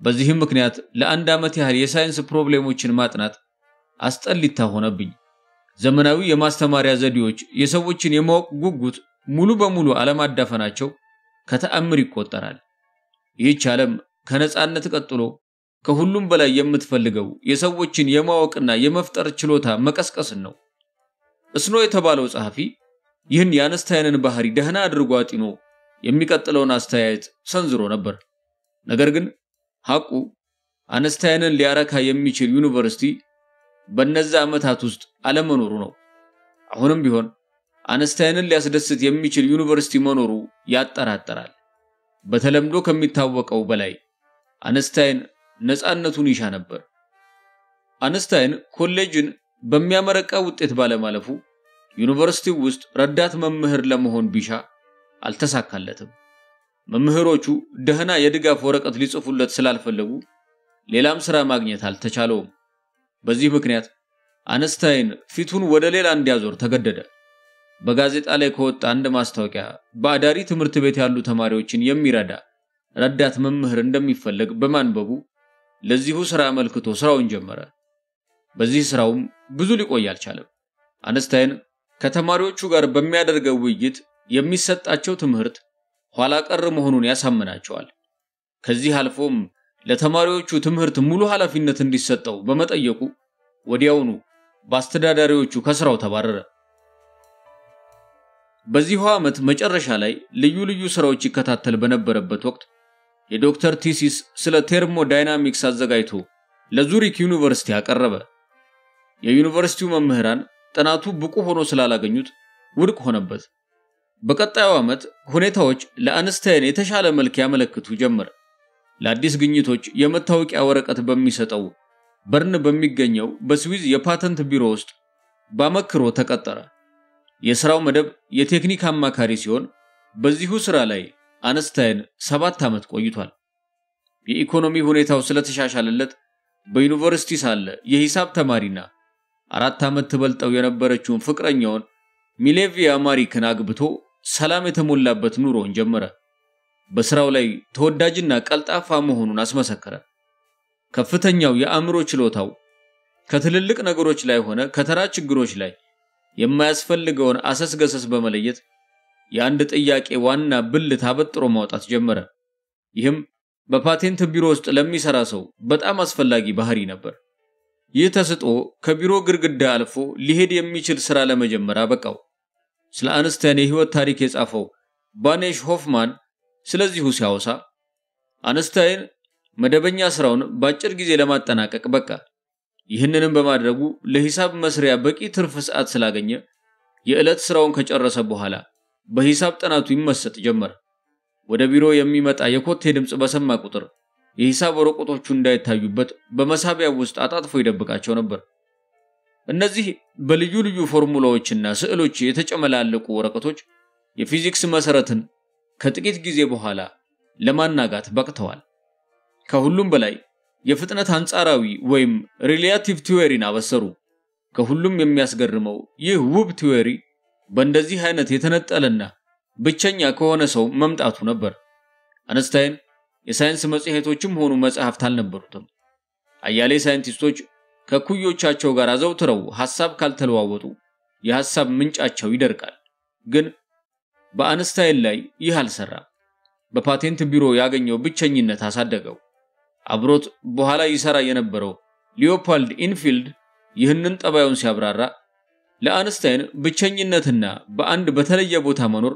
በዚህም ምክንያት ለአንድ ዓመት ያህል የሳይንስ ፕሮብሌሞችን ማጥናት አስጠሊታ ሆነብኝ። ዘመናዊ የማስተማሪያ ዘዴዎች የሰዎችን የማወቅ ጉጉት ሙሉ በሙሉ አለማዳፈናቸው ከተአምር ይቆጠራል። ይህች ዓለም ከነጻነት ቀጥሎ ከሁሉም በላይ የምትፈልገው የሰዎችን የማወቅና የመፍጠር ችሎታ መቀስቀስን ነው። እስኖ የተባለው ጸሐፊ ይህን የአንስታይንን ባህሪ ደህና አድርጎ አጢኖ የሚቀጥለውን አስተያየት ሰንዝሮ ነበር። ነገር ግን ሐቁ አንስታይንን ሊያረካ የሚችል ዩኒቨርሲቲ በእነዛ ዓመታት ውስጥ አለመኖሩ ነው። አሁንም ቢሆን አንስታይንን ሊያስደስት የሚችል ዩኒቨርሲቲ መኖሩ ያጠራጥራል። በተለምዶ ከሚታወቀው በላይ አንስታይን ነፃነቱን ይሻ ነበር። አንስታይን ኮሌጅን በሚያመረቃ ውጤት ባለማለፉ ዩኒቨርሲቲው ውስጥ ረዳት መምህር ለመሆን ቢሻ አልተሳካለትም። መምህሮቹ ደህና የድጋፍ ወረቀት ሊጽፉለት ስላልፈለጉ ሌላም ስራ ማግኘት አልተቻለውም። በዚህ ምክንያት አንስታይን ፊቱን ወደ ሌላ እንዲያዞር ተገደደ። በጋዜጣ ላይ ከወጣ አንድ ማስታወቂያ በአዳሪ ትምህርት ቤት ያሉ ተማሪዎችን የሚረዳ ረዳት መምህር እንደሚፈልግ በማንበቡ ለዚሁ ስራ አመልክቶ ስራውን ጀመረ። በዚህ ስራውም ብዙ ሊቆይ አልቻለም። አንስታይን ከተማሪዎቹ ጋር በሚያደርገው ውይይት የሚሰጣቸው ትምህርት ኋላ ቀር መሆኑን ያሳምናቸዋል። ከዚህ አልፎም ለተማሪዎቹ ትምህርት ሙሉ ኃላፊነት እንዲሰጠው በመጠየቁ ወዲያውኑ በአስተዳዳሪዎቹ ከስራው ተባረረ። በዚሁ ዓመት መጨረሻ ላይ ልዩ ልዩ ስራዎች ይከታተል በነበረበት ወቅት የዶክተር ቲሲስ ስለ ቴርሞዳይናሚክስ አዘጋጅቶ ለዙሪክ ዩኒቨርሲቲ አቀረበ። የዩኒቨርሲቲው መምህራን ጥናቱ ብቁ ሆኖ ስላላገኙት ውድቅ ሆነበት። በቀጣዩ ዓመት ሁኔታዎች ለአንስታይን የተሻለ መልክ ያመለክቱ ጀመረ። ለአዲስ ግኝቶች የመታወቂያ ወረቀት በሚሰጠው በርን በሚገኘው በስዊዝ የፓተንት ቢሮ ውስጥ ባመክሮ ተቀጠረ። የሥራው መደብ የቴክኒክ አማካሪ ሲሆን በዚሁ ሥራ ላይ አንስታይን 7 ዓመት ቆይቷል። የኢኮኖሚ ሁኔታው ስለተሻሻለለት በዩኒቨርሲቲ ሳለ የሂሳብ ተማሪና 4 ዓመት ትበልጠው የነበረችውን ፍቅረኛውን ሚሌቪያ ማሪክን አግብቶ ሰላም የተሞላበት ኑሮን ጀመረ። በሥራው ላይ ተወዳጅና ቀልጣፋ መሆኑን አስመሰከረ። ከፍተኛው የአእምሮ ችሎታው ከትልልቅ ነገሮች ላይ ሆነ ከተራ ችግሮች ላይ የማያስፈልገውን አሰስገሰስ በመለየት የአንድ ጥያቄ ዋና ብልት አበጥሮ ማውጣት ጀመረ። ይህም በፓቴንት ቢሮ ውስጥ ለሚሰራ ሰው በጣም አስፈላጊ ባህሪ ነበር። ይህ ተስጦ ከቢሮ ግድግዳ አልፎ ሊሄድ የሚችል ሥራ ለመጀመር አበቃው። ስለ አንስታይን የህይወት ታሪክ የጻፈው ባኔሽ ሆፍማን ስለዚሁ ሲያወሳ አንስታይን መደበኛ ስራውን በአጭር ጊዜ ለማጠናቀቅ በቃ። ይህንንም በማድረጉ ለሂሳብ መስሪያ በቂ ትርፍ ሰዓት ስላገኘ የዕለት ስራውን ከጨረሰ በኋላ በሂሳብ ጥናቱ ይመሰጥ ጀመረ። ወደ ቢሮ የሚመጣ የኮቴ ድምጽ በሰማ ቁጥር የሂሳብ ወረቀቶቹ እንዳይታዩበት በመሳቢያው ውስጥ አጣጥፎ ይደብቃቸው ነበር። እነዚህ በልዩ ልዩ ፎርሙላዎችና ስዕሎች የተጨመላለቁ ወረቀቶች የፊዚክስ መሰረትን ከጥቂት ጊዜ በኋላ ለማናጋት በቅተዋል። ከሁሉም በላይ የፍጥነት አንጻራዊ ወይም ሪሌቲቭ ቲዮሪን አበሰሩ። ከሁሉም የሚያስገርመው ይህ ውብ ቲዮሪ በእንደዚህ አይነት የተነጠለና ብቸኛ ከሆነ ሰው መምጣቱ ነበር። አንስታይን የሳይንስ መጽሔቶችም ሆኑ መጽሐፍት አልነበሩትም። አያሌ ሳይንቲስቶች ከኩዮቻቸው ጋር አዘውትረው ሐሳብ ካልተለዋወጡ የሐሳብ ምንጫቸው ይደርቃል። ግን በአንስታይን ላይ ይህ አልሰራም። በፓቴንት ቢሮ ያገኘው ብቸኝነት አሳደገው። አብሮት በኋላ ይሰራ የነበረው ሊዮፖልድ ኢንፊልድ ይህንን ጠባዩን ሲያብራራ ለአንስታይን ብቸኝነትና በአንድ በተለየ ቦታ መኖር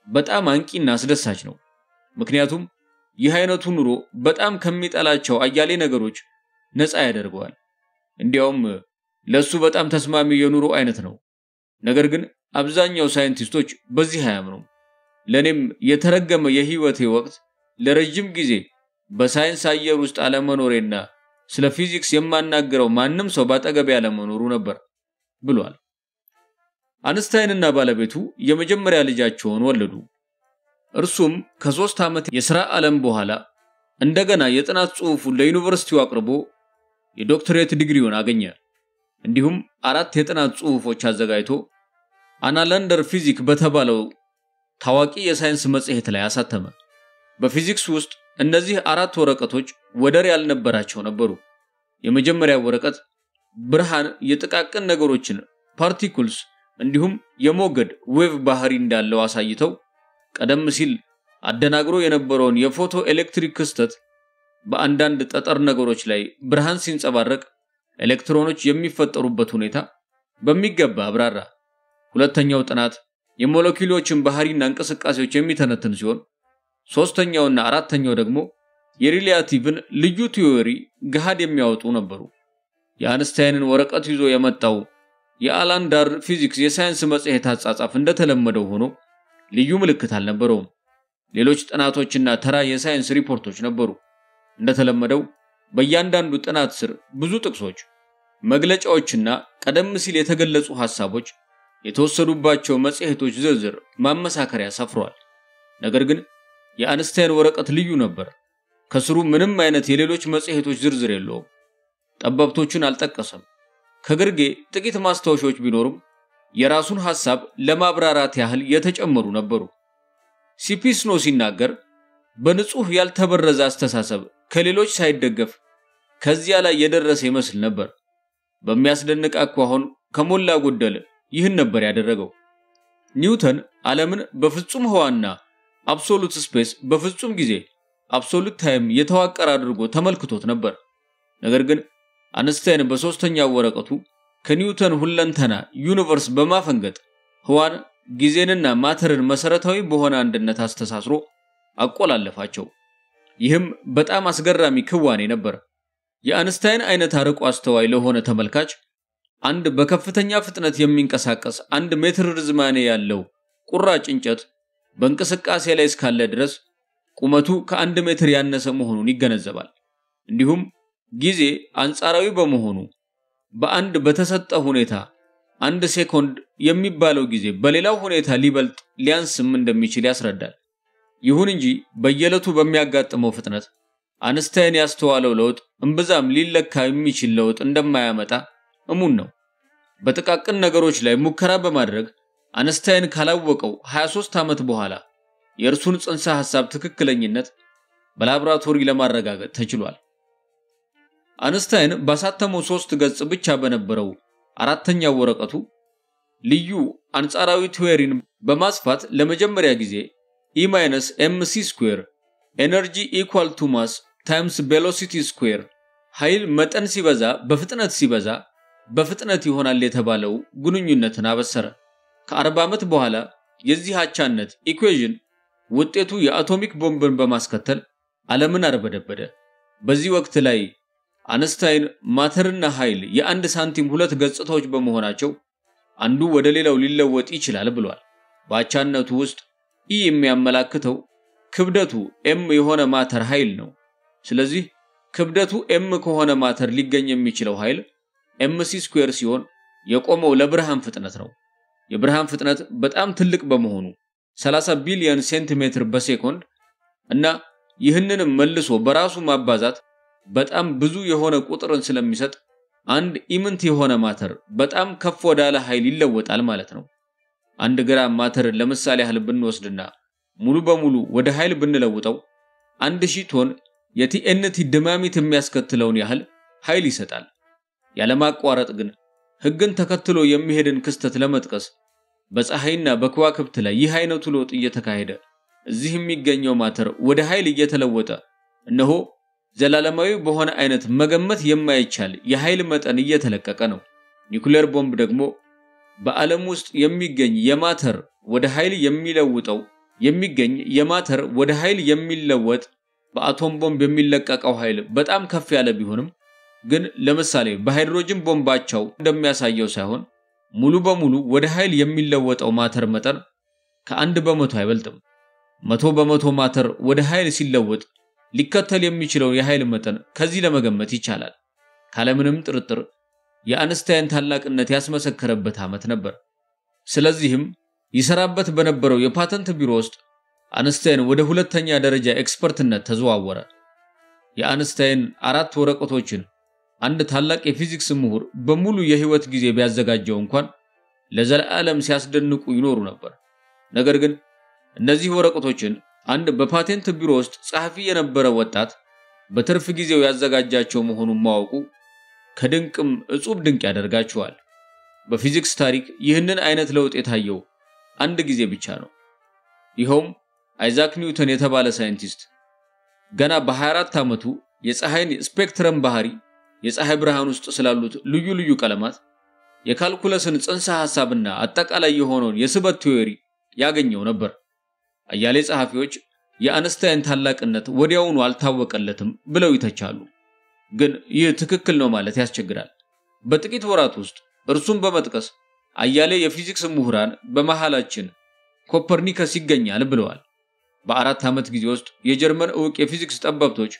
በጣም አንቂና አስደሳች ነው። ምክንያቱም ይህ አይነቱ ኑሮ በጣም ከሚጠላቸው አያሌ ነገሮች ነፃ ያደርገዋል። እንዲያውም ለሱ በጣም ተስማሚ የኑሮ አይነት ነው። ነገር ግን አብዛኛው ሳይንቲስቶች በዚህ አያምኑም። ለኔም የተረገመ የህይወቴ ወቅት ለረጅም ጊዜ በሳይንስ አየር ውስጥ አለመኖሬና ስለ ፊዚክስ የማናገረው ማንም ሰው ባጠገብ ያለመኖሩ ነበር ብሏል። አንስታይንና ባለቤቱ የመጀመሪያ ልጃቸውን ወለዱ። እርሱም ከ3 ዓመት የሥራ ዓለም በኋላ እንደገና የጥናት ጽሑፉን ለዩኒቨርሲቲው አቅርቦ የዶክተሬት ዲግሪውን አገኘ። እንዲሁም 4 የጥናት ጽሑፎች አዘጋጅቶ አናላንደር ፊዚክ በተባለው ታዋቂ የሳይንስ መጽሔት ላይ አሳተመ። በፊዚክስ ውስጥ እነዚህ 4 ወረቀቶች ወደር ያልነበራቸው ነበሩ። የመጀመሪያው ወረቀት ብርሃን የጥቃቅን ነገሮችን ፓርቲክልስ እንዲሁም የሞገድ ዌቭ ባህሪ እንዳለው አሳይተው ቀደም ሲል አደናግሮ የነበረውን የፎቶ ኤሌክትሪክ ክስተት በአንዳንድ ጠጠር ነገሮች ላይ ብርሃን ሲንጸባረቅ ኤሌክትሮኖች የሚፈጠሩበት ሁኔታ በሚገባ አብራራ። ሁለተኛው ጥናት የሞለኪውሎችን ባህሪና እንቅስቃሴዎች የሚተነትን ሲሆን ሶስተኛውና አራተኛው ደግሞ የሪሌቲቭን ልዩ ቲዮሪ ገሃድ የሚያወጡ ነበሩ። የአንስታይንን ወረቀት ይዞ የመጣው የአላንዳር ፊዚክስ የሳይንስ መጽሔት አጻጻፍ እንደተለመደው ሆኖ ልዩ ምልክት አልነበረውም። ሌሎች ጥናቶችና ተራ የሳይንስ ሪፖርቶች ነበሩ። እንደተለመደው በእያንዳንዱ ጥናት ስር ብዙ ጥቅሶች፣ መግለጫዎችና ቀደም ሲል የተገለጹ ሐሳቦች የተወሰዱባቸው መጽሔቶች ዝርዝር ማመሳከሪያ ሰፍሯል። ነገር ግን የአንስታይን ወረቀት ልዩ ነበር። ከስሩ ምንም አይነት የሌሎች መጽሔቶች ዝርዝር የለውም። ጠበብቶቹን አልጠቀሰም። ከግርጌ ጥቂት ማስታወሻዎች ቢኖሩም የራሱን ሐሳብ ለማብራራት ያህል የተጨመሩ ነበሩ። ሲፒስኖ ሲናገር በንጹህ ያልተበረዘ አስተሳሰብ ከሌሎች ሳይደገፍ ከዚያ ላይ የደረሰ ይመስል ነበር። በሚያስደንቅ አኳኋን ከሞላ ጎደል ይህን ነበር ያደረገው። ኒውተን ዓለምን በፍጹም ህዋና አብሶሉት ስፔስ በፍጹም ጊዜ አብሶሉት ታይም የተዋቀረ አድርጎ ተመልክቶት ነበር። ነገር ግን አንስታይን በሶስተኛው ወረቀቱ ከኒውተን ሁለንተና ዩኒቨርስ በማፈንገጥ ህዋን ጊዜንና ማተርን መሰረታዊ በሆነ አንድነት አስተሳስሮ አቆላለፋቸው። ይህም በጣም አስገራሚ ክዋኔ ነበር። የአንስታይን አይነት አርቆ አስተዋይ ለሆነ ተመልካች አንድ በከፍተኛ ፍጥነት የሚንቀሳቀስ 1 ሜትር ርዝማኔ ያለው ቁራጭ እንጨት በእንቅስቃሴ ላይ እስካለ ድረስ ቁመቱ ከ1 ሜትር ያነሰ መሆኑን ይገነዘባል። እንዲሁም ጊዜ አንጻራዊ በመሆኑ በአንድ በተሰጠ ሁኔታ 1 ሴኮንድ የሚባለው ጊዜ በሌላው ሁኔታ ሊበልጥ ሊያንስም እንደሚችል ያስረዳል። ይሁን እንጂ በየለቱ በሚያጋጥመው ፍጥነት አንስታይን ያስተዋለው ለውጥ እንብዛም ሊለካ የሚችል ለውጥ እንደማያመጣ እሙን ነው። በጥቃቅን ነገሮች ላይ ሙከራ በማድረግ አንስታይን ካላወቀው 23 ዓመት በኋላ የእርሱን ጽንሰ ሐሳብ ትክክለኝነት በላብራቶሪ ለማረጋገጥ ተችሏል። አንስታይን ባሳተመው 3 ገጽ ብቻ በነበረው አራተኛው ወረቀቱ ልዩ አንጻራዊ ቲዮሪን በማስፋት ለመጀመሪያ ጊዜ E-mc² ኤነርጂ ኢኳል ቱ ማስ ታይምስ ቬሎሲቲ ስኩዌር ኃይል መጠን ሲበዛ በፍጥነት ሲበዛ በፍጥነት ይሆናል የተባለው ግንኙነትን አበሰረ። ከ40 ዓመት በኋላ የዚህ አቻነት ኢኩዌሽን ውጤቱ የአቶሚክ ቦምብን በማስከተል ዓለምን አርበደበደ። በዚህ ወቅት ላይ አንስታይን ማተርና ኃይል የ1 ሳንቲም 2 ገጽታዎች በመሆናቸው አንዱ ወደ ሌላው ሊለወጥ ይችላል ብሏል። በአቻነቱ ውስጥ E የሚያመላክተው ክብደቱ M የሆነ ማተር ኃይል ነው። ስለዚህ ክብደቱ M ከሆነ ማተር ሊገኝ የሚችለው ኃይል mc² ሲሆን የቆመው ለብርሃን ፍጥነት ነው። የብርሃን ፍጥነት በጣም ትልቅ በመሆኑ 30 ቢሊዮን ሴንቲሜትር በሴኮንድ እና ይህንንም መልሶ በራሱ ማባዛት በጣም ብዙ የሆነ ቁጥርን ስለሚሰጥ አንድ ኢምንት የሆነ ማተር በጣም ከፍ ወዳለ ኃይል ይለወጣል ማለት ነው። አንድ ግራም ማተር ለምሳሌ ያህል ብንወስድና ሙሉ በሙሉ ወደ ኃይል ብንለውጠው 1000 ቶን የቲኤንቲ ድማሚት የሚያስከትለውን ያህል ኃይል ይሰጣል። ያለማቋረጥ ግን ህግን ተከትሎ የሚሄድን ክስተት ለመጥቀስ በፀሐይና በከዋክብት ላይ ይህ አይነቱ ለውጥ እየተካሄደ እዚህ የሚገኘው ማተር ወደ ኃይል እየተለወጠ እነሆ ዘላለማዊ በሆነ አይነት መገመት የማይቻል የኃይል መጠን እየተለቀቀ ነው። ኒኩሌር ቦምብ ደግሞ በዓለም ውስጥ የሚገኝ የማተር ወደ ኃይል የሚለውጠው የሚገኝ የማተር ወደ ኃይል የሚለወጥ በአቶም ቦምብ የሚለቀቀው ኃይል በጣም ከፍ ያለ ቢሆንም ግን ለምሳሌ በሃይድሮጅን ቦምባቸው እንደሚያሳየው ሳይሆን ሙሉ በሙሉ ወደ ኃይል የሚለወጠው ማተር መጠን ከ1% አይበልጥም። 100% ማተር ወደ ኃይል ሲለወጥ ሊከተል የሚችለው የኃይል መጠን ከዚህ ለመገመት ይቻላል። ካለምንም ጥርጥር የአንስታይን ታላቅነት ያስመሰከረበት ዓመት ነበር። ስለዚህም ይሰራበት በነበረው የፓተንት ቢሮ ውስጥ አንስታይን ወደ ሁለተኛ ደረጃ ኤክስፐርትነት ተዘዋወረ። የአንስታይን 4 ወረቀቶችን አንድ ታላቅ የፊዚክስ ምሁር በሙሉ የህይወት ጊዜ ቢያዘጋጀው እንኳን ለዘላለም ሲያስደንቁ ይኖሩ ነበር። ነገር ግን እነዚህ ወረቀቶችን አንድ በፓቴንት ቢሮ ውስጥ ጸሐፊ የነበረ ወጣት በትርፍ ጊዜው ያዘጋጃቸው መሆኑን ማወቁ ከድንቅም እጹብ ድንቅ ያደርጋቸዋል። በፊዚክስ ታሪክ ይህንን አይነት ለውጥ የታየው አንድ ጊዜ ብቻ ነው። ይኸውም አይዛክ ኒውተን የተባለ ሳይንቲስት ገና በ24 ዓመቱ የፀሐይን ስፔክትረም ባህሪ የፀሐይ ብርሃን ውስጥ ስላሉት ልዩ ልዩ ቀለማት የካልኩለስን ጽንሰ ሐሳብና አጠቃላይ የሆነውን የስበት ቲዮሪ ያገኘው ነበር። አያሌ ጸሐፊዎች የአንስታይን ታላቅነት ወዲያውኑ አልታወቀለትም ብለው ይተቻሉ። ግን ይህ ትክክል ነው ማለት ያስቸግራል። በጥቂት ወራት ውስጥ እርሱን በመጥቀስ አያሌ የፊዚክስ ምሁራን በመሃላችን ኮፐርኒከስ ይገኛል ብለዋል። በ4 ዓመት ጊዜ ውስጥ የጀርመን ዕውቅ የፊዚክስ ጠበብቶች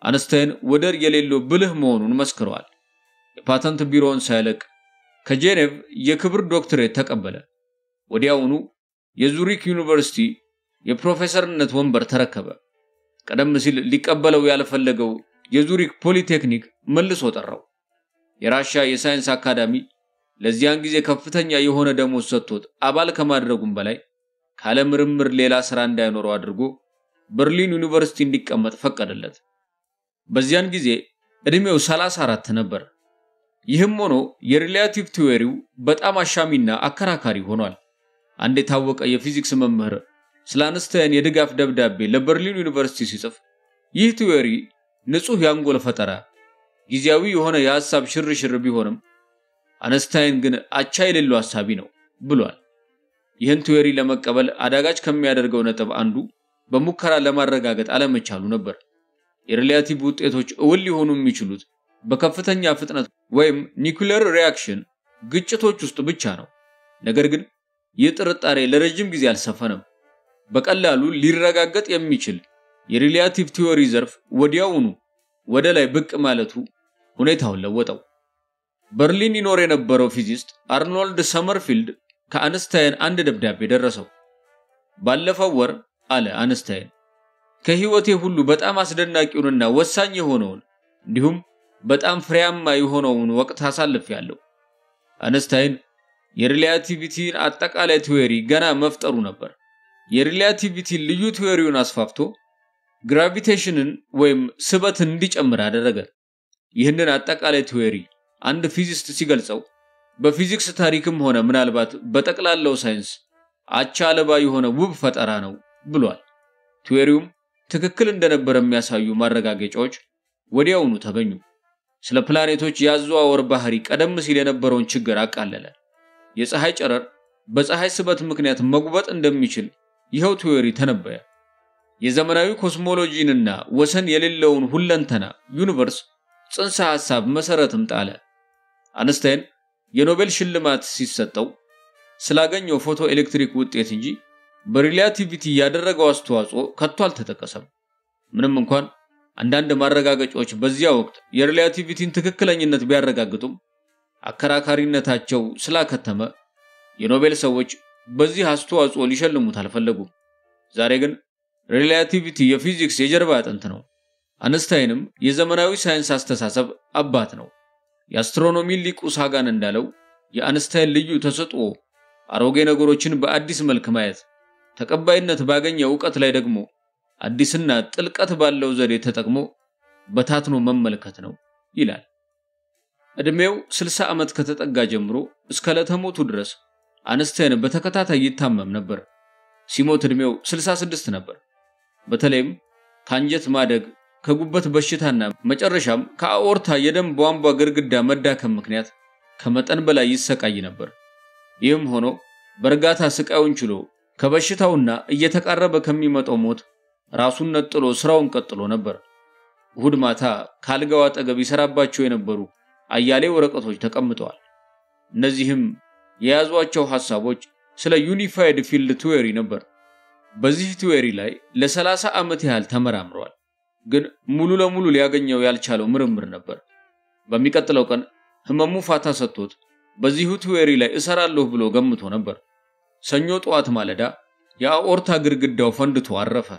አንስታይን ወደር የሌለው ብልህ መሆኑን መስክረዋል። የፓተንት ቢሮውን ሳይለቅ ከጄኔቭ የክብር ዶክትሬት ተቀበለ። ወዲያውኑ የዙሪክ ዩኒቨርሲቲ የፕሮፌሰርነት ወንበር ተረከበ። ቀደም ሲል ሊቀበለው ያልፈለገው የዙሪክ ፖሊቴክኒክ መልሶ ጠራው። የራሻ የሳይንስ አካዳሚ ለዚያን ጊዜ ከፍተኛ የሆነ ደሞዝ ሰጥቶት አባል ከማድረጉም በላይ ካለ ምርምር ሌላ ስራ እንዳይኖረው አድርጎ በርሊን ዩኒቨርሲቲ እንዲቀመጥ ፈቀደለት። በዚያን ጊዜ እድሜው 34 ነበር። ይህም ሆኖ የሪሌቲቭ ቲዮሪው በጣም አሻሚና አከራካሪ ሆኗል። አንድ የታወቀ የፊዚክስ መምህር ስለ አንስታይን የድጋፍ ደብዳቤ ለበርሊን ዩኒቨርሲቲ ሲጽፍ ይህ ቲዮሪ ንጹህ ያንጎል ፈጠራ ጊዜያዊ የሆነ የሐሳብ ሽርሽር ቢሆንም አንስታይን ግን አቻ የሌለው ሐሳቢ ነው ብሏል። ይህን ቲዮሪ ለመቀበል አዳጋች ከሚያደርገው ነጥብ አንዱ በሙከራ ለማረጋገጥ አለመቻሉ ነበር። የሪሌቲቭ ውጤቶች እውን ሊሆኑ የሚችሉት በከፍተኛ ፍጥነት ወይም ኒኩሌር ሪአክሽን ግጭቶች ውስጥ ብቻ ነው። ነገር ግን ይህ ጥርጣሬ ለረጅም ጊዜ አልሰፈነም። በቀላሉ ሊረጋገጥ የሚችል የሪሌቲቭ ቲዮሪ ዘርፍ ወዲያውኑ ወደ ላይ ብቅ ማለቱ ሁኔታውን ለወጠው። በርሊን ይኖር የነበረው ፊዚስት አርኖልድ ሰመርፊልድ ከአንስታይን አንድ ደብዳቤ ደረሰው። ባለፈው ወር አለ አንስታይን ከህይወቴ ሁሉ በጣም አስደናቂውንና ወሳኝ የሆነውን እንዲሁም በጣም ፍሬያማ የሆነውን ወቅት አሳልፌያለሁ። አንስታይን የሪሌቲቪቲን አጠቃላይ ቲዮሪ ገና መፍጠሩ ነበር። የሪሌቲቪቲ ልዩ ቲዮሪውን አስፋፍቶ ግራቪቴሽንን ወይም ስበትን እንዲጨምር አደረገ። ይህንን አጠቃላይ ቲዮሪ አንድ ፊዚስት ሲገልጸው በፊዚክስ ታሪክም ሆነ ምናልባት በጠቅላላው ሳይንስ አቻ አልባ የሆነ ውብ ፈጠራ ነው ብሏል። ቲዮሪውም ትክክል እንደነበር የሚያሳዩ ማረጋገጫዎች ወዲያውኑ ተገኙ። ስለ ፕላኔቶች ያዘዋወር ባህሪ ቀደም ሲል የነበረውን ችግር አቃለለ። የፀሐይ ጨረር በፀሐይ ስበት ምክንያት መጉበጥ እንደሚችል ይኸው ቲዮሪ ተነበየ። የዘመናዊ ኮስሞሎጂንና ወሰን የሌለውን ሁለንተና ዩኒቨርስ ጽንሰ ሐሳብ መሰረትም ጣለ። አንስታይን የኖቤል ሽልማት ሲሰጠው ስላገኘው ፎቶ ኤሌክትሪክ ውጤት እንጂ በሪሌቲቪቲ ያደረገው አስተዋጽኦ ከቶ አልተጠቀሰም። ምንም እንኳን አንዳንድ ማረጋገጫዎች በዚያ ወቅት የሪሌቲቪቲን ትክክለኝነት ቢያረጋግጡም አከራካሪነታቸው ስላከተመ የኖቤል ሰዎች በዚህ አስተዋጽኦ ሊሸልሙት አልፈለጉም። ዛሬ ግን ሪሌቲቪቲ የፊዚክስ የጀርባ አጥንት ነው። አንስታይንም የዘመናዊ ሳይንስ አስተሳሰብ አባት ነው። የአስትሮኖሚ ሊቁ ሳጋን እንዳለው የአንስታይን ልዩ ተሰጥኦ አሮጌ ነገሮችን በአዲስ መልክ ማየት፣ ተቀባይነት ባገኘ ዕውቀት ላይ ደግሞ አዲስና ጥልቀት ባለው ዘዴ ተጠቅሞ በታትኖ መመልከት ነው ይላል። እድሜው 60 ዓመት ከተጠጋ ጀምሮ እስከ ለተሞቱ ድረስ አንስታይን በተከታታይ ይታመም ነበር። ሲሞት እድሜው 66 ነበር። በተለይም ካንጀት ማደግ፣ ከጉበት በሽታና መጨረሻም ከአኦርታ የደም ቧንቧ ግድግዳ መዳከም ምክንያት ከመጠን በላይ ይሰቃይ ነበር። ይህም ሆኖ በእርጋታ ስቃዩን ችሎ ከበሽታውና እየተቃረበ ከሚመጣው ሞት ራሱን ነጥሎ ስራውን ቀጥሎ ነበር። እሁድ ማታ ካልጋው አጠገብ ይሰራባቸው የነበሩ አያሌ ወረቀቶች ተቀምጠዋል። እነዚህም የያዟቸው ሐሳቦች ስለ ዩኒፋይድ ፊልድ ቲዮሪ ነበር። በዚህ ቲዮሪ ላይ ለ30 ዓመት ያህል ተመራምሯል፣ ግን ሙሉ ለሙሉ ሊያገኘው ያልቻለው ምርምር ነበር። በሚቀጥለው ቀን ህመሙ ፋታ ሰጥቶት በዚሁ ቲዮሪ ላይ እሰራለሁ ብሎ ገምቶ ነበር። ሰኞ ጠዋት ማለዳ የአኦርታ ግድግዳው ፈንድቶ አረፈ።